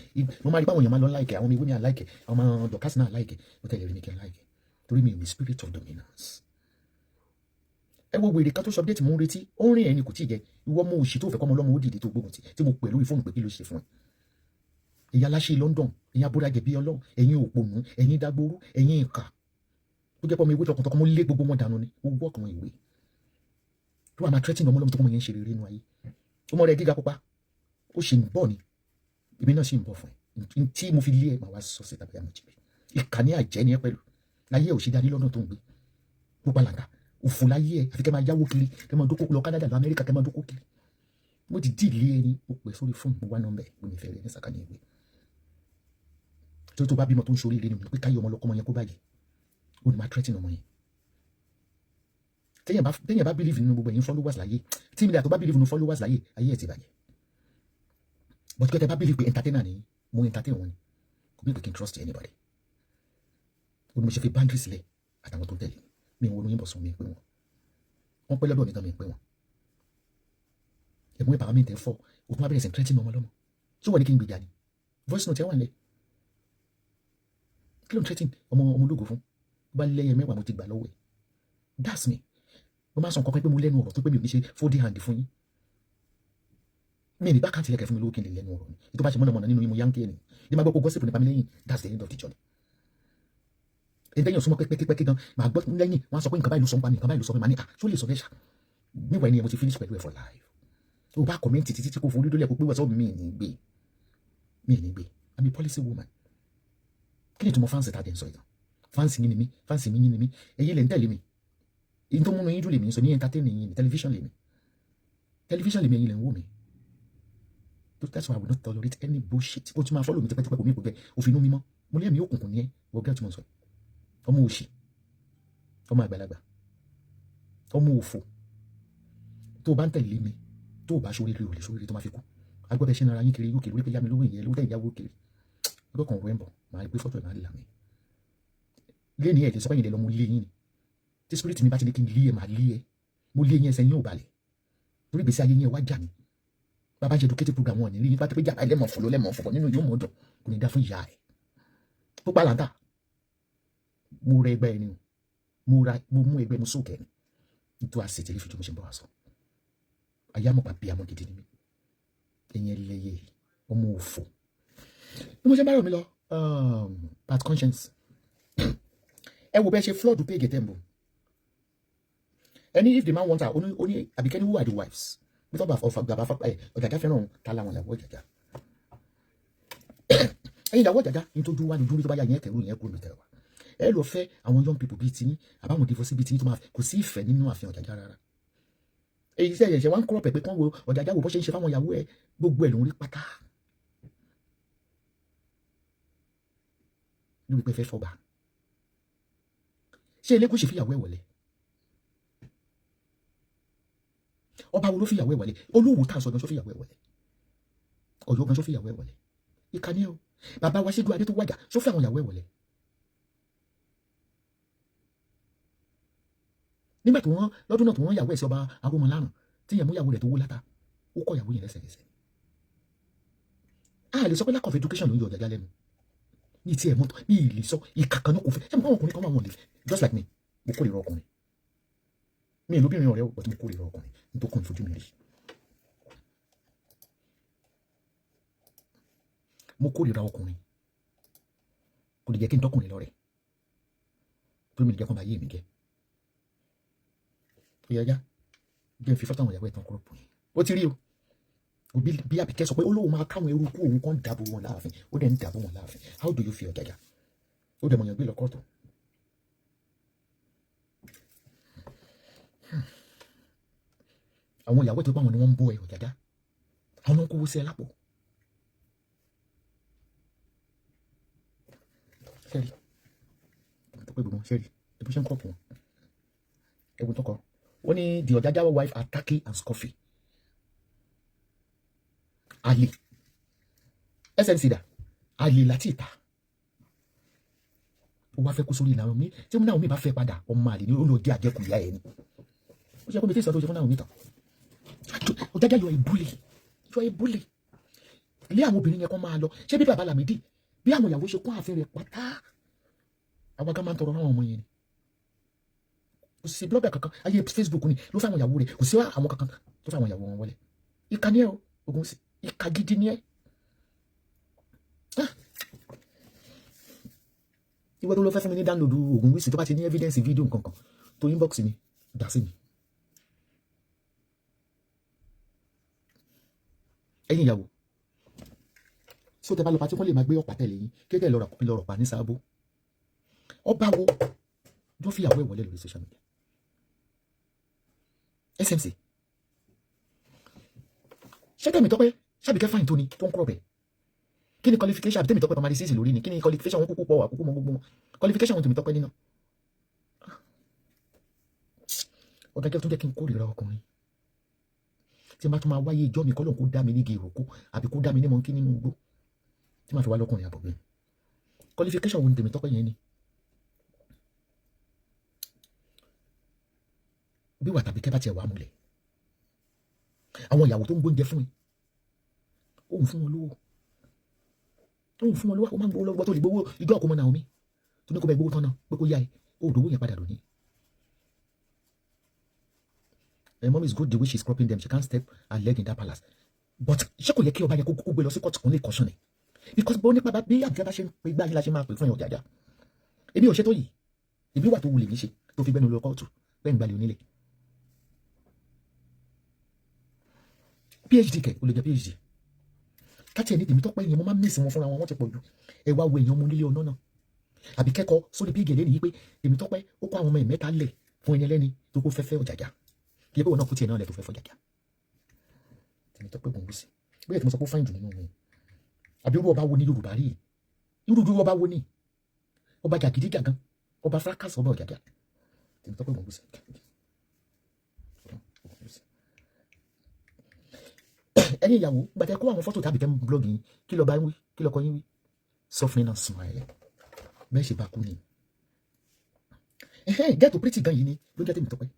mo máa rí báwọn èèyàn máa lọ láìkè, àwọn ọmọ ìwé mi à láìkè, àwọn ọmọ dọ̀kásì náà láìkè, mo tẹ̀lé rí mi kí n láìkè torí mi ò ní spirit of dominance. ẹ wo wèrè kan tó sọ update mo ń retí, ó ń rìn ẹni kò tí ì jẹ ìwọ mo òṣì tó fẹ́ kọ́ ọmọ ọlọ́mọ ó dìde tó gbógun tí mo pè lórí fóònù pé kí ló ṣe fún ẹ. ẹ̀yin aláṣẹ London, ẹ̀yin abúrájẹ bí ọlọ́run, ẹ̀yin òpònú, ẹ̀yin dagboru, ẹ̀yin ìkà tó jẹ́ pé ọmọ ìwé tọkàntọkàn mo lé gbogbo wọn dànù ni mo wọ́ ọkàn ìwé tó wà máa threatening ọmọ ọlọ́mọ tó kọ́ ọmọ yẹn ń ṣe rere inú ayé. ọmọ rẹ̀ gíga pupa ó ṣe ń bọ̀ ni èmi náà ṣì ń bọ̀ fún ẹ tí mo fi lé ẹ màá wá sọ sí tàbí àmọ́ jìbì ìkànnì àjẹ́ ni ẹ pẹ̀lú láyé ò ṣe dání lọ́nà tó ń gbé gbogbo àlàǹdà òfò láyé ẹ àfi kẹ́ máa yáwó kiri kẹ́ máa dókó lọ Canada lọ Amẹ́ríkà kẹ́ máa dókó kiri. mo ti dì lé ẹni mo pè sórí fóònù mo wá nọ́mbà ẹ mo ní fẹ́ rẹ ní sàkánì ìwé tó bá bímọ tó ń ṣorí ire ni mo pé káyé ọmọ lọkọ ọmọ yẹn kó báyìí ó ní máa threaten ọmọ yẹn. téèyàn bá believe nínú gbogbo ẹ̀yin followers láyé tí mi dà tó bá believe nínú followers láyé ayé ẹ̀ ti bàjẹ́. but kẹ́tẹ́ bá believe pé entertainer ni mo entertain wọn ni kò bí pé kí n trust anybody. ó ní mo ṣe fi boundary sílẹ̀ àtàwọn tó ń tẹ̀lé mi ò wọnú yín bọ̀ sùn mi pé wọ́n pẹ́ lọ́dọ̀ mi tán mi pé wọn. ẹ̀mú empowerment ẹ̀ fọ́ o tún wá bẹ̀rẹ̀ sí threaten ọmọ lọ́mọ ṣé wọ́n ní kí n gbèjà ni voice note ẹ̀ wà nílẹ̀ kí ló ń threaten ọmọ ológo fún bá lẹ́yẹ mẹ́wàá mo ti gbà lọ́wọ́ ẹ̀ that's me. mo máa sọ nǹkan kan pé mo lẹ́nu ọ̀rọ̀ tó pé mi ò ní ṣe folding hand fún yín mi ní bá kàǹtì lẹ́kẹ̀ẹ́ fún mi lówó kí n lè lẹ́nu ọ̀rọ̀ ni ètò bá ṣe mọ̀nàmọ̀nà nínú yín mo yánkì ẹ̀ nìyí ní máa gbọ́ pé gossip nípa mi lẹ́yìn that's the end of the journey. ẹ̀ńtẹ́yìn súnmọ́ pẹ́kípẹ́kí gan máa gbọ́ lẹ́yìn wọ́n á sọ pé nǹkan báyìí ló sọ ń pa mi nǹkan báyìí ló sọ mi máa ní ṣó lè sọ bẹ́ẹ̀ ṣá níwà ẹni yẹn mo ti finish pẹ̀lú ẹ̀ for life. tó bá kọ̀mẹ́ntì títí tí kò forí dólẹ̀ kó pé wọ́sọ́ mi ní gbé I'm a policy woman. kí ni tí mo fáǹsì tàdé ń sọ ìtàn fáǹsì yín ni mí fáǹsì mi yín ni mí ẹ̀yin lè ń tẹ̀lé mi èyí tó múnú yín dùn lèmi ń sọ ní entertaining yín ní tẹlifíṣàn lèmi ẹ̀yin lè ń wò mí. That's why I will not tolerate any bullshit. ó ti máa follow mi tipẹ́tipẹ́ kò mí kò bẹ́ẹ̀ òfin inú mímọ́ mo lé mi òkùnkùn ní ẹ wọ́n gẹ́gẹ́ tí mo sọ ọmọ òṣì ọmọ àgbàlagbà ọmọ òfò tó bá ń tẹ̀lé mi tó bá ṣorí rí olè ṣorí rí tó máa fi kú agbọ́dọ̀ ṣe nara yín kiri yóò kiri wípé yá mi lówó ìyẹn ló dẹ̀ ìyàwó kiri lọ́kàn rẹ̀ ń bọ̀ máa gbé fọ́tò ẹ̀ máa là mí lé ní ẹ̀ lè sọ pé yìí lè lọ mo lé yín ni tí spirit mi bá ti ní kí n lé ẹ máa lé ẹ mo lé yín ẹsẹ̀ yín ò balẹ̀ torí gbèsè ayé yín ẹ wá jà mí bàbá jẹ́ educated program wọn ní rí nípa pé jàpá lẹ́mọ̀ fọlọ́ lẹ́mọ̀ fọ̀fọ̀ nínú yóò mọ̀ dùn kò ní dá fún ìyá ẹ̀ tó pa làǹtà mo rẹ ẹgbẹ́ ẹni mo mú ẹgbẹ́ mo sókè ẹni nítorí àṣetì rí fi tó mo ṣe ń bọ̀ wá sọ ayé àmọ̀pá bí àmọ̀ gidi ni mi ẹ̀yìn ẹlẹ́yẹ ọmọ òfò bí mo ṣe bá rọ̀ mi lọ bad conscience ẹ wo bẹ́ẹ̀ ṣe flood pay get tembo ẹni if the man want her only àbíkẹ́ni who are the wives bí tọ́ bá bàbá ọ̀jàjà fẹ́ràn ta làwọn ìyàwó ọ̀jàjà ẹ̀yin ìyàwó ọ̀jàjà ní tó dúró wá ní dúró tó bá yà yẹn kẹrù yẹn kúrò nìkẹrù wa ẹ lọ fẹ́ àwọn young people bíi tiyín àbáwọn divorce bíi tiyín tó máa kò sí ìfẹ́ nínú àfihàn ọ̀jàjà rárá èyí sẹ́yìn ẹ̀ṣẹ̀ wá ń kúrọ̀ pẹ̀pẹ́ kán wo ọ̀jàjà wo bó ṣe ń ṣe fáwọn ìyàwó ẹ gbogbo ẹ̀ ló ń rí pátá lórí pé fẹ́ fọba ṣé Elégùṣì fìyàwó ẹ̀ wọlé ọba wo ló fìyàwó ẹ̀ wọlé Olúwo tá à ń sọ gan sọ fìyàwó ẹ̀ wọlé Ọ̀yọ́ gan sọ fìyàwó ẹ̀ wọlé ìkànnì ẹ̀ o bàbá wa Ṣẹ́gun Adé tó wájà sọ fẹ́ àwọn ìyàwó ẹ̀ wọlé nígbà tó wọ́n lọ́dún náà tó wọ́n yàwó ẹ̀ sí ọba Arómọláràn tí yẹn mú ìyàwó rẹ̀ tó wó látà ó kọ́ ìyàwó yẹn lẹ́sẹ̀kẹsẹ̀ a lè sọ pé lack of education ló ń yọ Ọ̀jàjà lẹ́nu ní tiẹ̀ mọ́tò ní ìlè sọ ìkàkànnà kò fẹ́ ṣé mo kọ́ ọkùnrin kan wà wọ́n lè just like me mo kórìíra ọkùnrin mi ì lóbìnrin ọ̀rẹ́ ọ̀tí mo kórìíra ọkùnrin nítorí kàn fojú mi rí mo kórìíra ọkùnrin kò lè jẹ́ kí n tọkùnrin lọ́rẹ̀ tó mi lè jẹ́ kó bá yé mi jẹ́ ìyájá jẹ́ fi fọ́tàwọn ìyàwó ẹ̀tàn kúrò pọ̀ yìí ó ti rí o òbí bí Àbíkẹ́ sọ pé olówó máa káwọn eruku òun kan dàbò wọn láàfin ó dẹ̀ ń dàbò wọn láàfin how do you feel Ọ̀jàjà ó dẹ̀ mọ̀yàn gbé lọ kọ́ọ̀tù àwọn ìyàwó tó bá wọn ni wọ́n ń bó ẹ Ọ̀jàjà àwọn náà ń kówó sí ẹ lápò ṣẹ́rí tó pé gbogbo ṣẹ́rí ẹbí ṣe ń kọ́ọ̀pù wọn ẹ̀wọ̀n tó kọ wọ́n ní the Ọ̀jàjà wife attacking and scoffing àlè SNC dà àlè láti ìta ó wá fẹ́ kó sórí ìlànà mi tí mo náà mi bá fẹ́ padà ọmọ àlè ní olóòdì àjẹkù ìyá ẹ̀ ni ó ṣe kó mi tí ìsọ̀rọ̀ tó ṣe fún náà mi tán Ọ̀jàjà yọ ìbúlẹ̀ ilé àwọn obìnrin yẹn kan máa lọ ṣé bí bàbá Lámìdí bí àwọn ìyàwó ṣe kún ààfin rẹ̀ pátá àwọn kan máa ń tọrọ fáwọn ọmọ yẹn ni kò sí blogger kankan ayé Facebook ni ló fáwọn ìyàwó rẹ̀ kò sí àwọn kankan tó fáwọn ìyàwó wọn wọlé ìkànnì ẹ o ogun sí ìka gidi ni ẹ ìwé tó lọ fẹ́ fún mi ní download Ògúnwùsì tó bá ti ní evidence video nǹkankan tó inbox mi dá sí mi ẹ̀yin ìyàwó tí ó tẹ bá lọ pàtí wọ́n lè máa gbé ọ̀pá tẹ̀lé yín kéde lọ́rọ̀ pa ní sáàbò ọba wo ló fi ìyàwó ẹ̀ wọlé lórí social media SMC ṣé Tèmítọ́pẹ́ ṣàbíkẹ́ fáìn tó ni tó ń kúrọ̀ bẹ̀ kí ni qualification àbí Tèmítọ́pẹ́ tó máa di sísì lórí ni kí ni qualification wọn kúkú pọ̀ wà kúkú mọ gbogbo wọn qualification wọn Tèmítọ́pẹ́ nínú Ọ̀jàjà tó jẹ́ kí n kórìíra ọkùnrin tí ma tún máa wáyé ìjọ mi kọ́lọ̀ kó dá mi nígi ìrókò àbí kó dá mi ní mọ́ńkí nínú igbó tí ma fi wá lọ́kùnrin àbọ̀gbìn qualification wo ni Tèmítọ́pẹ́ yẹn ni bí wà tàbí kẹ́ bá tiẹ̀ wà múlẹ̀ àwọn ìyàwó tó ń gbóúnjẹ fún ẹ òun fún wọn lówó ó máa ń gbówó lọ́gbọ́ tó lè gbówó ìjọ ọkọ̀ mọ́ Naomi tó ní kó bẹ gbówó tán náà pé kó yá ẹ ó dòwó yẹn padà lónìí. Her mom is good the way she's cropping them. She can't step her leg in that palace. But ṣé kò yẹ kí ọba yẹ kó gbé lọ sí kóòtù kan lè kọ́sùn ni? Because bó nípa bá bí Àbíkẹ́ bá ṣe ń pe gbáyé la ṣe máa pè fún Ọ̀jàjà. Èmi ò ṣe tó yìí. Ìbí wà tó wulè mi ṣe tó fi gbẹ́nu lọ kóòtù bẹ́ẹ̀ ń gbalẹ̀ onílẹ̀. PhD kẹ̀ o lè jẹ́ PhD. Káti ẹ̀ ní Tèmítọ́pẹ́ yẹn mo máa ń mísì wọn fúnra wọn ti pọ̀ jù. Ẹ wá wo èèyàn ọmọ onílé ọ̀nà náà. Àbí kẹ́kọ̀ọ́ sórí pígì lẹ́nu yìí pé Tèmítọ́pẹ́ ó kó àwọn ọmọ ẹ̀ mẹ́ta lẹ̀ fún ẹni ẹlẹ́ni tó kó fẹ́fẹ́ Ọ̀jàjà. Kí ẹ bẹ́ẹ̀ wọn náà kú tiẹ̀ náà lẹ̀ tó fẹ́ fọ́jàjà. Tèmítọ́pẹ́ Ògúnwùsì bóyá tí mo sọ pé ó fáìn jù nínú wọn àbí irú ọba wo ni Yorùbá rí irú ọba wo ni ọba jàgídíjàgan ọba fracas ọba Ọ̀jàjà Tèmítọ́pẹ́ Ògúnwùsì. ẹ̀yin ìyàwó gbàtẹ́ kó àwọn fọ́tò tàbí kẹ́ blọ́ọ̀gì yín kí lọ́ọ́ bá ń wí kí lọ́ọ́ kọ́ yín wí suffering and smile bẹ́ẹ̀ ṣe bá kú ni get to pretty gan yìí ni ló jẹ́ Tèmítọ́pẹ́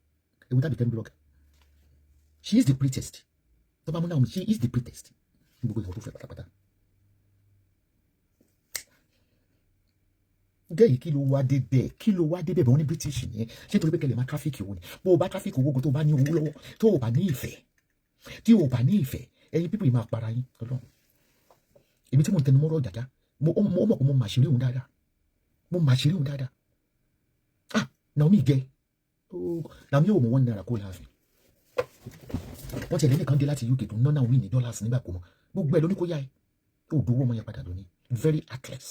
ewu tàbí kẹ́ blọ́ọ̀gì she is the prettiest tó bá mú Naomi, she is the pretest gbogbo ìwọ tó fẹ́ pátápátá. gẹ́yì kí ló wá dé bẹ́ẹ̀ wọ́n ní British nìyẹn ṣé torí pé kẹlẹ̀ máa tráfíkì owó ni bó o bá tráfíkì owó tó bá ní owó lọ́wọ́ tó o bá ní ìfẹ́ tí o bá ní ìfẹ́ ẹ̀yin pípọ̀ yìí máa para yín Ọlọ́run. èmi tí mo ń tẹnu mọ́rọ̀ Jàjà mo mọ̀ pé mo mà ṣeré òun dáadáa ah Naomi gẹ Naomi ò mọ̀ wọ́n náírà kó láàfin wọ́n ti ẹ̀lẹ́nìkan dé láti UK tó ná Naomi ní dollars nígbà kó mọ̀ gbogbo ẹ̀ ló ní kó yá ẹ ó dowó ọmọ yẹn padà lónìí very heartless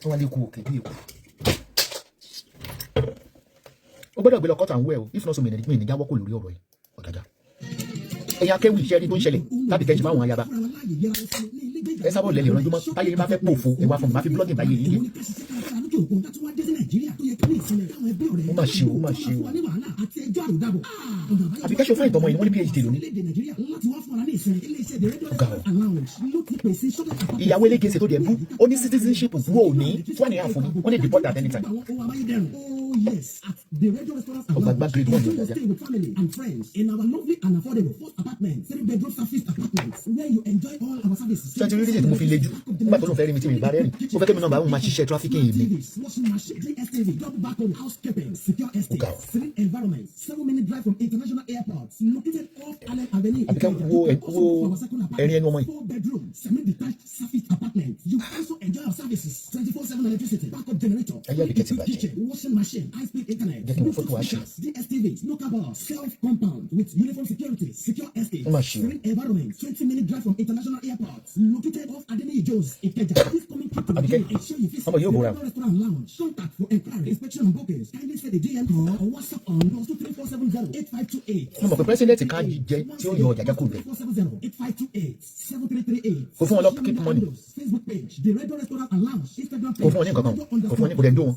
wọ́n wá lè kú òkè bí èkó ó gbọ́dọ̀ gbé lọ cut and wear o if not so mi ní jáwọ́ kò lórí ọ̀rọ̀ yìí Ọ̀jájá ẹ̀yin akéwì iṣẹ́ rí tó ń ṣẹlẹ̀ láti kẹ́jú máwọn ayaba Esabod lẹ́lẹ̀ ìrànjú mọ́ báyé yín bá fẹ́ pòfo ẹ̀wà fún mi máa fi blọ́gì báyé yín yé ó mà ṣe o àbí kẹ́sọ̀ fún ìtọ́mọ yìí wọ́n ní PhD lónìí ọ̀gá ọ̀ ìyàwó elégesè tó dẹ̀ bú ó ní citizenship bú òní fún àníyàn fún mi wọ́n lè deport at any time ọgbàgbà grade 1 ní Ọ̀jájá. ṣé ti rí dídè tí mo fi lejú nígbà tó lóun fẹ́ rí mi tí mi bá rẹ́rìn mo fẹ́ kí mi náà bá wọn máa ṣiṣẹ́ trafficking yìí mi. ọ̀gá ọ̀ àbíkẹ́ wo ẹ̀rín ẹnu ọmọ yìí. ayé àbíkẹ́ ti bàjẹ́ jẹ́ kí n fọ́tò àṣà. ó mà ṣe o. àbíkẹ́ ọmọ yóò bóra. mo mọ̀ pé pẹ́sidẹ̀ntì ká jẹ tí ó yọ Ọ̀jájá kù bẹ̀. kò fún wọn lọ keep money. kò fún wọn ní nǹkan kan kò fún wọn ní kò dẹ̀ ń dún wọn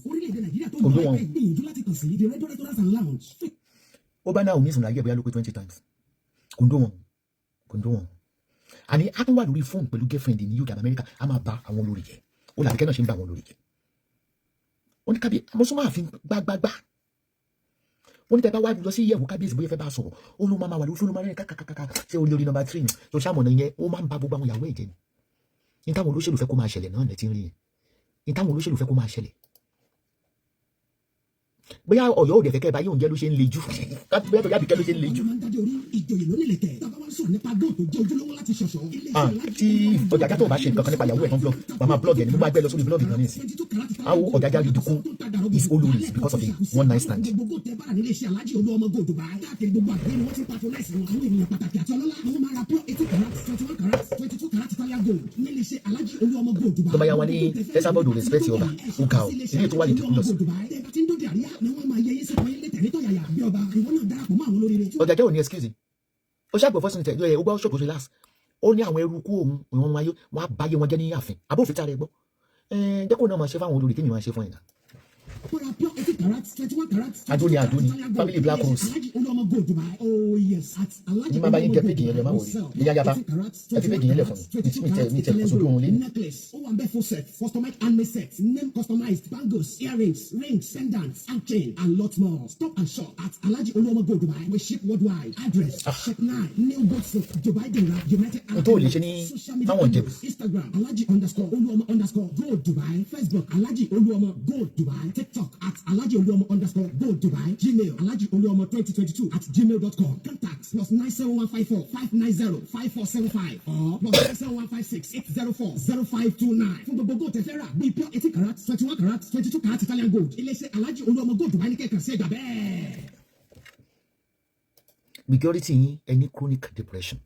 kò dún wọn. ó bá Naomi sùn láyé bóyá ló pé 20 times kò ń dún wọn. àní a tún wà lórí fóònù pẹ̀lú girlfriend ní UK Amẹ́ríkà a máa bá àwọn olórí jẹ ó làbí kẹ́ náà ṣe ń bá àwọn olórí jẹ. ó ní kábíyèsí mo súnmọ́ ààfin gbágbágbá wọ́n ní tẹ́ bá wá lọ sí ìyẹ̀wò kábíyèsí bóyá fẹ́ bá sọ̀rọ̀ ó ló máa wà lórí fóònù máa rẹ̀ kàkàkàkà ṣé olórí nọ́mbà 3 tó ṣàmọ̀nà yẹn ó máa ń ba gbogbo àwọn ìyàwó ẹ̀jẹ̀ ni ní táwọn olóṣèlú fẹ́ kó máa ṣẹlẹ̀ náà lẹ́tí ń rí yẹn ní táwọn olóṣèlú fẹ́ kó máa ṣẹlẹ̀ bóyá Ọ̀yọ́ òde fẹkẹ báyìí oúnjẹ ló ṣe ń le jù bóyá tó yàbí kẹ ló ṣe ń le jù. tí Ọ̀jájá tó bá ṣe nǹkan kan nípa ìyàwó ẹ̀ tán blog màmá blog ẹ̀ ni mo máa gbé lọ sórí blog kan ní ìsìn how Ọ̀jájá ridicule his olórí because of the one night stand. tó bá yà wá ní Esabod respect ọba ó ga ọ ilé tó wà ridiculous. Ọ̀jájá ò ní excuse ó ṣàgbọ̀ fọ́sùn tẹ̀ ẹ̀ ó gbọ́ ṣòkò relax ó ní àwọn eruku òun ìwọ̀n wọn á báyé wọn jẹ́ ní ààfin abófin tá rẹ gbọ́ jẹ́kọ̀ọ́ náà máa ṣe fáwọn olórí tèmi máa ṣe fún ẹ̀dá. Adóni family Black Rose ní máa bá yín jẹ péjì yẹn lẹ máa wòye ní yáyá bá ẹ fi péjì yẹn lẹ fún mi tẹ kó sójú òun lé. Customized bangles, earrings, rings, pendants, and chain, and lots more. Stop and shop at Alhaji Oluomo Gold Dubai. We ship worldwide. Address: Shop 9, New Boat Soap, Dubai Dera, United Arab Emirates. Social media: Instagram @Alhaji_Oluomo_Gold Dubai. Facebook: Alhaji Oluomo Gold Dubai. TikTok @Alhaji Oluomo_Gold Dubai. Gmail: Alhaji Oluomo 2022 @gmail.com. Contacts: +97154 590 5475 or +97156 804 0529. Fún gbogbo gold tefera bíi pure 18 karat 21 karat 22 karat Italian gold iléeṣẹ́ Alhaji Oluomo Gold Dubai ní kẹ̀kẹ́ sí ẹ̀dá bẹ́ẹ̀. Majority yín ẹni chronic depression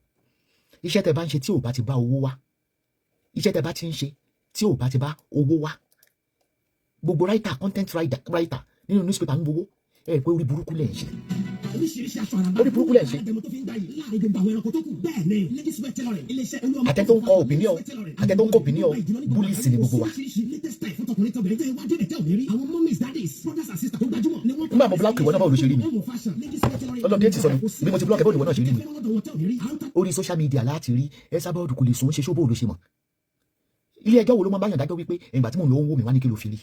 iṣẹ́ tẹ́ bá ń ṣe tí ò bá ti bá owó wá iṣẹ́ tẹ́ bá ti ń ṣe tí ò bá ti bá owó wá gbogbo writer content writer nínú newspaper ń gbowó ẹ pé orí burúkú lẹ̀ ń ṣe orí burúkú lẹ̀ ń ṣe àtẹ̀tọ́ ń kọ opinion àtẹ̀tọ́ ń kọ opinion bullies ni gbogbo wa. nígbà mo block ìwọ náà báwo ló ṣe rí mi ọlọ́dẹ ti sọ mi bí mo ti block ẹ báwo ìwọ náà ṣe rí mi orí social media láti rí Esabod kò lè sùn ṣe ṣóbó ló ṣe mọ̀ ilé ẹjọ́ wo ló máa bá yàn dájọ́ wípé ìgbà tí mò ń lọ owó mi wá ní kí ló fi rí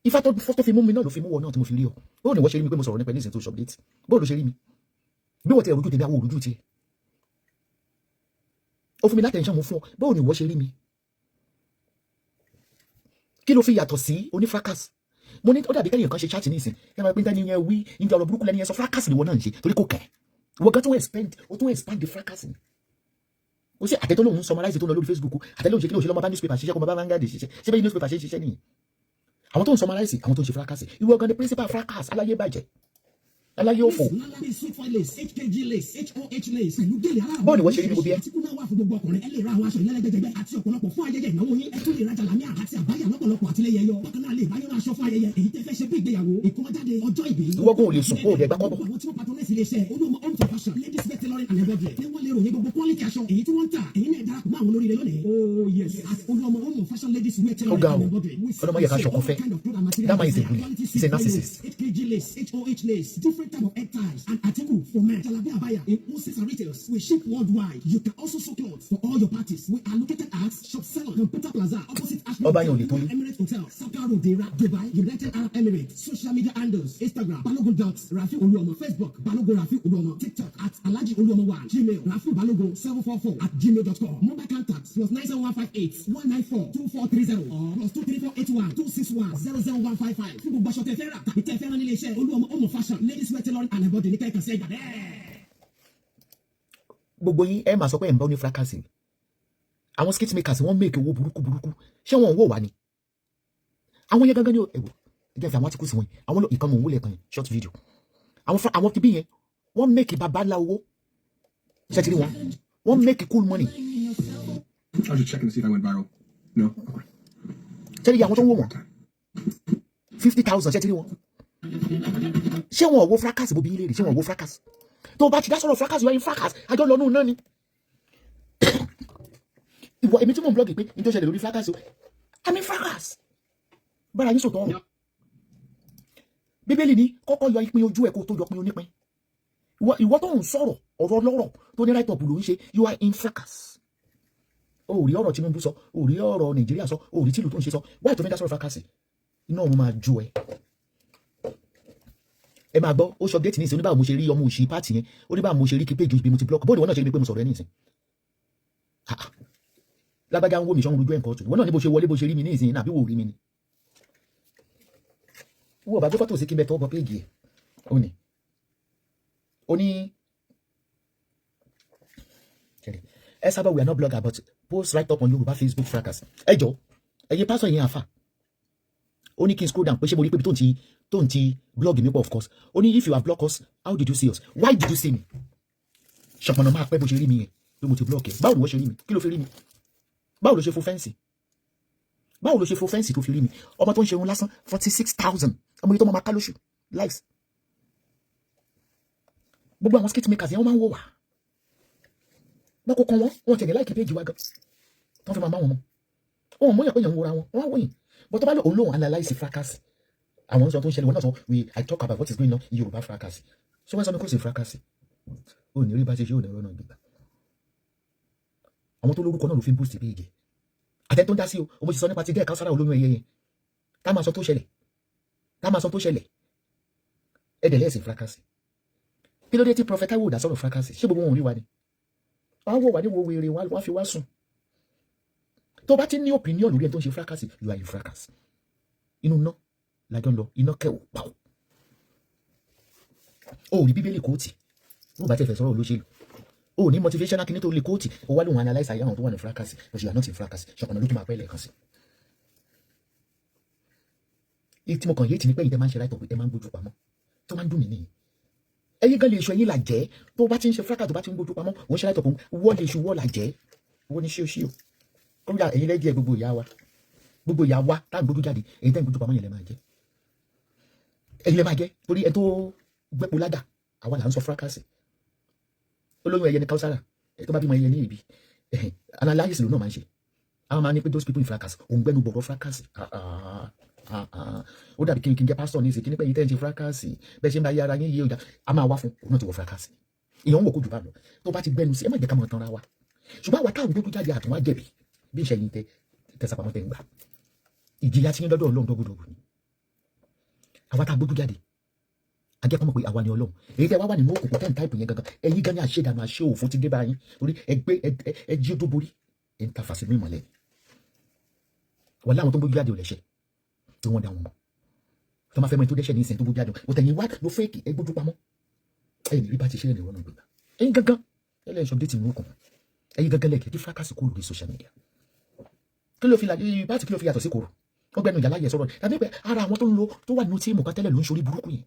ifá tó fi mú mi náà ló fi mú wọ náà tí mo fi rí ọ bóò ní wọ́n ṣe rí mi pé mo sọ̀rọ̀ nípa ẹni ìsìn tó ṣọ̀bdéètì bóò ló ṣe rí mi bí wọ́n ti ẹ̀rọ ojú tèmi àwọn òrùjú tiẹ̀ ó fún mi látẹ̀ńṣán mo fún ọ báwo ni ìwọ ṣe rí mi kí ló fi yàtọ̀ sí onífracas mo ní ó dàbí kẹ́yìn kan ṣe chat ní ìsìn ẹ máa pín tẹ́ni yẹn wí ní ọ̀rọ̀ burúkú lẹ́ni yẹn sọ fracas ni wọ́n náà ń ṣe torí kò kẹ́ wọ́n gan tún expand the fracas ni ó sì àtẹ́tọ́ lòun summarize tó lọ lórí Facebook àtẹ́lóhùn ṣe kí ló ṣe lọ́mọ bá newspaper ṣiṣẹ́ kó máa bá Vanguard ṣiṣẹ́ ṣé bẹ́ẹ̀ newspaper ṣe ṣiṣẹ́ nìyí àwọn tó ń summarize àwọn tó ń ṣe fracas ìwọ gan ni principal fracas aláyé bàjẹ́ aláyé òfò. bọ́ọ̀ ni wọ́n ṣe rí gbogbo ẹ. àtikú náà wà fún gbogbo ọkùnrin ẹ lè ra àwọn aṣọ ìlẹ́lẹ́gbẹ̀gbẹ̀ àti ọ̀pọ̀lọpọ̀ fún ayẹyẹ ìnáwó yín ẹ tún lè rajà lámìà àti àbáyà lọ́pọ̀lọpọ̀ àtìlẹyẹ yọ bákan náà lè bá yín aṣọ fún ayẹyẹ èyí tẹ́ fẹ́ ṣe bí ìgbéyàwó ìkọ́mọjáde ọjọ́ ìbí. ìwọ kò lè sùn kó o dẹ̀ gbá kọ́bọ̀. àwọn tí wọ́n patronise iléeṣẹ́ olóòmọ home for fashion ladies wear tailoring and embroidery ní wọ́n lè ròyìn gbogbo quality aṣọ èyí tí wọ́n ń tà èyí náà darapọ̀ mọ́ àwọn olóríire lónìí. oh yes at olóòmọ home for fashion ladies wear tailoring and embroidery. ọlọmọ yẹ ká ṣọkọ fẹ́ that man is a bully he's a narcissist. 8kg lace HOH lace different type of egg ties and article for men jalabi abaya in wholesale and retails we ship worldwide you can also sew clothes for all your parties we are located at shop 7 Computer Plaza opposite Ọba yẹn ò lè tó lé. Emirates Hotel Saudi Arabia Dubai United Arab Emirates social media handles Instagram Balogun Dots Rafi Oluomo Facebook Balogun Rafi Oluomo TikTok at Alhaji Oluomo 1 Gmail Rafi Balogun 744 at gmail.com mobile contacts plus 97158 194 2430 or plus 23481 261 00155 fún gbogbo aṣọ tẹ́ fẹ́ rà tàbí tẹ́ fẹ́ rán nílé iṣẹ́ Oluomo home fashion ladies wear tailoring and embroidery ní kẹ́kàn sí ẹgbà bẹ́ẹ̀. gbogbo yín ẹ máa sọ pé ẹ̀ ń bá oní fracas ni àwọn skit makers wọ́n make owó burúkú ṣé wọn ò wò wá ni àwọn yẹn gangan ni ẹ̀wò ẹ̀jẹ̀ fi àwọn articles wọn àwọn ìkànnì òun wọlé kan yẹn short video àwọn ti bí yẹn wọ́n make baba ńlá owó ṣẹ́tìrì wọn wọ́n make cool money. I was just checking to see if I went viral. No? Okay. ṣẹ́tìrì àwọn tó ń wò wọ́n 50,000 ṣẹ́tìrì wọn ṣé wọn ò wo fracas bó bí ilé rè ṣé wọn ò wo fracas tó o bá ti dá sọ̀rọ̀ fracas yóò yín fracas àjọ lọ́nù náà ni ìwọ èmi tí mò ń blog pé ní tó ṣẹlẹ̀ lórí fracas o àmì fracas bára yín sòtọ́ ọ̀rọ̀ bíbélì ní kọ́kọ́ yọ ìpín ojú ẹ̀ kó tó yọ pín onípín ìwọ tó ń sọ̀rọ̀ ọ̀rọ̀ lọ́rọ̀ tó ní right up ló ń ṣe you are in fracas o rí ọ̀rọ̀ Tinubu sọ o rí ọ̀rọ̀ Nàìjíríà sọ o rí tìlù tó ń ṣe sọ wáyé tó fi dá sọ̀rọ̀ fracas iná òun máa jó ẹ máa gbọ́ ó sọ géètì ní ìsìn oníbàwọ̀ mo ṣe rí ọmọ òṣì pààtì yẹn oníbàwọ̀ mo ṣe rí kí péjì bí mo ti block bóòdù wọn náà ṣe rí pé mo sọ̀rọ̀ ẹ ní ìsìn lágbájá ń wò mí sọ́run rojú ẹ̀ nǹkan ọ̀tún wọn náà ní bó ṣe wọlé bó ṣe rí mi ní ìsìn àbí wò rí mi ni wọ́n bá gbé fọ́tò sí kí n bẹ tọ́ bọ péjì ẹ̀ ó ní Esabod we are not blogger but post right up on Yorùbá Facebook fracas ẹ jọ ẹyẹ pásọ yẹn àfà ó ní kí n scroll down pé ṣé mo rí pé tó ń ti blog mi pọ̀ of course ó ní if you have blocked us how did you see us why did you see me ṣọpọ̀nà máa pẹ́ bó ṣe rí mi yẹn pé mo ti block ẹ̀ báwo ni wọ́n ṣe rí mi kí ló fi rí mi báwo ló ṣe fo fẹ́ǹsì tó fi rí mi ọmọ tó ń ṣerun lásán 46,000 ọmọ yìí tó máa ká lóṣù likes gbogbo àwọn skit makers yẹn wọ́n máa ń wò wá wọ́n kó kan wọ́n tẹ̀lé láìkí péjì wa gan tó fi máa máa wọn mọ́ wọn mọ̀ yàn pé yàn ń wòra wọn wọ́n á wòyìn but tó bá lò òun lòun analyse fracas àwọn sọ tó ń ṣẹlẹ̀ wọn náà sọ I talk about what is going on in Yorùbá fracas so wọ́n sọ mi kó sì fracas ò ní rí bá ṣe ṣe ò ní rọ́nà gbígbà àwọn tó lórúkọ náà ló fi ń boost péjì àtẹ tó ń dá sí o mo ti sọ nípa ti gẹ́ẹ̀ká sára olóyún ẹyẹ yẹn ká máa sọ tó ṣẹlẹ̀ ẹ̀dẹ̀ lẹ́sìn fracas kí ló dé tí Prophet Taiwo dá sọ̀rọ̀ fracas ṣé gbogbo wọn ò rí wa ni wọ́n wò wá ní wo wèrè wọ́n fi wá sùn tó bá ti ní opinion lórí ẹni tó ń ṣe fracas you are in fracas inú ná lájọ lọ iná kẹwò pàwọ́ o rí bíbélì kóòtì wọ́n bá tẹ̀ fẹ́ sọ̀rọ̀ olóṣèlú o ní motivational kí ní tó lè kóòtì o wá lóhun analyse ayé àwọn tó wà ní fracas but you are not in fracas ṣọ̀pọ̀nà ló tún máa pẹ́ lẹ́ẹ̀kan sí i tí mo kàn yé ti ní pé ìtẹ́ máa ń ṣe láìpọ̀ pé ẹ máa ń gbójú pamọ́ tó máa ń dùn mí nìyí ẹ̀yin gan lè ṣọ ẹ̀yin là jẹ́ tó bá ti ń ṣe fracas tó bá ti ń gbójú pamọ́ òun ṣe láìpọ̀ pé wọ́n lè ṣu wọ́n là jẹ́ wọ́n ní ṣíò ó yà ẹ̀yin lẹ́jẹ̀ gbogbo ìyá wa tá à ń gbójú jáde ẹ̀yin tẹ́ ń gbójú pamọ́ yẹn lẹ́ máa jẹ́ ẹ̀yin lẹ́ máa jẹ́ torí ẹ tó gbẹ́pọ̀ ládà àwa là ń sọ fracas olóyún ẹyẹ ní káwùsára tó bá bímọ ẹyẹ ní ìbí analysis ló náà máa ń ṣe àwọn máa ní pé those people in fracas òun gbẹ́nu bọ̀rọ̀ fracas ó dàbí kí n jẹ́ pásítọ̀ ní ìsìn kí ní pé yìí tẹ́ ń ṣe fracas bẹ́ẹ̀ ṣe ń bá yára yín yé ọjà a máa wá fún òun náà ti wọ fracas ìyẹn ń wò kó jù bá lọ tó bá ti gbẹ́nu sí ẹ má jẹ́ ká mọ̀ tán ra wa ṣùgbọ́n àwa táwọn gbójú jáde àtúnwá jẹ̀bi bí ìṣẹ̀yìn tẹ̀sàpamọ́ tẹ̀ ń gbà ìjìyà tí yín lọ́dọ̀ Ọlọ́run dọ́gbọ́dọ́gbọ́ ni àwa tá gbójú jáde ajẹ́ kọ́mọ̀ pé àwa ni Ọlọ́run èyí tẹ́ wá wà nínú òkùnkùn tẹ́ ń táìpù yẹn gangan ẹ̀yin gan ni àṣedànù àṣe òfò ti dé bá yín torí ẹ jí ó tó borí ẹ̀ ń ta fàṣẹ mí ìmọ̀lẹ́ wọ́n láwọn tó ń bójú jáde ò lẹ́ṣẹ̀ tí wọ́n dá wọn mọ̀ tó máa fẹ́ mọ ẹni tó dẹ́ṣẹ̀ ní ìsìn tó bójú jáde ò tẹ̀yìn wá ló fẹ́ẹ̀kì ẹ gbójú pamọ́ ẹ̀yìn rí bá ti ṣe ẹ̀rìn ìrọ̀nà gbégbá ẹ̀yin gangan ẹlẹ́yìn ṣọ́bdé ti mú òkùnkùn ẹ̀yin gangan lẹ́kẹ̀ẹ́ kí fákàsì kúrò lórí social media kí ló fi bá ti kí ló fi yàtọ̀ sí kòrò wọ́n gbẹnu ìyá láyé sọ̀rọ̀ tàbí pé ara àwọn tó ń lo tó wà nínú tíìmù kan tẹ́lẹ̀ ló ń ṣorí burúkú yẹn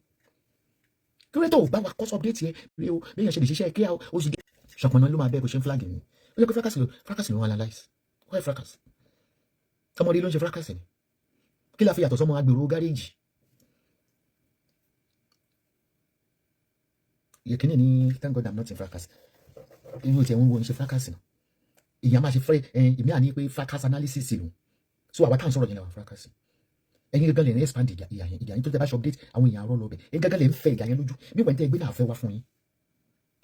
kí ló tó bá wa kọ́ sọ́bdéètì ẹ rí o bí èèyàn ṣe lè ṣiṣẹ́ kí ó sì dé ṣọpọ̀nà ló máa bẹ́ẹ̀ bó ṣe ń flag ni ó yẹ kó fracas ló ń analyze why fracas ọmọdé ló ń ṣe fracas ni kí la fi yàtọ̀ sọmọ agbèrò gáréèjì yẹkínì ní thank God I'm not in fracas irú tí ẹ̀ ń wo ń ṣe fracas náà èèyàn máa ṣe fẹ́ èmi àní pé fracas analysis lòun so àwa táwọn sọ̀rọ̀ yẹn làwọn fracas ẹ̀yin gẹ́gẹ́ lè ní expand ìyá yẹn tó tẹ́ bá ṣe update àwọn èèyàn arọ́ lọ́bẹ̀ ẹ̀yin gẹ́gẹ́ lè ń fẹ́ ìyá yẹn lójú bí wọ́n tẹ́ gbé náà fẹ́ wá fún yín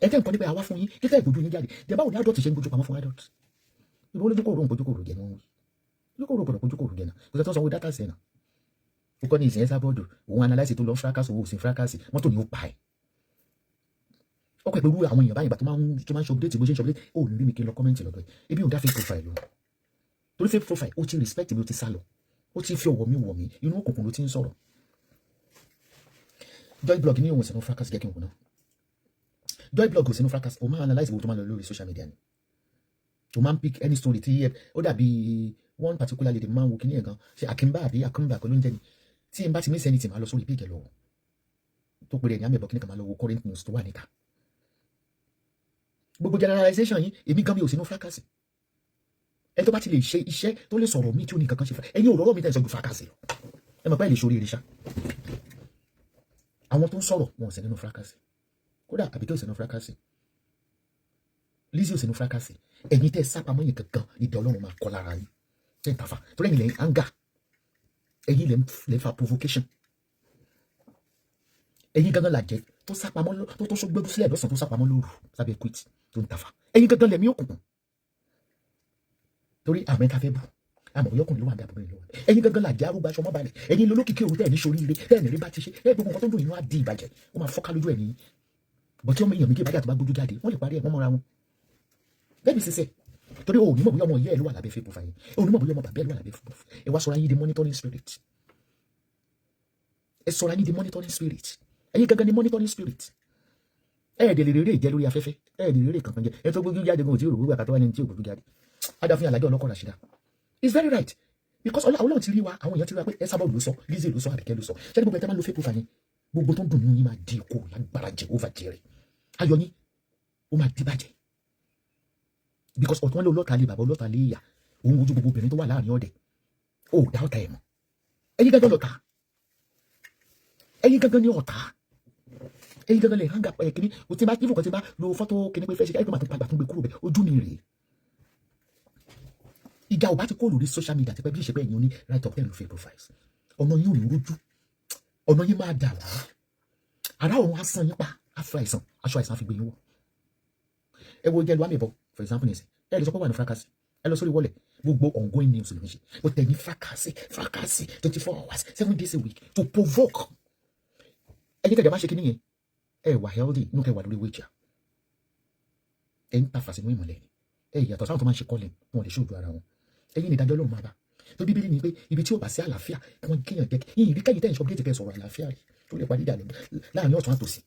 ẹ̀ tẹ́ nǹkan nípa àwa fún yín kí tẹ́ ìgbójú yín jáde dẹ̀ báwo ni adult ṣe ń gbójú pamọ́ fún adult ìbò olójú kòrò ń gbójú kòrò jẹ wọn wí lójú kòrò gbọdọ̀ gbójú kòrò jẹ náà kò sẹ́ tó sanwó dátà sẹ́nà ó kọ́ ní ìsìn Esabod òun analyse tó lọ fracas owó òsìn fracas mọ́tò ni ó pa ẹ̀ ọkọ̀ ìpẹ̀lú àwọn èèyàn báyìí bá tó máa ń ṣe update bó ṣe ń ṣe update ó ní rí mi kí n lọ comment lọ́dọ̀ ẹ̀ ebi ò dá fake profile lọ torí fake profile ó ti respect mi ó ti sá lọ ó ti fi ọwọ́ mi wọ̀ mí inú òkùnkùn ló ti ń sọ̀rọ̀ joy blog ní òun sínú fracas jẹ́ kí n wò náà joy blog ò sínú fracas ó máa analyse owó tó máa lọ lórí social media ni ó máa ń pick any story tí ó dàbí one particular lady máa ń wo kíní ẹ̀ gan ṣe àkínbá àbí àkínbá kọ́ ló ń jẹ́ ni tí n bá ti miss anything máa lọ sórí page ẹ̀ lọ tó pèrè ní àmì ẹ̀bọ̀ kíní kan máa lọ wo current news tó wà níta gbogbo generalization yìí èmi gan mi ò sínú fracas ẹ tó bá ti lè ṣe iṣẹ́ tó lè sọ̀rọ̀ mi tí ó ní kankan ṣe fẹ́ ẹ̀yin ò rọ́rọ́ mi tẹ́ ìṣẹ́jú fracas lọ ẹ mọ̀ pé ẹ lè ṣorí irisá àwọn tó ń sọ̀rọ̀ wọn ò sí nínú fracas kódà àbíkẹ́ ò sí nínú fracas Lizzy ò sí nínú fracas ẹ̀yin tẹ́ sápamọ́ yẹn gangan ìdá Ọlọ́run máa kọ́ lára yín tẹ́ ń tafa torí ẹ̀yin lẹ́yìn anger ẹ̀yin lẹ́ fa provocation ẹ̀yin gangan làjẹ́ tó sápamọ́ tó gbẹ́dú sílẹ̀ lọ́sàn tó sápamọ́ lóru sábẹ́ quit tó ń tafa ẹ̀yin gangan lẹ́mí òkùnkùn torí àmẹ́ta fẹ́ bù àmọ̀ yọkùnrin ló wà bí àbúrò ìlú ẹ̀yin gangan làjẹ́ arúgbó aṣọ mọ́balẹ̀ ẹ̀yin lolókìkí òru tẹ́ẹ̀ ní sórí ire tẹ́ẹ̀ ní rí bá ti ṣe ẹ̀ gbogbo nǹkan tó ń dùn inú á di ìbàjẹ́ ó máa fọ́ká lójú ẹ̀ ní bọ̀tí ọmọ èèyàn méjì ìbàjẹ́ àti bá gbójú jáde wọ́n lè parí ẹ̀ wọ́n mọ́ra wọn bẹ́ẹ̀ ni sísẹ́ torí o ò ní mọ̀ bóyá ọmọ ìyá ẹ̀ ló wà lábẹ́ fake profile o ò ní mọ̀ bóyá ọmọ bàbá ẹ̀ ló wà lábẹ́ fake profile ẹ wá sọra yín di monitoring spirit ẹ sọra yín di monitoring spirit ẹ̀yin gangan ni monitoring spirit ẹ̀ẹ́dẹ̀ lè rere ìjẹ́ lórí afẹ́fẹ́ ẹ̀ẹ́dẹ̀ lè rere kankan jẹ́ ẹ tó gbójú jáde gan ò tí ò rò wíwà kàtọ́ wá ní tí ò gbójú jáde adáfin alájọ ọlọ́kọ̀ ràṣídà it's very right because Ọlọ́run ti rí wa àwọn èèyàn ti rí wa pé Esabod ló sọ Lizzy ló sọ Àbíkẹ́ ló sọ ṣé ní gbogbo ẹ̀ tẹ́ máa lo fake profile yẹn gbogbo tó ń dùn nínú yín máa di kó lágbára jẹ over jẹrẹ ayọ̀ yín ó máa di bàjẹ́ because ọ̀tún wọn lé olóta lé bàbá olóta lé ìyá òun ojú gbogbo obìnrin tó wà láàrin ọ̀dẹ̀ ó dá ọ̀tá ẹ̀ mọ́ ẹ̀yin gangan lọ̀tá ẹ̀yin gangan ní ọ̀tá ẹ̀yin gangan lè hanga kìíní o ti bá kífù kan ti bá lo fọ́tò kìíní pé fẹ́ ṣe káyọ̀ máa tún padà tún gbé kúrò bẹ́ẹ̀ ojú mi rèé ìjà ò bá ti kó lórí social media ti pẹ́ bí ìṣẹ́pẹ́ ẹ̀yin oní right of ten fake profiles ọ̀nà yín ò ní rújú ọ̀nà yín máa dà wá ara òun á san yín pa aṣọ àìsàn fi gbé yín wọ̀ ẹ wo jẹ́ lu àmì ìbọn for example nìyẹn ẹ lè sọ pé wà ní fracas ẹ lọ sórí wọlé gbogbo ongoing news ló ń ṣe ó tẹ̀ ní fracas 24 hours 7 days a week to provoke ẹ̀yin tẹ̀lé bá ṣe kí nìyẹn ẹ wà healthy inú kẹ wà lórí wíjà ẹ ń ta fàṣínú ìmọ̀lẹ̀ ni ẹ yàtọ̀ sáwọn tó máa ń ṣe calling wọn lè ṣòro ara wọn ẹ̀yin ní ìdájọ́ Ọlọ́run máa bá tó bíbélì ni pé ibi tí ó bá sí àlàáfíà kí wọ́n kéèyàn jẹ́ yìnyín rí kẹ́yìn tẹ́yìn ṣọ́bílẹ̀ tẹ́kẹ́ sọ̀rọ̀ àlàáfíà rí tó lè parí ìjà láàrin ọ̀tún àtòsí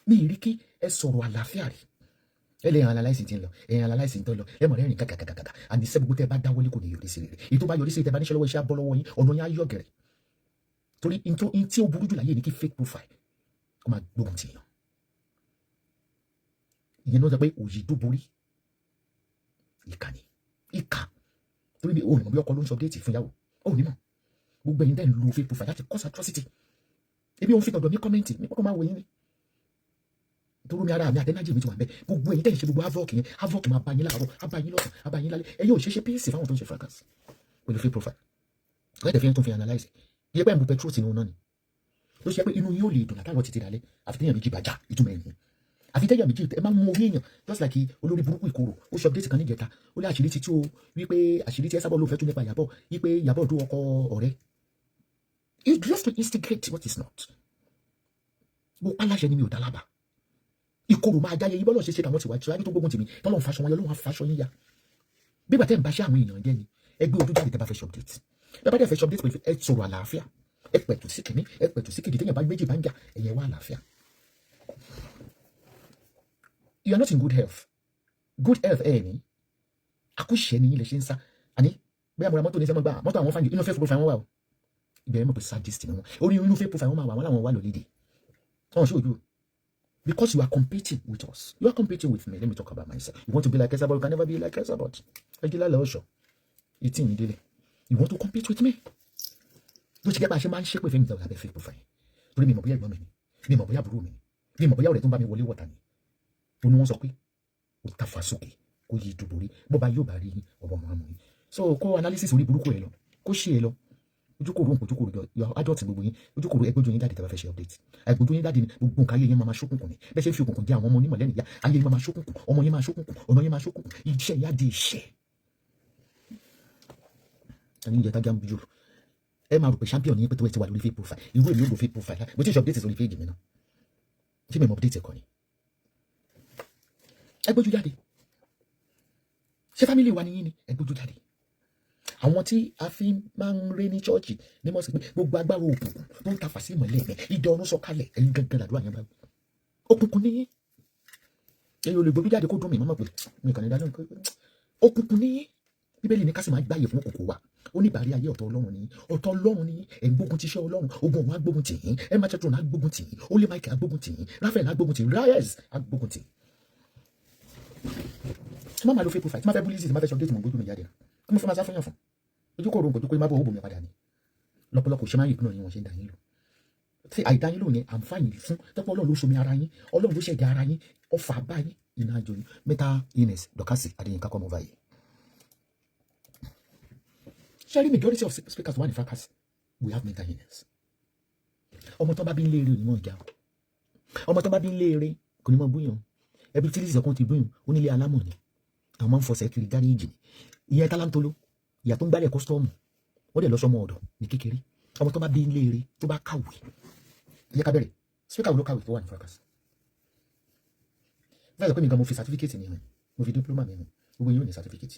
mi rí kí ẹ sọ̀rọ̀ àlàáfíà rí ẹ lè analyze ti ń lọ ẹ analyze ti ń lọ ẹ mọ̀ rẹ́rìn kàkàkàkàkà àti iṣẹ́ gbogbo tẹ́ bá dáwọ́lé kò ní yọrí sí rere èyí tó bá yọrí sí tẹ́ bá níṣẹ́ lọ́wọ́ iṣẹ́ abọ́ lọ́wọ́ yín ọ̀nà yín á yọ̀ gẹ̀rẹ̀ torí in tí ó burú jù láyé ni kí fake profile ó máa gbógun tì yàn ìyẹn ló sọ pé òyì tó borí ìkànnì ìkà torí bí òun mọ̀ bí ọkọ ló ń sọ déètì fún ìyàwó ó ní mọ̀ gbogbo ẹ̀yin dẹ́ ń lo fake profile láti cause atrocity ebi òun fi tọ̀dọ̀ mi kọ́mẹ́ǹtì mi kọ́kọ́ máa wò yín ni torí mi ara mi àtẹ́nájì mi ti wà bẹ́ẹ̀ gbogbo ẹ̀yin tẹ́ ń ṣe gbogbo havoc máa bá yín láàárọ̀ á bá yín lọ́sàn á bá yín lálẹ́ ẹ̀yin ò ṣe píìsì fáwọn tó ń ṣe fracas pẹ̀lú fake profile ẹ̀ẹ́dẹ̀ fi ń tún fi analyze yẹ pé ẹ̀ ń bu petrol sínú náà ni ló ṣe pé inú yóò lè dùn látàrọ̀ títí dalẹ́ àfi téèyàn méjì bàjá ìtumọ̀ ẹ̀yìn àfi téèyàn méjì ẹ máa ń mú orí èèyàn just like olórí burúkú ìkorò ó ṣe update kan níjẹta ó lé àṣírí títí o wípé àṣírí tí Esabod ló fẹ́ tún nípa Ìyábọ̀ wípé Ìyábọ̀ dún ọkọ ọ̀rẹ́ you love to instigate what is not mo pa láṣẹ ni mi ò dá lábàá ìkorò máa jáyé yín bọ́lọ̀ ṣe tàwọn tiwa tíwájú tó gbógun tì mí tọ́lọ́run faṣọ wọn yọ lóun faṣọ yín ya bígbà tẹ́ ń bá ṣe àwọn èèyàn jẹ́ ni ẹgbẹ́ ojú jáde tẹ́ bá fẹ́ ṣe update bẹ́ẹ̀ bá dẹ̀ fẹ́ ṣe update pé ẹ sọ̀rọ̀ àlàáfíà ẹ pẹ̀tù sí kìíní ẹ pẹ̀tù sí kejì téèyàn bá méjì bá ń jà ẹ̀yẹ wá àlàáfíà. You are not in good health ẹ̀ ní akúṣẹ́ ni yín lè ṣe ń sá àní bẹ́ẹ̀ àmọ́ra mọ́tò ní sẹ́mọ́ gbà mọ́tò àwọn fáńjì inú fẹ́ profile wọn wà o ìbẹ̀rẹ̀ mọ̀ pé sadist ni wọn orí inú fẹ́ profile wọn máa wà wọn làwọn wà lólédè wọn ṣe ojú because you are competing with us you are competing with me let me talk about myself you want to be like Esabod you can never be like Esabod ẹgbẹ́ lọ́ọ̀ṣọ́ etí mi délẹ̀ you want to compete with me ló ti gẹ́ bá a ṣe máa ń ṣépè fẹ́mi tàbí abẹ́ fẹ́ profile torí mi mọ̀ bóyá ìgbọ́n mi ni mi mọ̀ bóyá àbúrò mi ni mi mọ̀ bóyá ọ̀rẹ́ tó ń bá mi wọlé wọ̀ta ni ó ní wọ́n sọ pé ó ta fà sókè kó yí ìdúró rí bó bá yóò bá rí ọ̀bọ̀ mọ́ àmọ́ yín so kó analysis orí burúkú ẹ lọ kó ṣe ẹ lọ ojúkòrò òǹkò ojúkòrò yọ adult gbogbo yín ojúkòrò ẹgbẹ́jọ yín jáde tẹ́ bá fẹ́ ṣe update ẹgbẹ́jọ yín jáde ní gbogbo nǹkan ayé yín máa ṣókùnkùn ni bẹ́ẹ̀ ṣe fi òkùnkùn jẹ́ àwọn ọmọ onímọ̀ lẹ́nu ìyá ayé yín máa ṣókùnkùn ọmọ yín máa ṣókùnkùn ọ̀nà yín máa ṣókùnkùn iṣẹ́ ìyá di iṣẹ́ ẹni ìjẹta gíga ń bíjò ẹ máa rò pé champion yín pé tó ẹ ti wà lórí fake profile irú èmi ò lò fake profile bó ti ṣe update sórí page mi náà ṣé mi mọ̀ update ẹ̀kọ́ ni ẹgbẹ́jọ jáde ṣé family wa ni yín ni ẹgbẹ́jọ jáde àwọn tí a fi máa ń rí ní chọ́ọ̀chì ní mọ́sí pé gbogbo agbára òkùnkùn tó ń ta fà sí ìmọ̀lẹ́ mi ìdá ọ̀run sọ̀kalẹ̀ ẹ̀yin gangan làdúrà yẹn bá wí òkùnkùn ní ẹ̀yin olùgbòbí jáde kó dùn mí mọ́mọ́ pé mi kàn ní dáná òkùnkùn ní bíbélì ní ká sì máa gbáyè fún òkùnkùn wa oníbàárẹ̀ ayé ọ̀tọ̀ ọlọ́run ní ọ̀tọ̀ ọlọ́run ní ẹ̀ ń gbógun ti iṣẹ́ ọlọ́run ogun ọ̀hún agbógun tì yín ẹ̀ máa tẹ̀tún agbógun tì yín ó lé máìkì agbógun tì yín ráfẹ̀l agbógun tì yín ráyẹ̀s agbógun tì yín. tí wọ́n máa lo fake profile tí wọ́n fẹ́ búlíìsì tí wọ́n fẹ́ ṣe update mọ̀ gbójú mi jáde kí mo fẹ́ máa sá fún yàn fún ojú kò rògbòdú pé má bọ̀ ó bò mí padà ní lọ́pọ̀lọpọ̀ ṣe máa ń ìpínlẹ̀ yín wọ́n ṣe ń dá yín lò tí àìdá yín lò yẹn àǹfààní fún tọ́pọ̀ ọlọ́run ló somi ara yín ọlọ́run ló ṣẹ̀dá ara yín ọfà bá yín iná àjò yín mẹ́ta ines dọ́kásì adéyínká kọ́ mọ́ báyìí. sharing majority of speakers wà ní fracas we have mental illness. ọmọ tó bá bí ń léèrè onímọ̀ ìjà ọmọ tó bá bí ń léèrè kò ní mọ̀ búyàn ẹbí tí lísì ọkàn ti búyàn onílé alámọ̀ ni àwọn máa ń fọṣẹ kiri gáréèjì ni ìyẹn tálántolo ìyá tó ń gbálẹ̀ kọ́sítọ́ọ̀mù wọ́n dẹ̀ lọ sọmọ ọ̀dọ̀ ní kékeré ọmọ tó bá bí ń léèrè tó bá kàwé yẹ ká bẹ̀rẹ̀ speaker wo ló kàwé tó wà ní fracas bẹ́ẹ̀ pé mi gan mo fi certificate mi hàn mo fi diploma mi hàn gbogbo yín ò ní certificate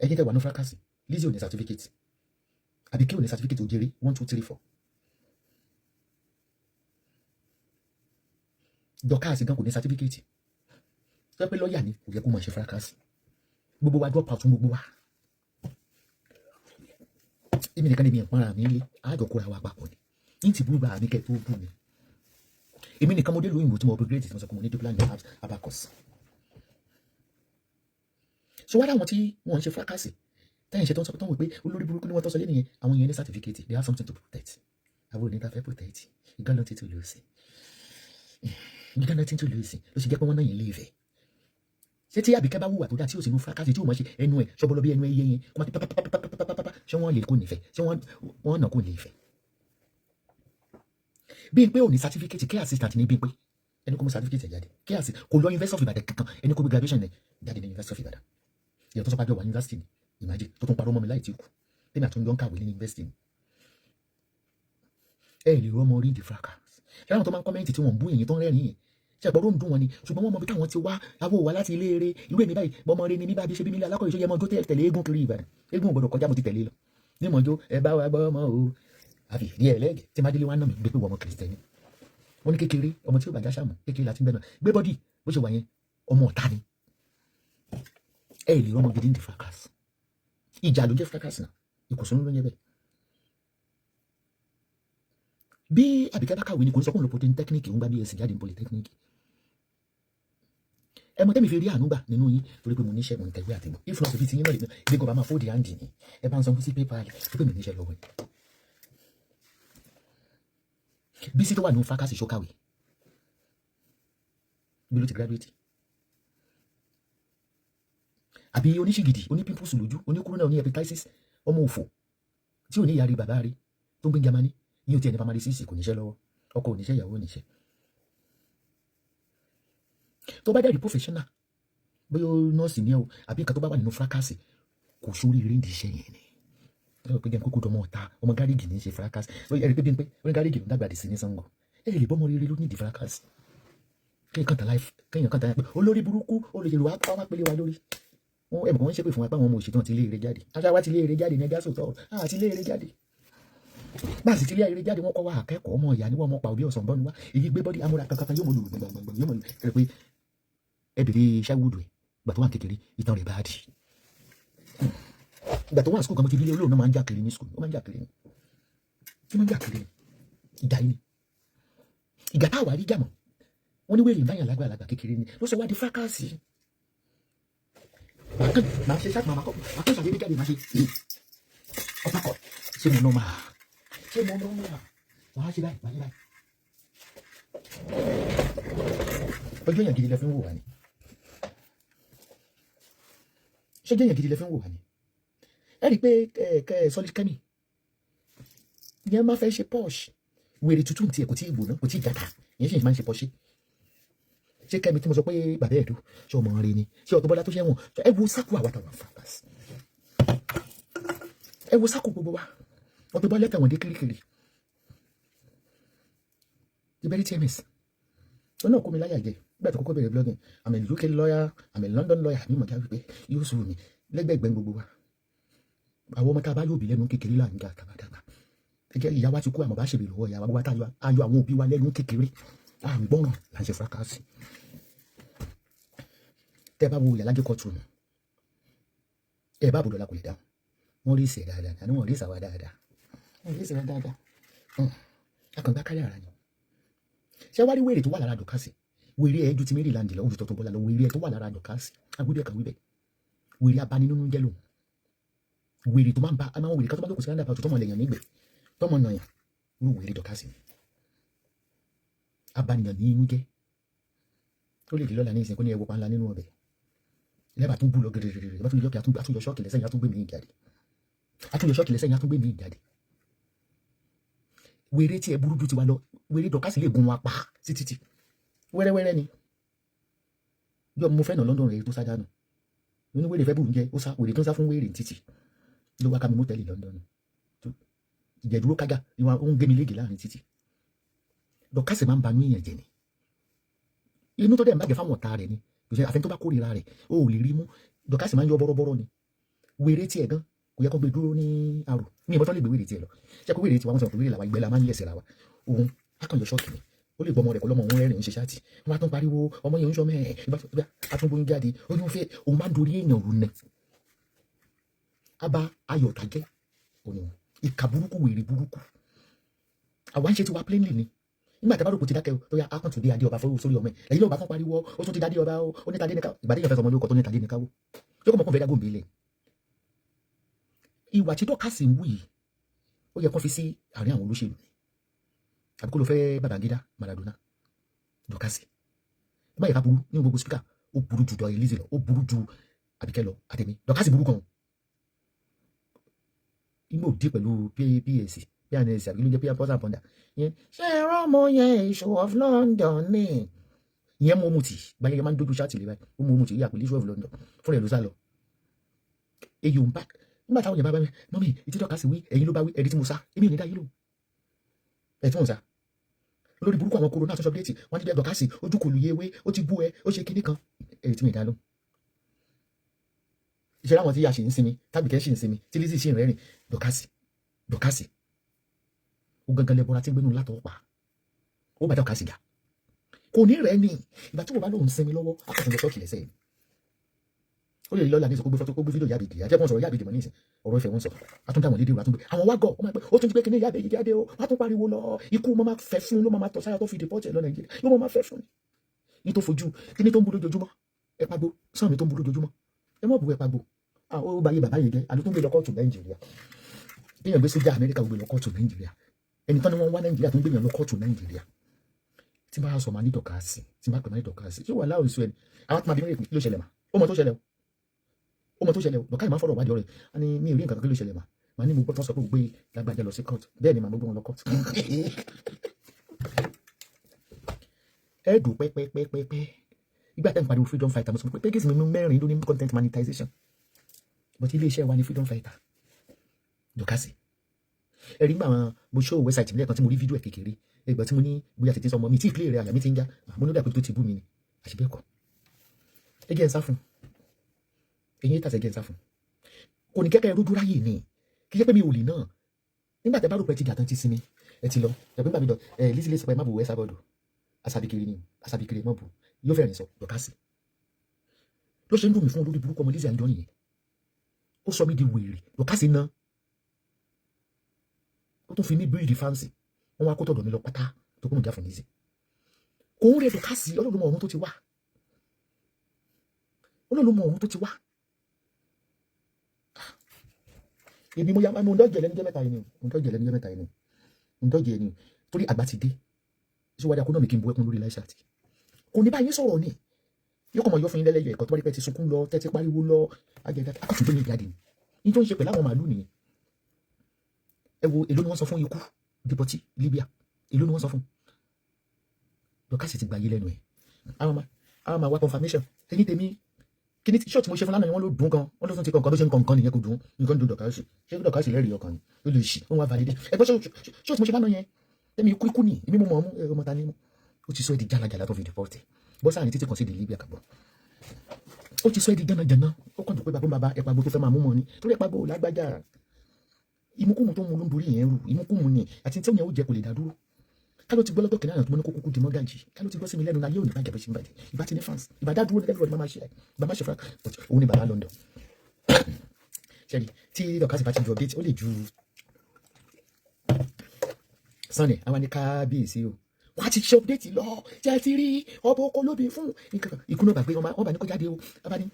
ẹ̀yin tẹ́ wà ní fracas Lizzy ò ní certificate Àbíkẹ́ ò ní certificate òjèrè 1 2 3 4 Dorcas gan kò ní certificate tó pé lọ́ọ̀yà ni kò yẹ kó máa ṣe fracas gbogbo wa drop out fún gbogbo wa èmi nìkan ni mi ìpọ́nra mi lé àjọ kóra wa papọ̀ ni ní ti búrú bá mi kẹ́ tó bú mi èmi nìkan mo dé lóyìnbó tí mo upgrade tí mo sọ pé mo ní diploma ní abacus so wá láwọn tí wọ́n ń ṣe fracas tẹ́yìn ṣe tó ń sọ pé tó ń wò pé olórí burúkú ni wọ́n tó sọ lé nìyẹn àwọn yẹn ní certificate they have something to protect àwọn oníta fẹ́ protect you got nothing to lose you got nothing to lose ló ṣe jẹ́ pé wọ́n náà yẹn lé ìfẹ́ ṣé tí Àbíkẹ́ bá wùwà tó dá tí ò sí inú fracas tí ò mọ̀ ṣe ẹnu ẹ̀ ṣọ́bọ́lọ́ bí ẹnu ẹyẹ yẹn kó máa pápápápápápápá ṣé wọ́n lè kó nífẹ̀ẹ́ ṣé wọ́n nà kó nífẹ̀ẹ́ bí n pé ò ní certificate care assistant ní bí n pé ẹni kó mú certificate jáde care assistant kò lọ University of Ibadan kankan ẹni kó bí graduation ẹ̀ jáde ní University of Ibadan ìyá tó sọ pé àjọ wà university ni imagine tó tún parọ́ mọ́ mi láì tí kù tẹ́mi àtúndọ́ ń kàwé ní university ni ẹ lè rọ́mọ rí the fracas ṣé àwọn tó máa ń kọ́mẹ́ǹtì tí wọ́n ń bú èyí tó ń rẹ́rìn yẹn ṣe àgbọ̀rọ̀ ń dùn wọn ni ṣùgbọ́n wọ́n mọ bí táwọn ti wá awó wa láti ilé eré irú èmi báyìí bọ́mọ rẹ ni níbà bí ṣe bí nílé alákọ̀ọ́ ìṣe yẹ mọ́jọ́ tẹ̀lé eégún kiri Ìbàdàn eégún ò gbọ́dọ̀ kọjá mo ti tẹ̀lé lọ ní mọ́jọ́ ẹ bá wa gbọ́ ọmọ o àfi ìdí ẹ̀ lẹ́gẹ̀ẹ́ tí Mádélé wa nà mí gbé pé wọ́n ọmọ kìrìsìtẹ́nì wọ́n ní kékeré ọmọ tí ó bàjá sàmù kékeré láti gbẹ́nà gbé bọ́dì bó ṣe wà yẹn ọmọ ọ̀tá ni ẹ lè rọ́mọ gidi ní fracas ìjà ló jẹ́ fracas náà ìkùnsùn ló ń yẹ bẹ́ẹ̀ bí Àbíkẹ́ bá kàwé ni kò ní sọ pé òun lọ polytechnic òun gbá BSc jáde ní polytechnic ẹ mọ tẹ́mi fi rí àánú gbà nínú yín torí pé mo níṣẹ́ mo ń tẹ̀wé àtìgbò ìfúnọ̀sì fi ti yín náà lè gbé gọba máa fóòdì àǹdì ni ẹ bá ń sanwó sí paypal tó pé mi níṣẹ́ lọ́wọ́ bí sí tó wà ní fracas ìṣókàwé bí ló ti graduate àbí oníṣìgìdì onípimples lójú oníkúrú náà ní hepatitis ọmọ òfò tí ò ní ìyá rí bàbá rí tó ń gbé Jámánì yíò tí ẹni primary 6 kò níṣẹ́ lọ́wọ́ ọkọ ò níṣẹ́ ìyàwó ò níṣẹ́ tó bá dẹ̀rí professional bóyá nọ́ọ̀sì ní ẹ o àbí nǹkan tó bá wà nínú fracas kò sórí eré ìdí iṣẹ́ yẹn ni ẹ rò pé jẹun kókó dọmọ ọ̀tá ọmọ gárígì ní í ṣe fracas ẹ rí pé bí n pé oní gárígì ló ń dàgbà dì sí ní Ṣàngó ẹ lè bọ́mọ rere ló ní ìdí fracas kéèyàn kàn tán láì pé olórí burúkú olùyẹ̀rù wa pa wá pélé wa lórí wọn ẹ̀bùn kan wọ́n ṣépè fún wa pé àwọn ọmọ òṣèlú ti lé eré jáde aṣáá wa ti lé eré jáde ní ẹgbẹ́ àsòtọ́ àti lé eré jáde bá a sì ti lé eré jáde wọ́n kọ́ wa akẹ́kọ̀ọ́ ọmọ ìyá ni wọ́n mọ pa òbí ọ̀sán bọ́nu wa èyí gbé bọ́dí amúra kankan yóò mọ lù gbọ̀ngbọ̀ngbọ̀n yóò mọ lù ẹ pé ẹ bèrè ṣáwùdù ẹ gbà tó wà kékeré ìtàn rẹ̀ bá dì ìgbà tó wà skul kan mo ti rí olóòrùn náà máa ń jà kiri ní skul ó máa ń jà kiri ní ó máa ń jà kiri ní ìjà yìí ni ìgbà táwa rí jàmọ̀ wọ́n ní wèrè ìbáyàn lágbàlagbà kékeré ni ló sọ wá di fákàsì màá ṣe ṣáàtì màá kọ́ ṣàdédé jáde màá ṣe ọ̀pá kọ̀ ṣé mo nọ́mà wàá ṣe báyìí ọjọ́ èèyàn gidi lẹ fi ń wò wá ni ṣé jẹ́ èèyàn gidi lẹ fi ń wò wá ni ẹ rí i pé solid kemi ìyẹn máa fẹ́ ṣe posh wèrè tuntun tiẹ̀ kò tí ì gbóná kò tí ì jàkà ìyẹn sì máa ń ṣe posh ṣé kẹ́mi tí mo sọ pé bàbá ẹ̀dùn ṣé ọmọ rẹ ni ṣé Auto Bola tó ṣẹ́wọ̀n ẹ wo sákò àwa táwọn fàkàs ẹ wo sákò gbogbo wa Auto Bola tẹ̀wọ̀n dé kirikiri ibẹ̀rí TMS ó náà kó mi láyà jẹ nígbà tó kọ́kọ́ bẹ̀rẹ̀ blogging I'm a UK lawyer I'm a London lawyer àbí mọ̀já wípé yóò sùn mí lẹ́gbẹ̀ẹ́gbẹ́ gbogbo wa àwọn ọmọ tá a bá yóò bí lẹ́nu kékeré là ń ga tàbátàbà ẹ jẹ́ ìyá wa ti kú àmọ́ bá ṣèbèrè lọ́wọ́ ìyá wa bó wá tá ayọ̀ àwọn òbí wa lẹ́nu kékeré àgbọ̀ràn là ń ṣe fúrákàsì tẹ́ bá wo ìyàlájẹ́ kọ́tù nù ẹ bá bòdò la kò lè dáhùn wọ́n rí ìsẹ̀ dáadáa àní wọ́n rí ìsàwà dáadáa akàngbá kárí ara ni ṣé wá rí wèrè tó wà lára dọ̀kásì wèrè ẹ̀ ju ti Maryland lọ ojú Auto Bola lọ wèrè ẹ̀ tó wà lára dọ̀kásì agbódé ẹ̀ka wíbẹ̀ wèrè abaninúnú jẹ́ lòun wèrè tó máa ń ba àwọn wèrè kan tó máa ń jókòó sí láńdà pàtó tọmọ lẹ́yìn nígbẹ̀ tọmọ nàyàn ní wèrè dọ̀kásì abaniyàn ní inú jẹ́ ó lè di lọ́la ní ìsìnkú ní ẹwọ́ pa ńlá nínú ọbẹ̀ lẹ́bàá tún bú lọ gẹ̀rẹ̀rẹ̀ bá tún yọ kí àtúnyọ ṣọ́ọ̀kì lẹ́sẹ̀ yẹn àtúngbé mi jáde àtúnyọ ṣọ́ọ̀kì lẹ́sẹ̀ yẹn àtúngbé mi jáde wèrè tí ẹ burú ju ti wa lọ wèrè dọ̀kásì lè gun wa pa sí títì wẹ́rẹ́wẹ́rẹ́ ni yọ mo fẹ́ràn London rẹ̀ tó sá dànù nínú wèrè fẹ́ bù ń jẹ́ ó sá wèrè tó ń sá fún wèrè títì ló wá ká mi mọ́tẹ́lì London ìjẹ̀dúró kága ni wọn ń gé mi léègì láàrin títì dọ̀kásì máa ń banú èèyàn jẹ ni inú tó dẹ̀ ń bàjẹ́ fáwọn ọ̀tá rẹ̀ ni kò sí àfẹn tó bá kórìíra rẹ̀ ó ò lè rí mú dọ̀kásì máa ń yọ bọ́rọ́bọ́rọ́ ni wèrè tiẹ̀ gan kò yẹ kó gbé dúró ní àrò ní ìbọn tó lè gbé wèrè tiẹ̀ lọ ṣé kó wèrè tiwa wọn sọ pé wèrè làwa ìgbẹ́ la máa ń yẹ̀sẹ̀ làwa òun akànjọ ṣọ́ọ̀kì ni ó lè gbọmọ rẹ̀ kó lọ́mọ òun rẹ́rìn ṣe ṣáàtì wọn bá tún pariwo ọmọ yẹn ń sọ mẹ́ẹ̀ ìbá atúngbóyún jáde ó ní wọn fẹ́ òun máa ń dorí èèyàn rú nẹ abá ayọ̀ tàjẹ́ òun ìkà burúkú wèrè burúkú àwa ń ṣe tiwa plainly ni nígbà tí a bá rò kò ti dákẹ́ tó yá akàn tún dé adé ọba fọwọ́ sórí ọmọ ẹ̀ ẹ̀yin ló bá fún pariwo ó tún ti dádé ọba ó ní tadé nìkan ìbàdí yẹn fẹ́ sọmọ lóko tó ní tadé nìkan wó yóò kọ́ mọ́ kó fẹ́ dágò mbílẹ̀ ìwà tí dọ́kásì ń wù yìí ó yẹ kó fi sí àárín àwọn olóṣèlú àbí kó ló fẹ́ Babangida Maradona dọ́kásì báyìí ká burú nínú gbogbo spíkà ó burú ju dọ̀ Elise lọ ó burú ju Àbíkẹ́ lọ àtẹ̀mí dọ́kásì burú kan ìgbò dí pẹ̀lú PAC PNS àbí ló jẹ́ pé pọ́sà pọ́ndà yẹn ṣé ẹ̀rọ ọmọ yẹn Issue of London ní ìyẹn mú mutì báyẹn máa ń dójú ṣáàtì lè báyìí ó mú mutì yíyà pẹ̀lú Issue of London fúnra ẹ̀ ló sá lọ èyí ò ń bá nígbà táwọn yẹn bá bá mi mọ́mí ìtí dọ́kásì wí ẹ̀yin ló bá wí ẹ̀rí tí mo sá èmi ò ní dá yìí lò ẹ̀ tí mo sá lórí burúkú àwọn kòrónà social update wọ́n ti bí dọ́kásì ojú kò lu yewé ó ti bú ẹ ó ṣe kinní kan ẹ̀rí tí mi dá lò ìṣẹ́ra àwọn tí yà ṣì ń sinmi tábìkẹ́ ṣì ń sinmi tí Lizzy ṣì ń rẹ́rìn dọ́kásì ó gangan lẹ́bọ̀ra tí ń gbénu látọ̀ pa ó bá dọ́kásì gà kò ní rẹ̀ ní ìgbà tí mo bá lóun sinmi lọ́wọ́ akọ̀tún ṣọ́ọ̀kì lẹ́sẹ̀ yìí ó lè lọ́la ní ìsọ̀kó gbé fọ́tò kó gbé fídíò yábìdì àjẹpọ̀ sọ̀rọ̀ yábìdì mọ̀ ní ìsìn ọ̀rọ̀ ìfẹ́ wọn sọ àtúndà wọn lédè wọn àtúndà àwọn wá gọ̀ ó máa pẹ́ ó tún ti gbé kíní yábìdì jáde ó wọ́n tún pariwo lọ ikú mọ́ máa fẹ́ fún ló máa tọ̀ sáyà tó fi dìpọ́tì lọ Nàìjíríà ló mọ́ máa fẹ́ fún ní tó fojú kíní tó ń bu lójoojúmọ́ ẹ pagbo sọ́ọ̀mì tó ń bu lójoojúmọ́ ẹ mọ̀ bu ẹ pagbo ó bá yé bàbá yìí jẹ́ àlọ́ tó ń gbé lọ kóòtù Nàìjíríà èèyàn gbé sójà Amẹ́ríkà gbé lọ kóòtù Nàìjíríà ẹni tán ni wọ́n wá Nàìjíríà tó ń gbé yàn lọ kóòtù Nàìjíríà tí bá sọ ma ní dọ̀kásì tí bá pè má ní dọ̀kásì ṣé wà láwọn ìṣó ẹni àwọn tí ma bí mi rè pé ló ṣẹlẹ̀ mà ó mọ tó ṣẹlẹ̀ o dọ̀kásì máa fọ̀rọ̀ wájú rẹ̀ a ní mi ò rí nǹkan kan ló ṣẹlẹ̀ mà mà ní mo gbọ́ tán sọ pé gbé lágbájá lọ sí kóòtù bẹ́ẹ̀ ni màá gbé wọn lọ kóòtù ẹ dùn pẹ́pẹ́pẹ́pẹ́ ìgbà tẹ́ ń pariwo freedom fighter mo sọ pé gíìsì mi mẹ́rin ló ní content monetization but ilé iṣẹ́ wa ní freedom fighter dọ̀kásì ẹ̀rí gbà wọn mo show website mi lẹ́ẹ̀kan tí mo rí fídíò ẹ̀ kékeré ìgbà tí mo ní bóyá tètè sọ ọmọ mi tí ìpínlẹ̀ rẹ̀ àyà mi ti ń já mo ní dàpẹ́ tó ti bú mi ni àṣìbẹ́ ẹ̀kọ́ ẹgẹ́ ń sá fún ẹ̀yìn ìtàsẹ̀ ẹgẹ́ ń sá fún kò ní kẹ́kẹ́ rúdú ráyè ni kí jẹ́ pé mi ò lè náà nígbà tẹ́ bá rò pé ti dàtàn ti sinmi ẹ ti lọ ẹ̀pẹ́ nígbà mi lọ lísìlẹ̀ sọ pé má bò Esabod asabikiri ni asabikiri mọ́ bò yóò fẹ́ràn sọ dọ̀kásì ló ṣe ń dùn mí fún olórí burúkú ọmọ Lizzy Anjorin yẹn ó sọ mí di wèrè dọ̀kásì náà ó tún fi mí bíríìdì fáǹsì wọn wá kó tọ̀dọ̀ mi lọ pátá tó kún ìjà fún Lizzy kò ń rẹ dọ̀kásì ọlọ́run mọ ọ̀run tó ti wá ọlọ́run mọ ọ̀run tó ti wá èmi mo ń dọ́jẹ̀ lẹ́nu jẹ́ mẹ́ta yìí ni mo ń dọ́jẹ̀ lẹ́nu jẹ́ mẹ́ta yìí ni mo ń dọ́jẹ̀ ni torí àgbà ti dé síwájú akóná mi kí n bu ẹkún lórí láìsí àti kò ní báyìí sọ̀rọ̀ ni yóò kọ́ mọ yọ fún yín lẹ́lẹ́yọ̀ ẹ̀kọ́ tó bá rí pẹ́ ti sunkún lọ tẹ́tí pariwo lọ agẹgẹ akọ̀tún tó ní ìjáde ní tó ń ṣe pẹ̀lú àwọn màálù nìyẹn ẹ wo èló ni wọ́n sọ fún ikú dìbọ̀tì Libya èló ni wọ́n sọ fún dọ̀kásì ti gba ayé lẹ́nu ẹ̀ àwọn máa wá confirmation ẹ̀yìn tèmi kí ni ṣọ́ọ̀tì mo ṣe fún lánàá wọn ló dùn gan wọn ló tún ti kọ̀ọ̀kan ló ṣe ń kọ̀ọ̀kan nìyẹn kò dùn nǹkan dùn dọ̀kásì ṣé dọ̀kásì lẹ́rìí ọkàn ni ó lè ṣì wọn wá validé ẹgbẹ́ ṣọ́ọ̀tì mo ṣe lánàá yẹn tẹ́mi ikú ni èmi mo mọ̀ ọ́mú ẹ̀rọ mọ́ta ní mú ó ti sọ ẹ́ di jálajàla tó fi dìpọ́tì bọ́sà ní títí kan sí di Libya kàbọ̀ ó ti sọ ẹ́ di jánajàna ó kàn tó pé bàbá ẹ̀pàgbó tó fẹ́ máa mú mọ́ ni torí ẹ̀pàgbó lágbájá ìmúkùmù tó ń mu ló ń dorí yẹn rú ìmúkùmù ni àti tí ó yẹn ó jẹ kò lè dá dúró ká ló ti gbọ́ lọ́dọ̀ kìnìún àná tó mọ́ ní kókó di mọ́gàjì ká ló ti gbọ́ sí mi lẹ́nu náà yóò ní bàjẹ́ bó ṣe ń bàjẹ́ ìbá ti ní fans ìbá dá dúró ní everybody máa ṣe ìbá máa ṣe fún òun ní bàbá London ṣẹ́ni tí dọ̀kásì bá ti ju update ó lè ju Sunday àwọn ní kábíyèsí o wọ́n á ti ṣe update lọ tí a ti rí ọba oko lóbi fún nǹkan ikú náà gbàgbé wọn bá ní kó jáde o bá ní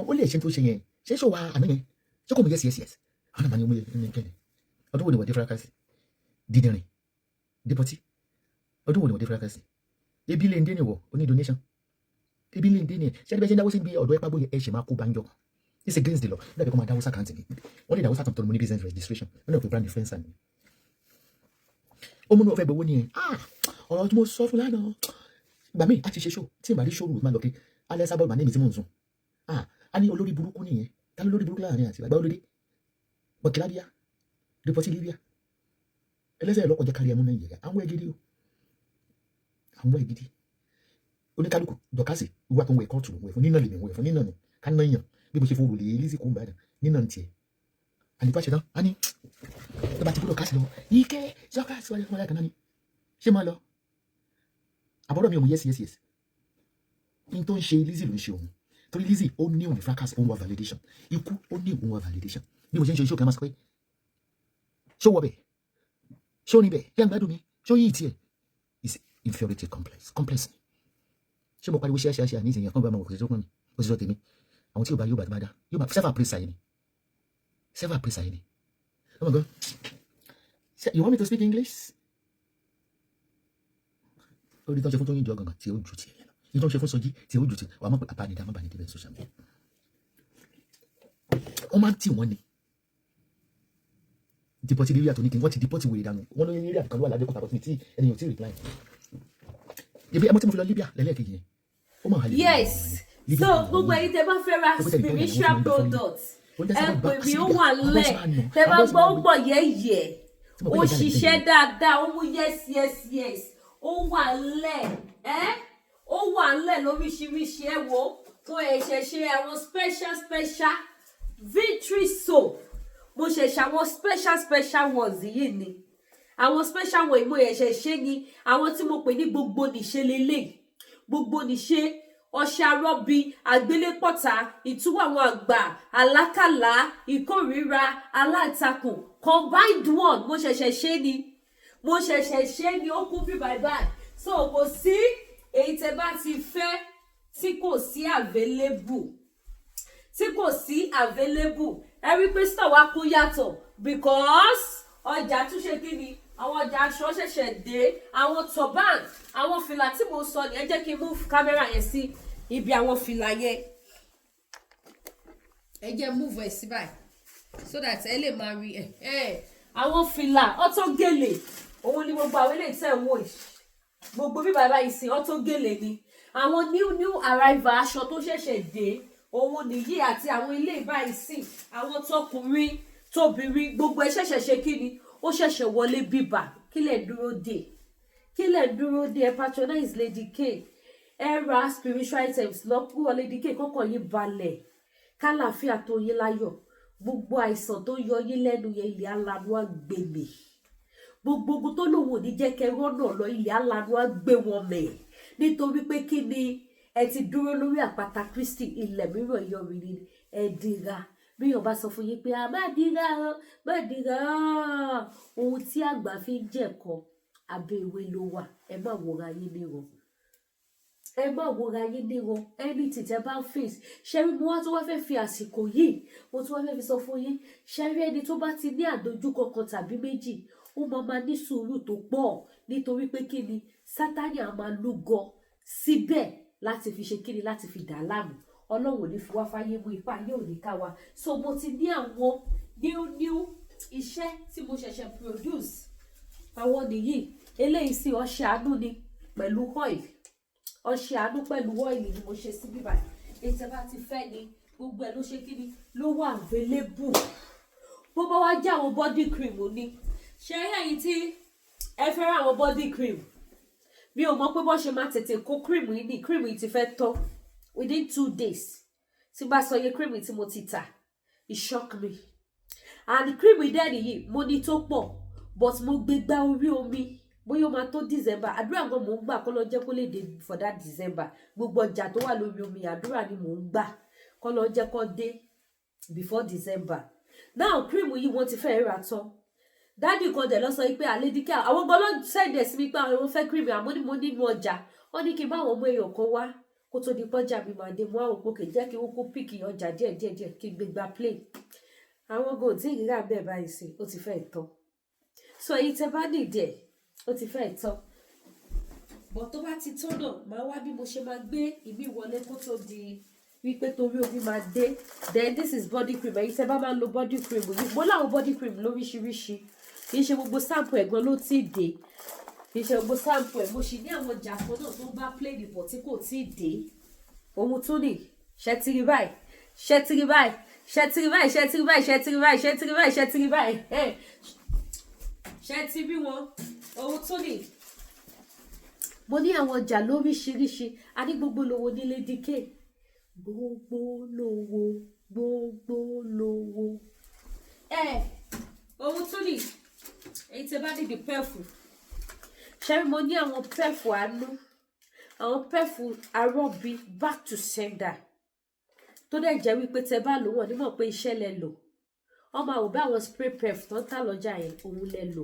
ó lè ṣe tó ṣe yẹn ṣé ṣò wá àná yẹn ṣé kò mú yes àwọn àmàlẹ́ ọmọ yẹn kẹ́ni ọdún wo ni wọ́n dé fúrakásì dídìrín dìpọ́tì ọdún wo ni wọ́n dé fúrakásì ebi lè ń dé ní wọ̀ oní donation ebi lè ń dé ní ṣé ẹni bẹ́ẹ̀ ṣe ń dáwó sí ibi ọ̀dọ́ ẹ̀pá bóyá ẹ̀ ṣe máa kó bá ń jọ it's against the law nígbà bí kò máa dáwó sàkáǹtì mi wọ́n lè dáwó sàkáǹtì tó ní business registration wọ́n lè pè brand influencer ni ó múnú ọ̀fẹ́ gbowó ni ẹ̀ ọ̀rọ̀ tí mo sọ fún lánàá ìgbà míì a ti ṣe show tí ìbàdí show room máa lọ kí alẹ́ sábọ̀ màá ní èmi tí mò ń sùn a ní olórí burúkú nìyẹn ta ló lórí burúkú láàrin àti àgbà olóde bọ̀kìlábíà dìpọ́tì Libya ẹlẹ́sẹ̀ ẹ̀lọ́kọ̀jẹ́ kárí ẹmú Nàìjíríà àwọn ẹgidi o àwọn ẹgidi oníkálukú dọ̀kásì ìwà tó ń wẹ̀ kọ́ọ̀tù wẹ̀ fún nínà lèmi wẹ̀ fún nínà ni ká náyàn bí mo ṣe fún olè Lizzy kó ń bàdàn nínà ń tiẹ̀ àníbá ṣe tán á ní tó bá ti kú dọ̀kásì lọ ike dọ̀kásì wáyé fún ọlá kan náà ni ṣé máa lọ àbọ̀dọ̀ mi ò mú yes in tó ń ṣe Lizzy ló ń ṣe òun torí Lizzy ó ní òun fracas òun wà validation ikú ó ní òun wà validation bí mo ṣe ń ṣe iṣẹ́ òkè máa sọ pé ṣó wọ bẹ́ẹ̀ ṣó ní bẹ́ẹ̀ yá ń gbádùn mi ṣó yí ìtì ẹ̀ is inferiority complex ni ṣé mo pariwo ṣe àní ìsìnyẹn kan bá ọmọ òkè tó kàn mí ó sì sọ tèmi àwọn tí yóò bá yóò bá tó bá dá yóò bá self appraise ayé ni oh my God you want me to speak English orí tó ń ṣe fún tó yín jọ gangan tí ó ju ti ẹ̀yẹ lọ ní tó ń ṣe fún Sọjí tí ó ju ti wà mọ́ àbánidá mọ́ bánidá bẹ́ẹ̀ social media wọ́n máa ń tì wọ́n ni dìpọ́tì Libya tó ní kí wọ́n ti dìpọ́tì wèrè dànù wọ́n ló ní Libya kan ló wà lábẹ́ kọ́ta bọ́tí tí ẹnìyàn tí reply ibi ẹmọ tí mo fi lọ Libya lẹ́lẹ́kejì yẹn ó mọ̀ hàlẹ́ yes so gbogbo ẹ̀yin tẹ́ bá fẹ́ ra spiritual product ẹ pè mí ó wà nílẹ̀ tẹ́ bá gbọ́ ó pọ̀ yẹ́yẹ́ ó ṣiṣẹ́ dáadáa ó mú yes ó wà nílẹ̀ ó wà nílẹ̀ lóríṣiríṣi ẹ wo fún ẹ̀ṣẹ̀ ṣe àwọn special victory soap mo ṣe ṣàwọn special ones yìí ni àwọn special ones mo ẹ̀ṣẹ̀ ṣe ni àwọn tí mo pè ní gbogbo nìṣe lélẹ̀ gbogbo nìṣe ọṣẹ arọ́bí àgbélépọ̀tà ìtúwọ̀ àwọn àgbà àlákàlà ìkórìíra aláǹtakùn combined one mo ṣẹ̀ṣẹ̀ ṣe ni ó kún bí bye so kò sí èyí tẹ́ bá ti fẹ́ tí kò sí available ẹ rí pé store wa kún yàtọ̀ because ọjà tún ṣe kí ni àwọn ọjà aṣọ ṣẹ̀ṣẹ̀ dé àwọn turban àwọn fìlà tí mo sọ ni ẹ jẹ́ kí n move camera yẹn sí ibi àwọn fìlà yẹn ẹ jẹ́ move ẹ̀ sí báyìí so that ẹ lè máa rí àwọn fìlà ọ̀tọ̀ gèlè òun ni gbogbo àwọn eléyìí tẹ̀ wò yìí gbogbo bí bàbá yìí sìn ọ̀tọ̀ gèlè ni àwọn new arrival aṣọ tó ṣẹ̀ṣẹ̀ dé òun nìyí àti àwọn ilé ìbáyìí sìn àwọn tọkùnrin tóbìnrin gbogbo ẹ ṣẹ̀ṣẹ̀ ṣe kí ni ó ṣẹ̀ṣẹ̀ wọlé bíbà kí lè dúró dè kí lẹ̀ dúró dé ẹ patronize Lady K ẹ ra spiritual items lọ́pọ̀ Lady K kọ́kọ́ yín balẹ̀ kálàáfíà tó yín láyọ̀ gbogbo àìsàn tó yọ yín lẹ́nu yẹn ilẹ̀ alanu àgbèmí gbogbo ogun tó lòun ò ní jẹ́ kẹ́ rọ́nà lọ ilẹ̀ alanu àgbè wọn mẹ́ nítorí pé kí ni ẹ ti dúró lórí àpáta Kristi ilẹ̀ mìíràn yọrí ni ẹ dira bí yóò bá sọ fún yín pé a má dira ohun tí àgbà fi ń jẹ̀kọ abẹ́ ìwé ló wà ẹ má wòra yín níran ẹ má wòra yín níran ẹni tìtẹ́ bá ń fèsì ṣẹ́rí mo wá tó wá fẹ́ fi àsìkò yìí mo tún wá fẹ́ fi sọ fún yín ṣẹ́rí ẹni tó bá ti ní àdójúkọ kan tàbí méjì ó máa ní sùúrù tó pọ̀ nítorí pé kí ni Sátánì á máa lúgọ síbẹ̀ láti fi ṣe kí ni láti fi dà á láàmú Ọlọ́run ò ní fi wá fáyé mú ipá yóò ní ká wa so mo ti ní àwọn new iṣẹ́ tí mo ṣẹ̀ṣẹ̀ produce àwọn nìyí eléyìí sí ọṣẹ àánú ni pẹ̀lú oil ọṣẹ àánú pẹ̀lú oil ni mo ṣe sí bíbá ètò bá ti fẹ́ ni gbogbo ẹ̀ ló ṣe kí ni ló wà available bó bá wá jẹ́ àwọn body cream ni ṣe ẹ̀yìn tí ẹ fẹ́ ra àwọn body cream mi ò mọ̀ pé bó ṣe máa tètè kó cream yìí ni cream yìí ti fẹ́ tán within 2 days tí bá sọ iye cream yìí tí mo ti tà it shock me and cream yìí dẹ́ni yìí mo ní tó pọ̀ but mo gbé gbá orí omi bóyá ó máa tó December àdúrà gan mò ń gbà kó lọ jẹ́ kó lè dé for that December gbogbo ọjà tó wà lórí omi àdúrà ni mò ń gbà kó lọ jẹ́ kó dé before December now cream yìí wọ́n ti fẹ́ rà tán dáàdì kan dẹ̀ lọ sọ pé Lady K àwọn gan ló sẹ́ndẹ̀ sí mi pé àwọn fẹ́ cream àmọ́ ni mo nínú ọjà wọ́n ní kí n bá àwọn ọmọ èèyàn kan wá kó tó di pọ́jà mi máa dé mú àwọn òpó kè jẹ́ kí wọ́n kó píìkì ọjà díẹ̀ kí n gbé gba plane àwọn gan ò tí ì rírà bẹ́ẹ̀ báyìí sí ó ti fẹ́ tán so èyí tẹ bá nìdí ẹ̀ ó ti fẹ́ tán bọ̀ tó bá ti tán náà máa wá bí mo ṣe máa gbé ìmí wọlé kó tó di wípé torí omi máa dé then this is body cream èyí tẹ bá máa ń lo body cream yìí mo láwọn body cream lóríṣiríṣi kì í ṣe gbogbo sample ẹ̀gbọ́n ló ti dé kì í ṣe gbogbo sample ẹ̀ mo sì ní àwọn ọjà kan náà tó bá plane bọ̀ tí kò tí ì dé ohun tún ní ṣẹ́tìrì báyìí ṣẹ́tìrì báyìí ṣẹ́tìrì báyìí ṣẹ́tìrì báyìí ṣẹ́tìrì báyìí ṣẹ́tìrì báyìí ṣẹ́tìrì báyìí ṣẹ́tìrì wọn ohun tún ní mo ní àwọn ọjà lóríṣiríṣi a ní gbogbo lówó ní Lady K gbogbo lówó ohun tún ní èyí tí bá níbi pẹ́ẹ̀fù ṣẹ́rí mo ní àwọn pẹ́ẹ̀fù àánú àwọn pẹ́ẹ̀fù arọ́bí back to sender tó dẹ̀ jẹ́ wípé tẹ bá lò wọ́n nímọ̀ pé iṣẹ́ lẹ lò wọ́n máa wò bá àwọn spray perf tó ń tà lọ́jà yẹn òun lẹ lò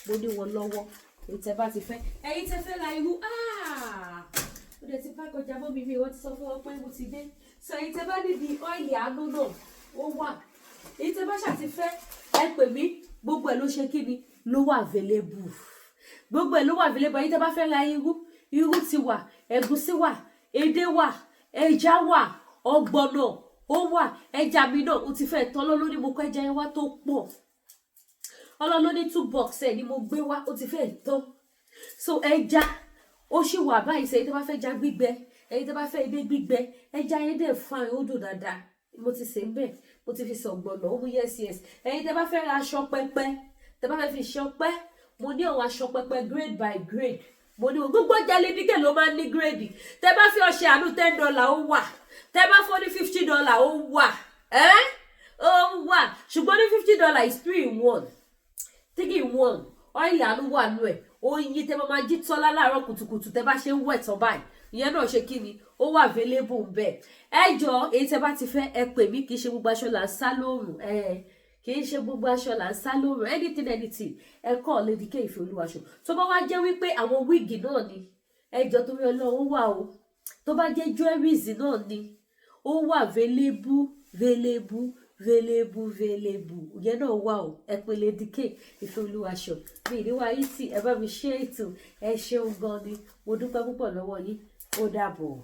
mo ní wọn lọ́wọ́ èyí tẹ bá ti fẹ́ ẹ̀yin tẹ fẹ́ la irú ó dẹ̀ ti pákó jábọ́ mi wọ́n ti sọ fún wọn pé mo ti dé so èyí tẹ bá níbi ọ́ìlì àánú náà ó wà èyí tẹ bá ṣàti-fẹ́ ẹ pè mí gbogbo ẹ̀ ló ṣe kí ni ló wà available gbogbo ẹ̀ ló wà available èyí tẹ bá fẹ́ la irú ti wà ẹ̀gúsí wà edé wà ẹja wà ọ̀gbọ̀nà ó wà ẹja mi náà ó ti fẹ́ tán lọ́lọ́ní mo kọ́ ẹja yẹn wá tó pọ̀ ọlọ́lọ́ní 2 box ẹ̀ ni mo gbé wá ó ti fẹ́ tán so ẹja ó sì wà báyìí sẹ́yìn tó bá fẹ́ ja gbígbẹ ẹ̀yin tó bá fẹ́ edé gbígbẹ ẹja yẹn dẹ̀ fine ó dùn dáadáa mo ti sè ń bẹ̀ mo ti fi sọ̀gbọ̀nà ó mú yes ẹ̀yin tó bá fẹ́ ra aṣọ pẹ́pẹ́ tó bá fẹ́ fi ṣọpẹ́ mo ní àwọn aṣọ pẹ́pẹ́ grade by grade mo ní gbogbo ọjà Lady K ló máa ń ní grade tẹ bá fi ọṣẹ àánú $10 ó wà tẹ bá fọ́ ní $50 ó wà ó wà ṣùgbọ́n ní $50 is 3 in 1 3 in 1 ọ́ìlì àánú wà nù ẹ̀ oyin tẹ máa jí tọ́lá láàárọ̀ kùtùkùtù tẹ bá ṣe ń wẹ̀ tán báyìí ìyẹn náà ṣe kí ni ó wà available ń bẹ̀ ẹ jọ èyí tẹ bá ti fẹ́ ẹ pè mí kì í ṣe gbogbo aṣọ là ń sá lóòrùn kì í ṣe gbogbo aṣọ là ń sá lóòrùn anything ẹ kọ́ Lady K Ìfẹ́olúwaṣọ tó bá wá jẹ́ wípé àwọn wíìgì náà ni ẹ jọ torí Ọlọ́run wà o tó bá jẹ́ jewelries náà ni ó wà available ìyẹn náà wà o ẹ pè Lady K Ìfẹ́olúwaṣọ mi ìníwá yìí tí ẹ bá mi ṣe ètò ẹ ṣeun gan ni mo dúpẹ́ púpọ̀ lọ́wọ́ yín ó dàbọ̀.